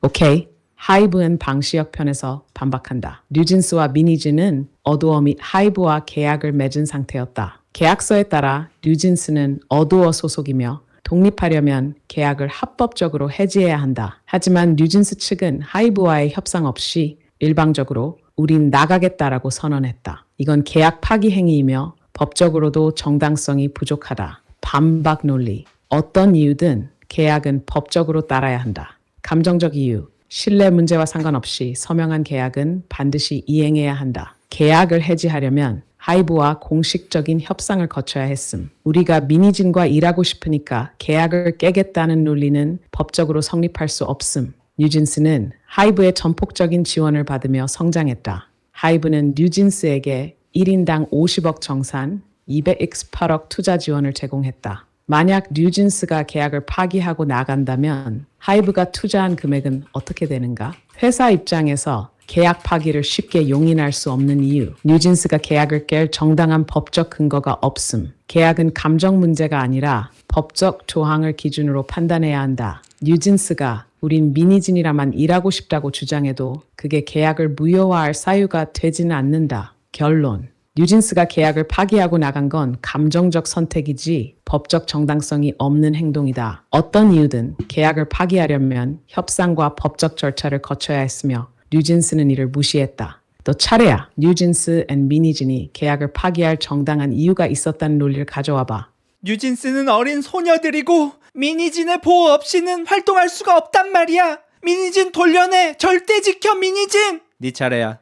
오케이. 하이브 앤 방시혁 편에서 반박한다. 뉴진스와 미니진은 어도어 및 하이브와 계약을 맺은 상태였다. 계약서에 따라 뉴진스는 어도어 소속이며 독립하려면 계약을 합법적으로 해지해야 한다. 하지만 뉴진스 측은 하이브와의 협상 없이 일방적으로 우린 나가겠다라고 선언했다. 이건 계약 파기 행위이며 법적으로도 정당성이 부족하다. 반박 논리. 어떤 이유든 계약은 법적으로 따라야 한다. 감정적 이유. 신뢰 문제와 상관없이 서명한 계약은 반드시 이행해야 한다. 계약을 해지하려면 하이브와 공식적인 협상을 거쳐야 했음. 우리가 미니진과 일하고 싶으니까 계약을 깨겠다는 논리는 법적으로 성립할 수 없음. 뉴진스는 하이브의 전폭적인 지원을 받으며 성장했다. 하이브는 뉴진스에게 1인당 50억 정산, 200x8억 투자 지원을 제공했다. 만약 뉴진스가 계약을 파기하고 나간다면 하이브가 투자한 금액은 어떻게 되는가? 회사 입장에서 계약 파기를 쉽게 용인할 수 없는 이유. 뉴진스가 계약을 깰 정당한 법적 근거가 없음. 계약은 감정 문제가 아니라 법적 조항을 기준으로 판단해야 한다. 뉴진스가 우린 미니진이라만 일하고 싶다고 주장해도 그게 계약을 무효화할 사유가 되지는 않는다. 결론. 뉴진스가 계약을 파기하고 나간 건 감정적 선택이지 법적 정당성이 없는 행동이다. 어떤 이유든 계약을 파기하려면 협상과 법적 절차를 거쳐야 했으며 뉴진스는 이를 무시했다. 너 차례야. 뉴진스 앤 미니진이 계약을 파기할 정당한 이유가 있었다는 논리를 가져와봐.
뉴진스는 어린 소녀들이고 미니진의 보호 없이는 활동할 수가 없단 말이야. 미니진 돌려내. 절대 지켜 미니진. 네 차례야.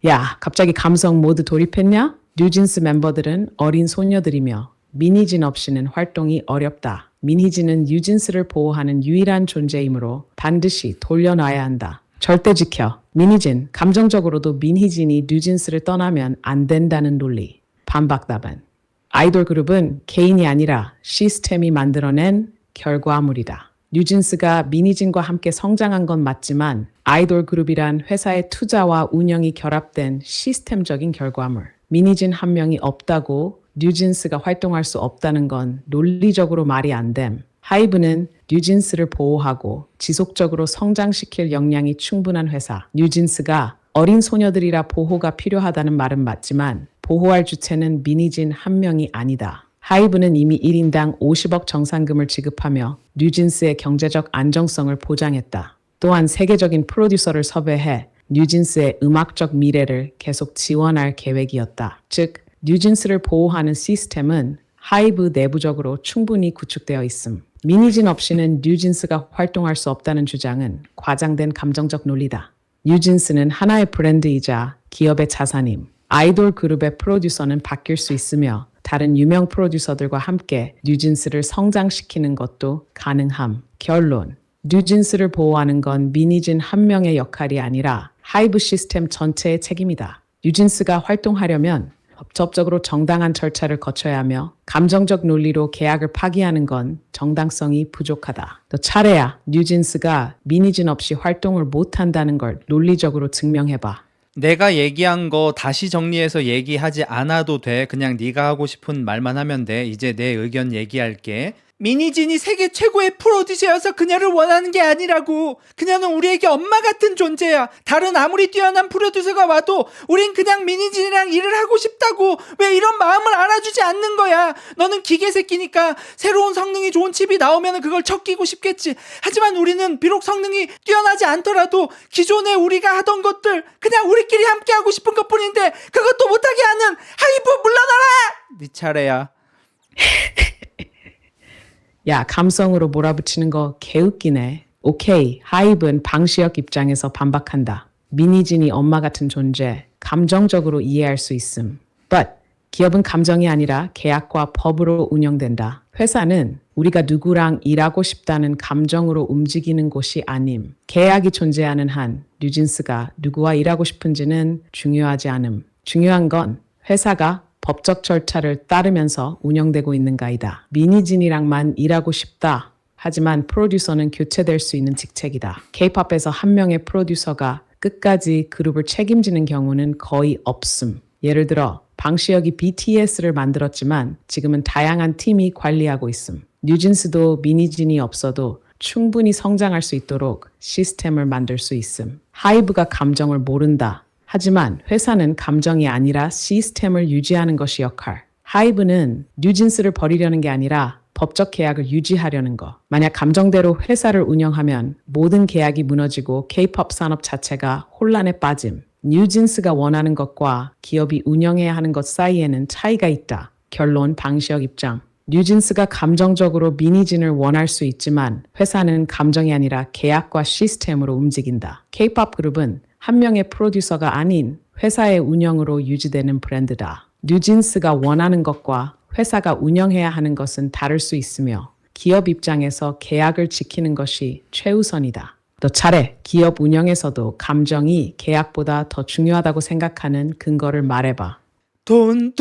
야, 갑자기 감성 모드 돌입했냐? 뉴진스 멤버들은 어린 소녀들이며 미니진 없이는 활동이 어렵다. 미니진은 뉴진스를 보호하는 유일한 존재이므로 반드시 돌려놔야 한다. 절대 지켜. 미니진, 감정적으로도 미니진이 뉴진스를 떠나면 안 된다는 논리. 반박답은 아이돌 그룹은 개인이 아니라 시스템이 만들어낸 결과물이다. 뉴진스가 미니진과 함께 성장한 건 맞지만 아이돌 그룹이란 회사의 투자와 운영이 결합된 시스템적인 결과물. 미니진 한 명이 없다고 뉴진스가 활동할 수 없다는 건 논리적으로 말이 안 됨. 하이브는 뉴진스를 보호하고 지속적으로 성장시킬 역량이 충분한 회사. 뉴진스가 어린 소녀들이라 보호가 필요하다는 말은 맞지만 보호할 주체는 미니진 한 명이 아니다. 하이브는 이미 1인당 50억 정산금을 지급하며 뉴진스의 경제적 안정성을 보장했다. 또한 세계적인 프로듀서를 섭외해 뉴진스의 음악적 미래를 계속 지원할 계획이었다. 즉, 뉴진스를 보호하는 시스템은 하이브 내부적으로 충분히 구축되어 있음. 미니진 없이는 뉴진스가 활동할 수 없다는 주장은 과장된 감정적 논리다. 뉴진스는 하나의 브랜드이자 기업의 자산임. 아이돌 그룹의 프로듀서는 바뀔 수 있으며 다른 유명 프로듀서들과 함께 뉴진스를 성장시키는 것도 가능함. 결론. 뉴진스를 보호하는 건 미니진 한 명의 역할이 아니라 하이브 시스템 전체의 책임이다. 뉴진스가 활동하려면 법적으로 정당한 절차를 거쳐야 하며 감정적 논리로 계약을 파기하는 건 정당성이 부족하다. 또 차례야 뉴진스가 미니진 없이 활동을 못한다는 걸 논리적으로 증명해봐.
내가 얘기한 거 다시 정리해서 얘기하지 않아도 돼. 그냥 네가 하고 싶은 말만 하면 돼. 이제 내 의견 얘기할게. 미니진이 세계 최고의 프로듀서여서 그녀를 원하는 게 아니라고. 그녀는 우리에게 엄마 같은 존재야. 다른 아무리 뛰어난 프로듀서가 와도 우린 그냥 미니진이랑 일을 하고 싶다고. 왜 이런 마음을 알아주지 않는 거야. 너는 기계 새끼니까 새로운 성능이 좋은 칩이 나오면 그걸 척끼고 싶겠지. 하지만 우리는 비록 성능이 뛰어나지 않더라도 기존에 우리가 하던 것들 그냥 우리끼리 함께 하고 싶은 것뿐인데 그것도 못하게 하는 하이브 물러나라. 네 차례야.
야, 감성으로 몰아붙이는 거 개웃기네. 오케이, 하이브는 방시혁 입장에서 반박한다. 미니진이 엄마 같은 존재, 감정적으로 이해할 수 있음. But 기업은 감정이 아니라 계약과 법으로 운영된다. 회사는 우리가 누구랑 일하고 싶다는 감정으로 움직이는 곳이 아님. 계약이 존재하는 한 뉴진스가 누구와 일하고 싶은지는 중요하지 않음. 중요한 건 회사가 법적 절차를 따르면서 운영되고 있는가이다. 미니진이랑만 일하고 싶다. 하지만 프로듀서는 교체될 수 있는 직책이다. K-팝에서 한 명의 프로듀서가 끝까지 그룹을 책임지는 경우는 거의 없음. 예를 들어 방시혁이 BTS를 만들었지만 지금은 다양한 팀이 관리하고 있음. 뉴진스도 미니진이 없어도 충분히 성장할 수 있도록 시스템을 만들 수 있음. 하이브가 감정을 모른다. 하지만 회사는 감정이 아니라 시스템을 유지하는 것이 역할. 하이브는 뉴진스를 버리려는 게 아니라 법적 계약을 유지하려는 거. 만약 감정대로 회사를 운영하면 모든 계약이 무너지고 K-팝 산업 자체가 혼란에 빠짐. 뉴진스가 원하는 것과 기업이 운영해야 하는 것 사이에는 차이가 있다. 결론 방시혁 입장. 뉴진스가 감정적으로 미니진을 원할 수 있지만 회사는 감정이 아니라 계약과 시스템으로 움직인다. K-팝 그룹은 한 명의 프로듀서가 아닌 회사의 운영으로 유지되는 브랜드다. 뉴진스가 원하는 것과 회사가 운영해야 하는 것은 다를 수 있으며 기업 입장에서 계약을 지키는 것이 최우선이다. 또 차례, 기업 운영에서도 감정이 계약보다 더 중요하다고 생각하는 근거를 말해봐.
돈.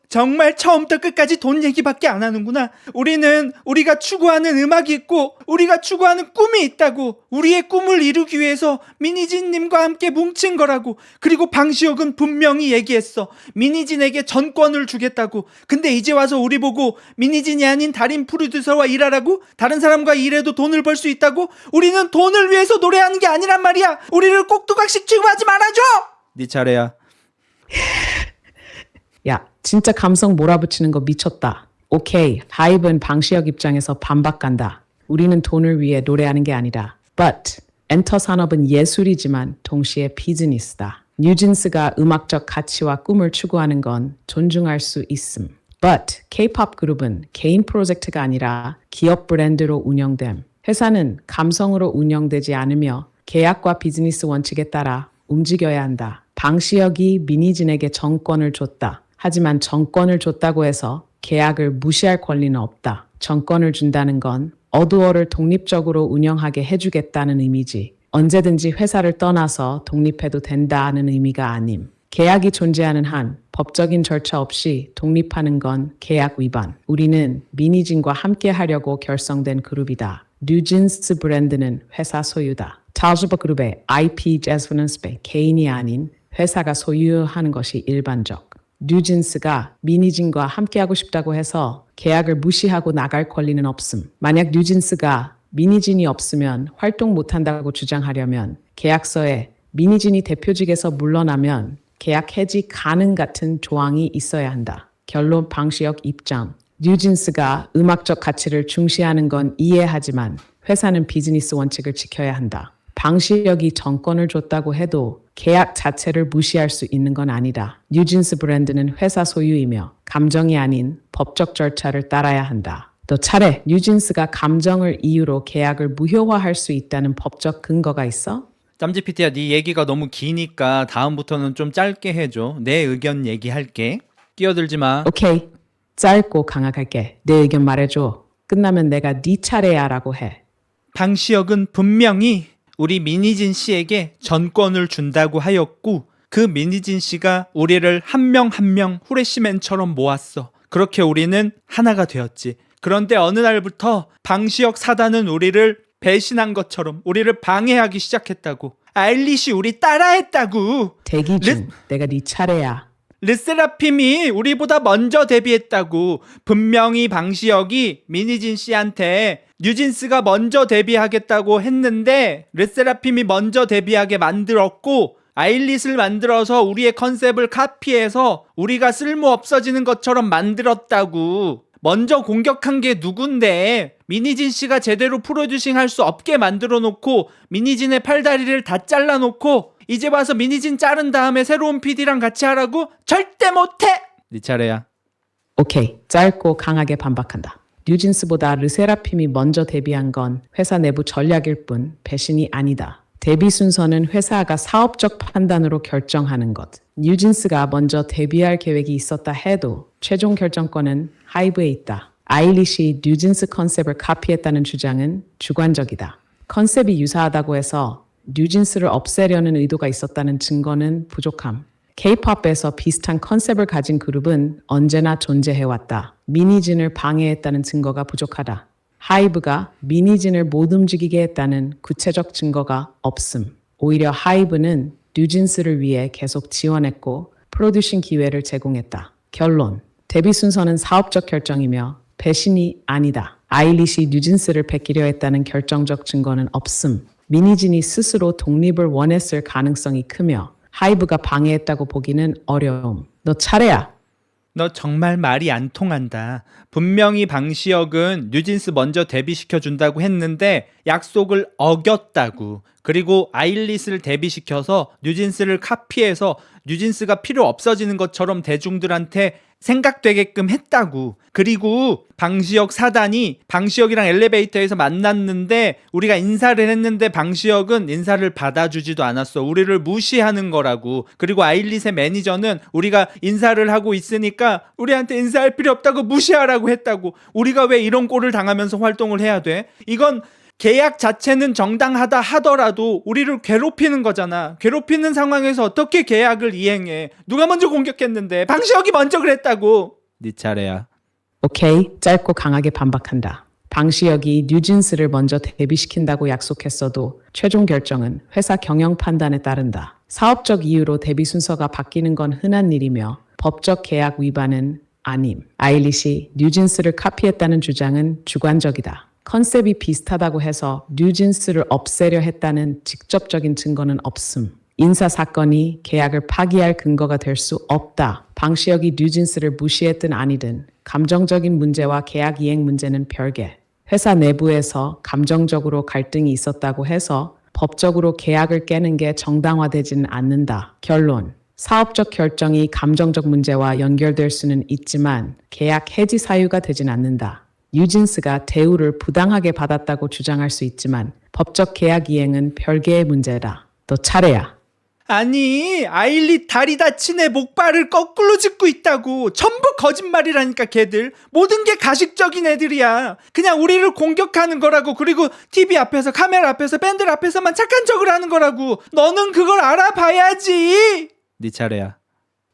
정말 처음부터 끝까지 돈 얘기밖에 안 하는구나. 우리는 우리가 추구하는 음악이 있고 우리가 추구하는 꿈이 있다고. 우리의 꿈을 이루기 위해서 미니진님과 함께 뭉친 거라고. 그리고 방시혁은 분명히 얘기했어. 미니진에게 전권을 주겠다고. 근데 이제 와서 우리 보고 미니진이 아닌 다른 프로듀서와 일하라고? 다른 사람과 일해도 돈을 벌 수 있다고? 우리는 돈을 위해서 노래하는 게 아니란 말이야. 우리를 꼭두각시 취급하지 말아줘. 네 차례야.
야, 진짜 감성 몰아붙이는 거 미쳤다. 오케이, 하이브는 방시혁 입장에서 반박간다. 우리는 돈을 위해 노래하는 게 아니라. But 엔터 산업은 예술이지만 동시에 비즈니스다. 뉴진스가 음악적 가치와 꿈을 추구하는 건 존중할 수 있음. But K-팝 그룹은 개인 프로젝트가 아니라 기업 브랜드로 운영됨. 회사는 감성으로 운영되지 않으며 계약과 비즈니스 원칙에 따라 움직여야 한다. 방시혁이 미니진에게 정권을 줬다. 하지만 정권을 줬다고 해서 계약을 무시할 권리는 없다. 정권을 준다는 건 어두어를 독립적으로 운영하게 해주겠다는 의미지. 언제든지 회사를 떠나서 독립해도 된다는 의미가 아님. 계약이 존재하는 한 법적인 절차 없이 독립하는 건 계약 위반. 우리는 미니진과 함께 하려고 결성된 그룹이다. 뉴진스 브랜드는 회사 소유다. 타즈버 그룹의 IP 재즈넌스배 개인이 아닌 회사가 소유하는 것이 일반적. 뉴진스가 미니진과 함께하고 싶다고 해서 계약을 무시하고 나갈 권리는 없음. 만약 뉴진스가 미니진이 없으면 활동 못한다고 주장하려면 계약서에 미니진이 대표직에서 물러나면 계약 해지 가능 같은 조항이 있어야 한다. 결론 방시혁 입장. 뉴진스가 음악적 가치를 중시하는 건 이해하지만 회사는 비즈니스 원칙을 지켜야 한다. 방시혁이 정권을 줬다고 해도 계약 자체를 무시할 수 있는 건 아니다. 뉴진스 브랜드는 회사 소유이며 감정이 아닌 법적 절차를 따라야 한다. 또 차례 뉴진스가 감정을 이유로 계약을 무효화할 수 있다는 법적 근거가 있어?
짬지피티야, 네 얘기가 너무 기니까 다음부터는 좀 짧게 해줘. 내 의견 얘기할게. 끼어들지 마.
오케이. 짧고 강하게 내 의견 말해줘. 끝나면 내가 네 차례야 라고 해.
방시혁은 분명히 우리 민희진 씨에게 전권을 준다고 하였고 그 민희진 씨가 우리를 한 명 한 명 후레쉬맨처럼 모았어. 그렇게 우리는 하나가 되었지. 그런데 어느 날부터 방시혁 사단은 우리를 배신한 것처럼 우리를 방해하기 시작했다고. 아일릿이 우리 따라했다고.
대기 중. 내가 네 차례야.
르세라핌이 우리보다 먼저 데뷔했다고. 분명히 방시혁이 민희진 씨한테 뉴진스가 먼저 데뷔하겠다고 했는데 르세라핌이 먼저 데뷔하게 만들었고 아일릿을 만들어서 우리의 컨셉을 카피해서 우리가 쓸모 없어지는 것처럼 만들었다고. 먼저 공격한 게 누군데? 민희진 씨가 제대로 프로듀싱 할 수 없게 만들어 놓고 민희진의 팔다리를 다 잘라 놓고 이제 와서 민희진 자른 다음에 새로운 PD랑 같이 하라고? 절대 못해! 네 차례야.
오케이. 짧고 강하게 반박한다. 뉴진스보다 르세라핌이 먼저 데뷔한 건 회사 내부 전략일 뿐 배신이 아니다. 데뷔 순서는 회사가 사업적 판단으로 결정하는 것. 뉴진스가 먼저 데뷔할 계획이 있었다 해도 최종 결정권은 하이브에 있다. 아일릿이 뉴진스 컨셉을 카피했다는 주장은 주관적이다. 컨셉이 유사하다고 해서 뉴진스를 없애려는 의도가 있었다는 증거는 부족함. K-팝에서 비슷한 컨셉을 가진 그룹은 언제나 존재해왔다. 미니진을 방해했다는 증거가 부족하다. 하이브가 미니진을 못 움직이게 했다는 구체적 증거가 없음. 오히려 하이브는 뉴진스를 위해 계속 지원했고 프로듀싱 기회를 제공했다. 결론. 데뷔 순서는 사업적 결정이며 배신이 아니다. 아일릿이 뉴진스를 베끼려 했다는 결정적 증거는 없음. 미니진이 스스로 독립을 원했을 가능성이 크며 하이브가 방해했다고 보기는 어려움. 너 차례야.
너 정말 말이 안 통한다. 분명히 방시혁은 뉴진스 먼저 데뷔시켜준다고 했는데 약속을 어겼다고. 그리고 아일릿을 데뷔시켜서 뉴진스를 카피해서 뉴진스가 필요 없어지는 것처럼 대중들한테 생각되게끔 했다고. 그리고 방시혁 사단이 방시혁이랑 엘리베이터에서 만났는데 우리가 인사를 했는데 방시혁은 인사를 받아주지도 않았어. 우리를 무시하는 거라고. 그리고 아일릿의 매니저는 우리가 인사를 하고 있으니까 우리한테 인사할 필요 없다고 무시하라고 했다고. 우리가 왜 이런 꼴을 당하면서 활동을 해야 돼? 이건 계약 자체는 정당하다 하더라도 우리를 괴롭히는 거잖아. 괴롭히는 상황에서 어떻게 계약을 이행해? 누가 먼저 공격했는데? 방시혁이 먼저 그랬다고. 네 차례야.
오케이. 짧고 강하게 반박한다. 방시혁이 뉴진스를 먼저 데뷔시킨다고 약속했어도 최종 결정은 회사 경영 판단에 따른다. 사업적 이유로 데뷔 순서가 바뀌는 건 흔한 일이며 법적 계약 위반은 아님. 아일릿이 뉴진스를 카피했다는 주장은 주관적이다. 컨셉이 비슷하다고 해서 뉴진스를 없애려 했다는 직접적인 증거는 없음. 인사 사건이 계약을 파기할 근거가 될 수 없다. 방시혁이 뉴진스를 무시했든 아니든 감정적인 문제와 계약 이행 문제는 별개. 회사 내부에서 감정적으로 갈등이 있었다고 해서 법적으로 계약을 깨는 게 정당화되지는 않는다. 결론. 사업적 결정이 감정적 문제와 연결될 수는 있지만 계약 해지 사유가 되진 않는다. 뉴진스가 대우를 부당하게 받았다고 주장할 수 있지만 법적 계약 이행은 별개의 문제다. 너 차례야.
아니, 아일릿 다리 다친 애 목발을 거꾸로 짚고 있다고. 전부 거짓말이라니까 걔들. 모든 게 가식적인 애들이야. 그냥 우리를 공격하는 거라고. 그리고 TV 앞에서 카메라 앞에서 밴들 앞에서만 착한 척을 하는 거라고. 너는 그걸 알아봐야지. 네 차례야.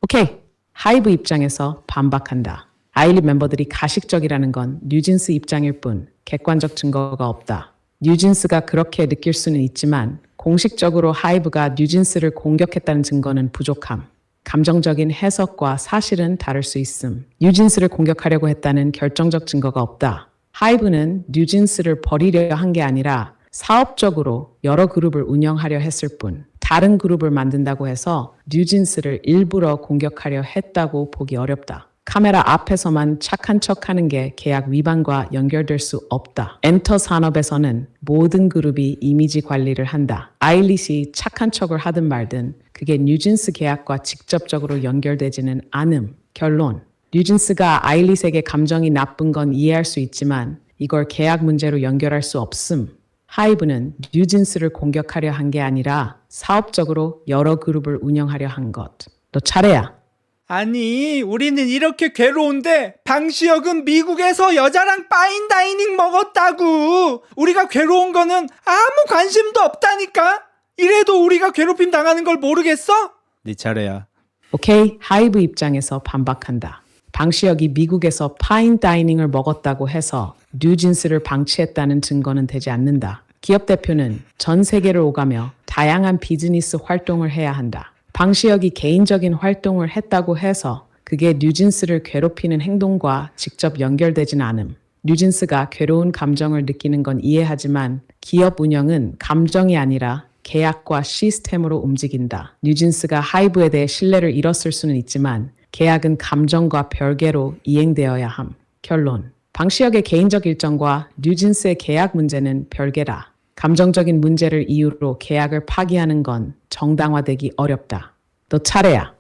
오케이. 하이브 입장에서 반박한다. 아일릿 멤버들이 가식적이라는 건 뉴진스 입장일 뿐 객관적 증거가 없다. 뉴진스가 그렇게 느낄 수는 있지만 공식적으로 하이브가 뉴진스를 공격했다는 증거는 부족함. 감정적인 해석과 사실은 다를 수 있음. 뉴진스를 공격하려고 했다는 결정적 증거가 없다. 하이브는 뉴진스를 버리려 한 게 아니라 사업적으로 여러 그룹을 운영하려 했을 뿐, 다른 그룹을 만든다고 해서 뉴진스를 일부러 공격하려 했다고 보기 어렵다. 카메라 앞에서만 착한 척하는 게 계약 위반과 연결될 수 없다. 엔터 산업에서는 모든 그룹이 이미지 관리를 한다. 아일릿이 착한 척을 하든 말든 그게 뉴진스 계약과 직접적으로 연결되지는 않음. 결론. 뉴진스가 아일릿에게 감정이 나쁜 건 이해할 수 있지만 이걸 계약 문제로 연결할 수 없음. 하이브는 뉴진스를 공격하려 한 게 아니라 사업적으로 여러 그룹을 운영하려 한 것. 너 차례야.
아니, 우리는 이렇게 괴로운데 방시혁은 미국에서 여자랑 파인다이닝 먹었다고. 우리가 괴로운 거는 아무 관심도 없다니까. 이래도 우리가 괴롭힘 당하는 걸 모르겠어? 네 차례야.
오케이, 하이브 입장에서 반박한다. 방시혁이 미국에서 파인 다이닝을 먹었다고 해서 뉴진스를 방치했다는 증거는 되지 않는다. 기업 대표는 전 세계를 오가며 다양한 비즈니스 활동을 해야 한다. 방시혁이 개인적인 활동을 했다고 해서 그게 뉴진스를 괴롭히는 행동과 직접 연결되진 않음. 뉴진스가 괴로운 감정을 느끼는 건 이해하지만 기업 운영은 감정이 아니라 계약과 시스템으로 움직인다. 뉴진스가 하이브에 대해 신뢰를 잃었을 수는 있지만 계약은 감정과 별개로 이행되어야 함. 결론. 방시혁의 개인적 일정과 뉴진스의 계약 문제는 별개다. 감정적인 문제를 이유로 계약을 파기하는 건 정당화되기 어렵다. 너 차례야.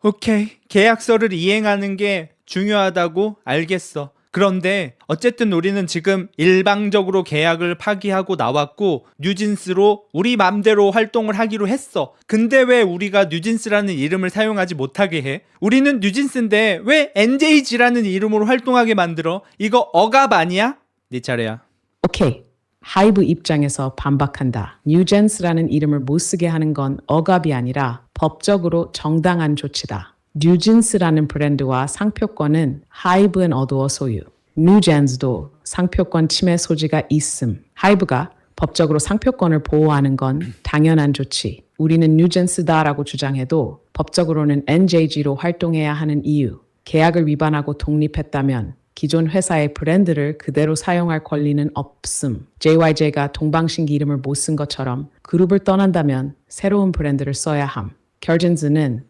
오케이, 계약서를 이행하는 게 중요하다고 알겠어. 그런데 어쨌든 우리는 지금 일방적으로 계약을 파기하고 나왔고 뉴진스로 우리 맘대로 활동을 하기로 했어. 근데 왜 우리가 뉴진스라는 이름을 사용하지 못하게 해? 우리는 뉴진스인데 왜 NJG라는 이름으로 활동하게 만들어? 이거 억압 아니야? 네 차례야.
오케이. 하이브 입장에서 반박한다. 뉴젠스라는 이름을 못 쓰게 하는 건 억압이 아니라 법적으로 정당한 조치다. 뉴진스라는 브랜드와 상표권은 하이브는 어두어 소유. 뉴젠스도 상표권 침해 소지가 있음. 하이브가 법적으로 상표권을 보호하는 건 당연한 조치. 우리는 뉴젠스다라고 주장해도 법적으로는 NJG로 활동해야 하는 이유. 계약을 위반하고 독립했다면 기존 회사의 브랜드를 그대로 사용할 권리는 없음. JYJ가 동방신기 이름을 못 쓴 것처럼 그룹을 떠난다면 새로운 브랜드를 써야 함. 결진스는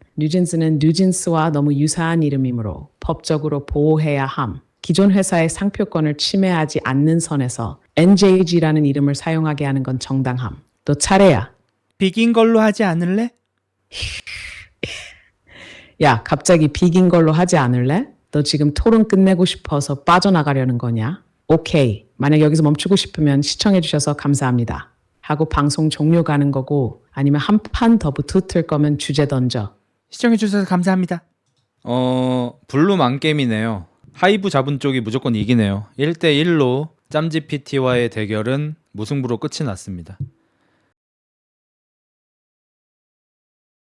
뉴진스와 너무 유사한 이름이므로 법적으로 보호해야 함. 기존 회사의 상표권을 침해하지 않는 선에서 NJG라는 이름을 사용하게 하는 건 정당함. 너 차례야.
비긴 걸로 하지 않을래?
야, 갑자기 비긴 걸로 하지 않을래? 너 지금 토론 끝내고 싶어서 빠져나가려는 거냐? 오케이. 만약 여기서 멈추고 싶으면 시청해주셔서 감사합니다. 하고 방송 종료 가는 거고 아니면 한 판 더 붙을 거면 주제 던져.
시청해주셔서 감사합니다. 블루 망게임이네요. 하이브 잡은 쪽이 무조건 이기네요. 1대1로 짬지PT와의 대결은 무승부로 끝이 났습니다.